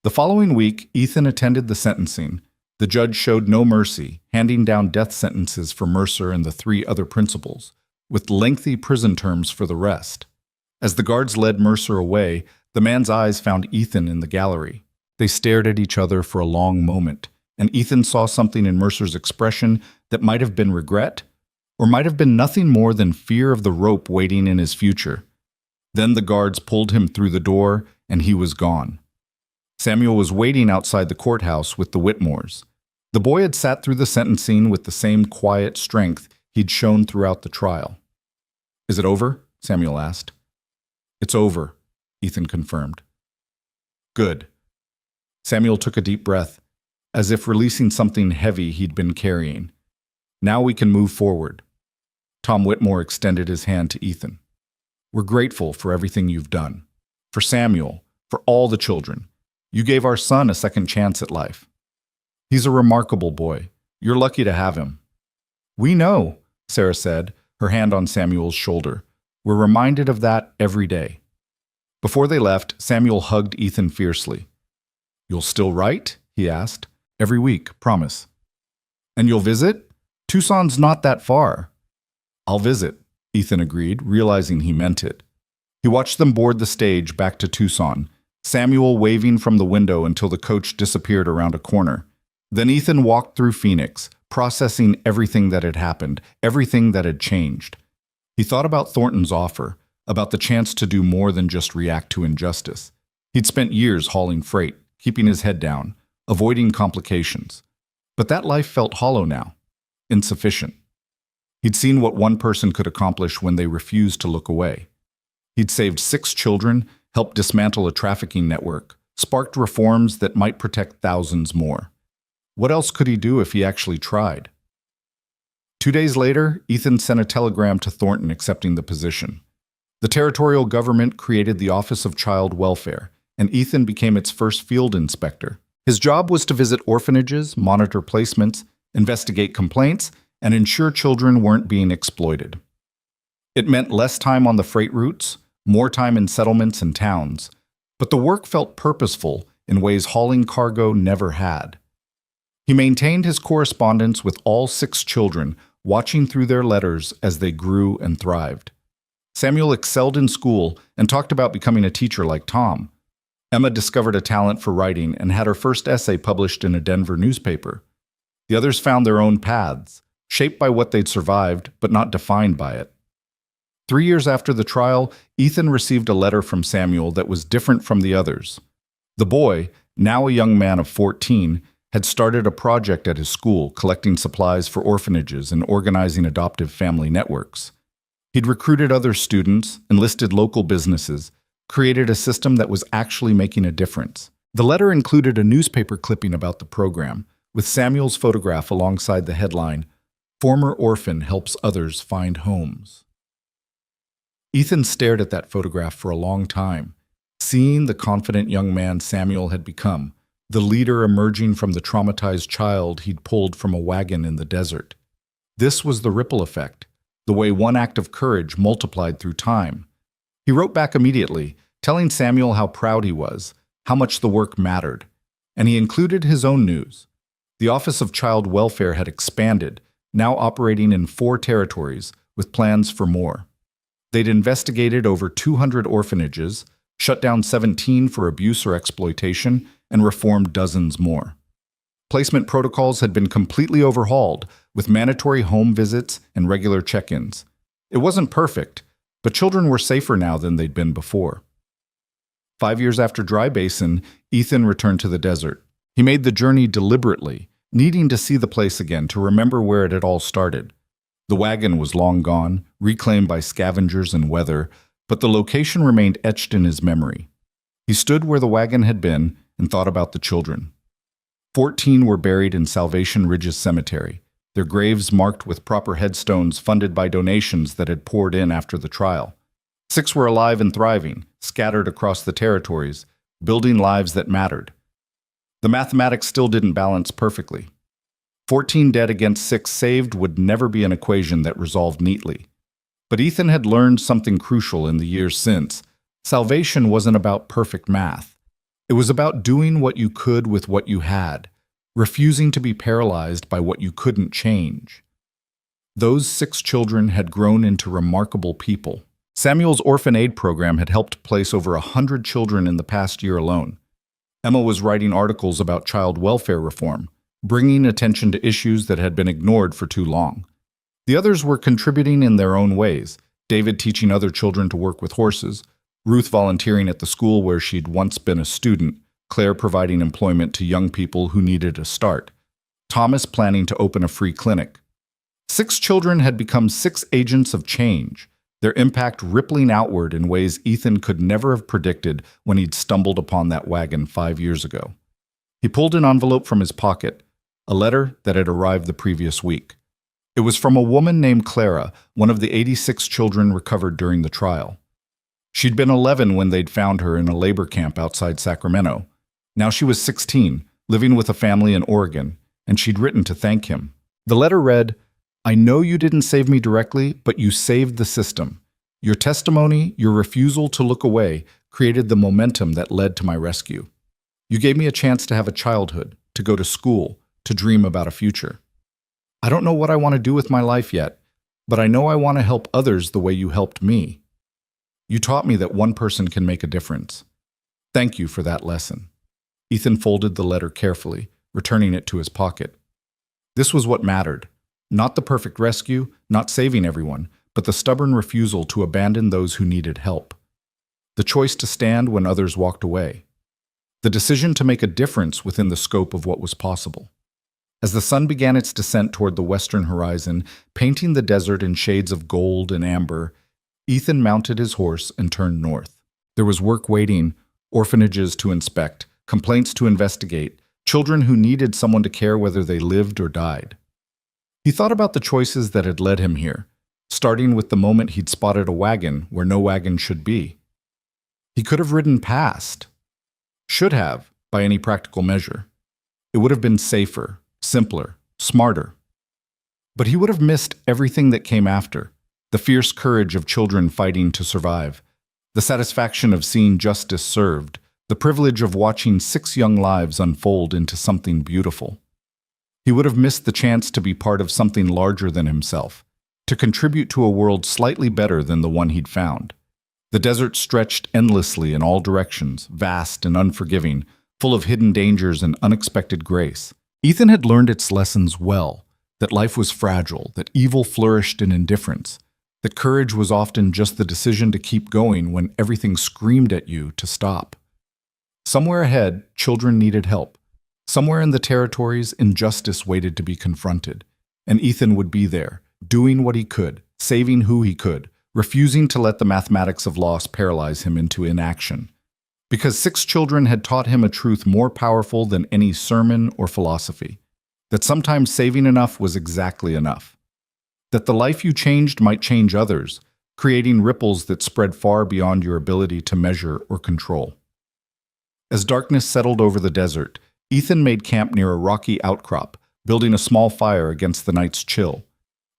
The following week, Ethan attended the sentencing. The judge showed no mercy, handing down death sentences for Mercer and the three other principals, with lengthy prison terms for the rest. As the guards led Mercer away, the man's eyes found Ethan in the gallery. They stared at each other for a long moment, and Ethan saw something in Mercer's expression that might have been regret, or might have been nothing more than fear of the rope waiting in his future. Then the guards pulled him through the door, and he was gone. Samuel was waiting outside the courthouse with the Whitmores. The boy had sat through the sentencing with the same quiet strength he'd shown throughout the trial. "Is it over?" Samuel asked. "It's over," Ethan confirmed. "Good." Samuel took a deep breath, as if releasing something heavy he'd been carrying. "Now we can move forward." Tom Whitmore extended his hand to Ethan. "We're grateful for everything you've done. For Samuel, for all the children. You gave our son a second chance at life. He's a remarkable boy. You're lucky to have him." "We know," Sarah said, her hand on Samuel's shoulder. "We're reminded of that every day." Before they left, Samuel hugged Ethan fiercely. "You'll still write?" he asked. "Every week, promise." "And you'll visit? Tucson's not that far." "I'll visit," Ethan agreed, realizing he meant it. He watched them board the stage back to Tucson, Samuel waving from the window until the coach disappeared around a corner. Then Ethan walked through Phoenix, processing everything that had happened, everything that had changed. He thought about Thornton's offer, about the chance to do more than just react to injustice. He'd spent years hauling freight, keeping his head down, avoiding complications. But that life felt hollow now, insufficient. He'd seen what one person could accomplish when they refused to look away. He'd saved 6 children, helped dismantle a trafficking network, sparked reforms that might protect thousands more. What else could he do if he actually tried? 2 days later, Ethan sent a telegram to Thornton accepting the position. The territorial government created the Office of Child Welfare, and Ethan became its first field inspector. His job was to visit orphanages, monitor placements, investigate complaints, and ensure children weren't being exploited. It meant less time on the freight routes, more time in settlements and towns, but the work felt purposeful in ways hauling cargo never had. He maintained his correspondence with all 6 children, watching through their letters as they grew and thrived. Samuel excelled in school and talked about becoming a teacher like Tom. Emma discovered a talent for writing and had her first essay published in a Denver newspaper. The others found their own paths, shaped by what they'd survived, but not defined by it. 3 years after the trial, Ethan received a letter from Samuel that was different from the others. The boy, now a young man of 14, had started a project at his school, collecting supplies for orphanages and organizing adoptive family networks. He'd recruited other students, enlisted local businesses, created a system that was actually making a difference. The letter included a newspaper clipping about the program, with Samuel's photograph alongside the headline, "Former Orphan Helps Others Find Homes." Ethan stared at that photograph for a long time, seeing the confident young man Samuel had become, the leader emerging from the traumatized child he'd pulled from a wagon in the desert. This was the ripple effect, the way one act of courage multiplied through time. He wrote back immediately, telling Samuel how proud he was, how much the work mattered, and he included his own news. The Office of Child Welfare had expanded, now operating in 4 territories, with plans for more. They'd investigated over 200 orphanages, shut down 17 for abuse or exploitation, and reformed dozens more. Placement protocols had been completely overhauled, with mandatory home visits and regular check-ins. It wasn't perfect, but children were safer now than they'd been before. 5 years after Dry Basin, Ethan returned to the desert. He made the journey deliberately, needing to see the place again to remember where it had all started. The wagon was long gone, reclaimed by scavengers and weather, but the location remained etched in his memory. He stood where the wagon had been and thought about the children. 14 were buried in Salvation Ridges Cemetery, their graves marked with proper headstones funded by donations that had poured in after the trial. 6 were alive and thriving, scattered across the territories, building lives that mattered. The mathematics still didn't balance perfectly. 14 dead against 6 saved would never be an equation that resolved neatly. But Ethan had learned something crucial in the years since. Salvation wasn't about perfect math. It was about doing what you could with what you had, refusing to be paralyzed by what you couldn't change. Those 6 children had grown into remarkable people. Samuel's orphan aid program had helped place over 100 children in the past year alone. Emma was writing articles about child welfare reform, bringing attention to issues that had been ignored for too long. The others were contributing in their own ways, David teaching other children to work with horses, Ruth volunteering at the school where she'd once been a student, Claire providing employment to young people who needed a start, Thomas planning to open a free clinic. 6 children had become 6 agents of change, their impact rippling outward in ways Ethan could never have predicted when he'd stumbled upon that wagon 5 years ago. He pulled an envelope from his pocket, a letter that had arrived the previous week. It was from a woman named Clara, one of the 86 children recovered during the trial. She'd been 11 when they'd found her in a labor camp outside Sacramento. Now she was 16, living with a family in Oregon, and she'd written to thank him. The letter read, "I know you didn't save me directly, but you saved the system. Your testimony, your refusal to look away, created the momentum that led to my rescue. You gave me a chance to have a childhood, to go to school, to dream about a future. I don't know what I want to do with my life yet, but I know I want to help others the way you helped me. You taught me that one person can make a difference. Thank you for that lesson." Ethan folded the letter carefully, returning it to his pocket. This was what mattered. Not the perfect rescue, not saving everyone, but the stubborn refusal to abandon those who needed help. The choice to stand when others walked away. The decision to make a difference within the scope of what was possible. As the sun began its descent toward the western horizon, painting the desert in shades of gold and amber, Ethan mounted his horse and turned north. There was work waiting, orphanages to inspect, complaints to investigate, children who needed someone to care whether they lived or died. He thought about the choices that had led him here, starting with the moment he'd spotted a wagon where no wagon should be. He could have ridden past. Should have, by any practical measure. It would have been safer, simpler, smarter. But he would have missed everything that came after, the fierce courage of children fighting to survive, the satisfaction of seeing justice served, the privilege of watching 6 young lives unfold into something beautiful. He would have missed the chance to be part of something larger than himself, to contribute to a world slightly better than the one he'd found. The desert stretched endlessly in all directions, vast and unforgiving, full of hidden dangers and unexpected grace. Ethan had learned its lessons well, that life was fragile, that evil flourished in indifference, that courage was often just the decision to keep going when everything screamed at you to stop. Somewhere ahead, children needed help. Somewhere in the territories, injustice waited to be confronted. And Ethan would be there, doing what he could, saving who he could, refusing to let the mathematics of loss paralyze him into inaction. Because 6 children had taught him a truth more powerful than any sermon or philosophy, that sometimes saving enough was exactly enough. That the life you changed might change others, creating ripples that spread far beyond your ability to measure or control. As darkness settled over the desert, Ethan made camp near a rocky outcrop, building a small fire against the night's chill.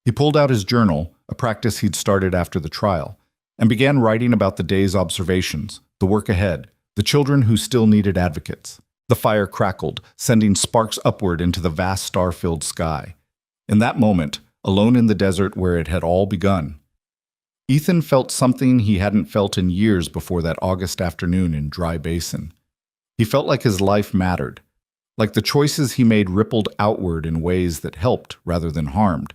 He pulled out his journal, a practice he'd started after the trial, and began writing about the day's observations, the work ahead, the children who still needed advocates. The fire crackled, sending sparks upward into the vast star-filled sky. In that moment, alone in the desert where it had all begun, Ethan felt something he hadn't felt in years before that August afternoon in Dry Basin. He felt like his life mattered, like the choices he made rippled outward in ways that helped rather than harmed,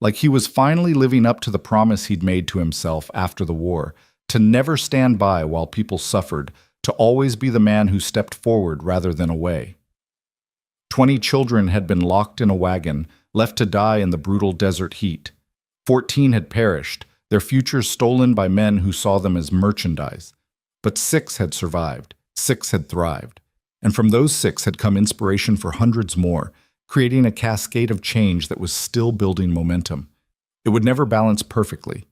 like he was finally living up to the promise he'd made to himself after the war, to never stand by while people suffered, to always be the man who stepped forward rather than away. 20 children had been locked in a wagon, left to die in the brutal desert heat. 14 had perished, their futures stolen by men who saw them as merchandise. But 6 had survived, 6 had thrived. And from those 6 had come inspiration for hundreds more, creating a cascade of change that was still building momentum. It would never balance perfectly.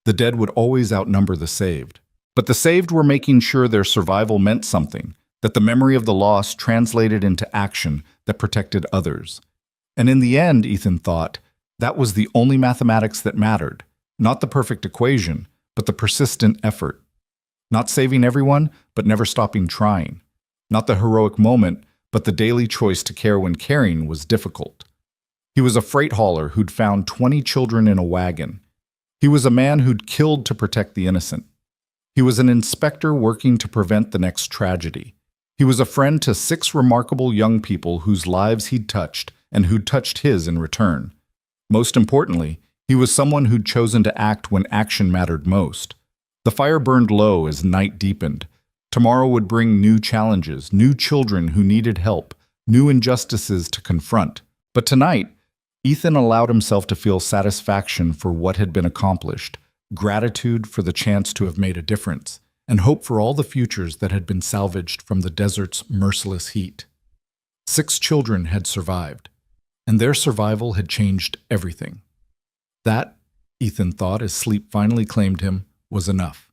The dead would always outnumber the saved. But the saved were making sure their survival meant something, that the memory of the loss translated into action that protected others. And in the end, Ethan thought, that was the only mathematics that mattered. Not the perfect equation, but the persistent effort. Not saving everyone, but never stopping trying. Not the heroic moment, but the daily choice to care when caring was difficult. He was a freight hauler who'd found 20 children in a wagon. He was a man who'd killed to protect the innocent. He was an inspector working to prevent the next tragedy. He was a friend to 6 remarkable young people whose lives he'd touched and who'd touched his in return. Most importantly, he was someone who'd chosen to act when action mattered most. The fire burned low as night deepened. Tomorrow would bring new challenges, new children who needed help, new injustices to confront. But tonight, Ethan allowed himself to feel satisfaction for what had been accomplished, gratitude for the chance to have made a difference, and hope for all the futures that had been salvaged from the desert's merciless heat. 6 children had survived, and their survival had changed everything. That, Ethan thought as sleep finally claimed him, was enough.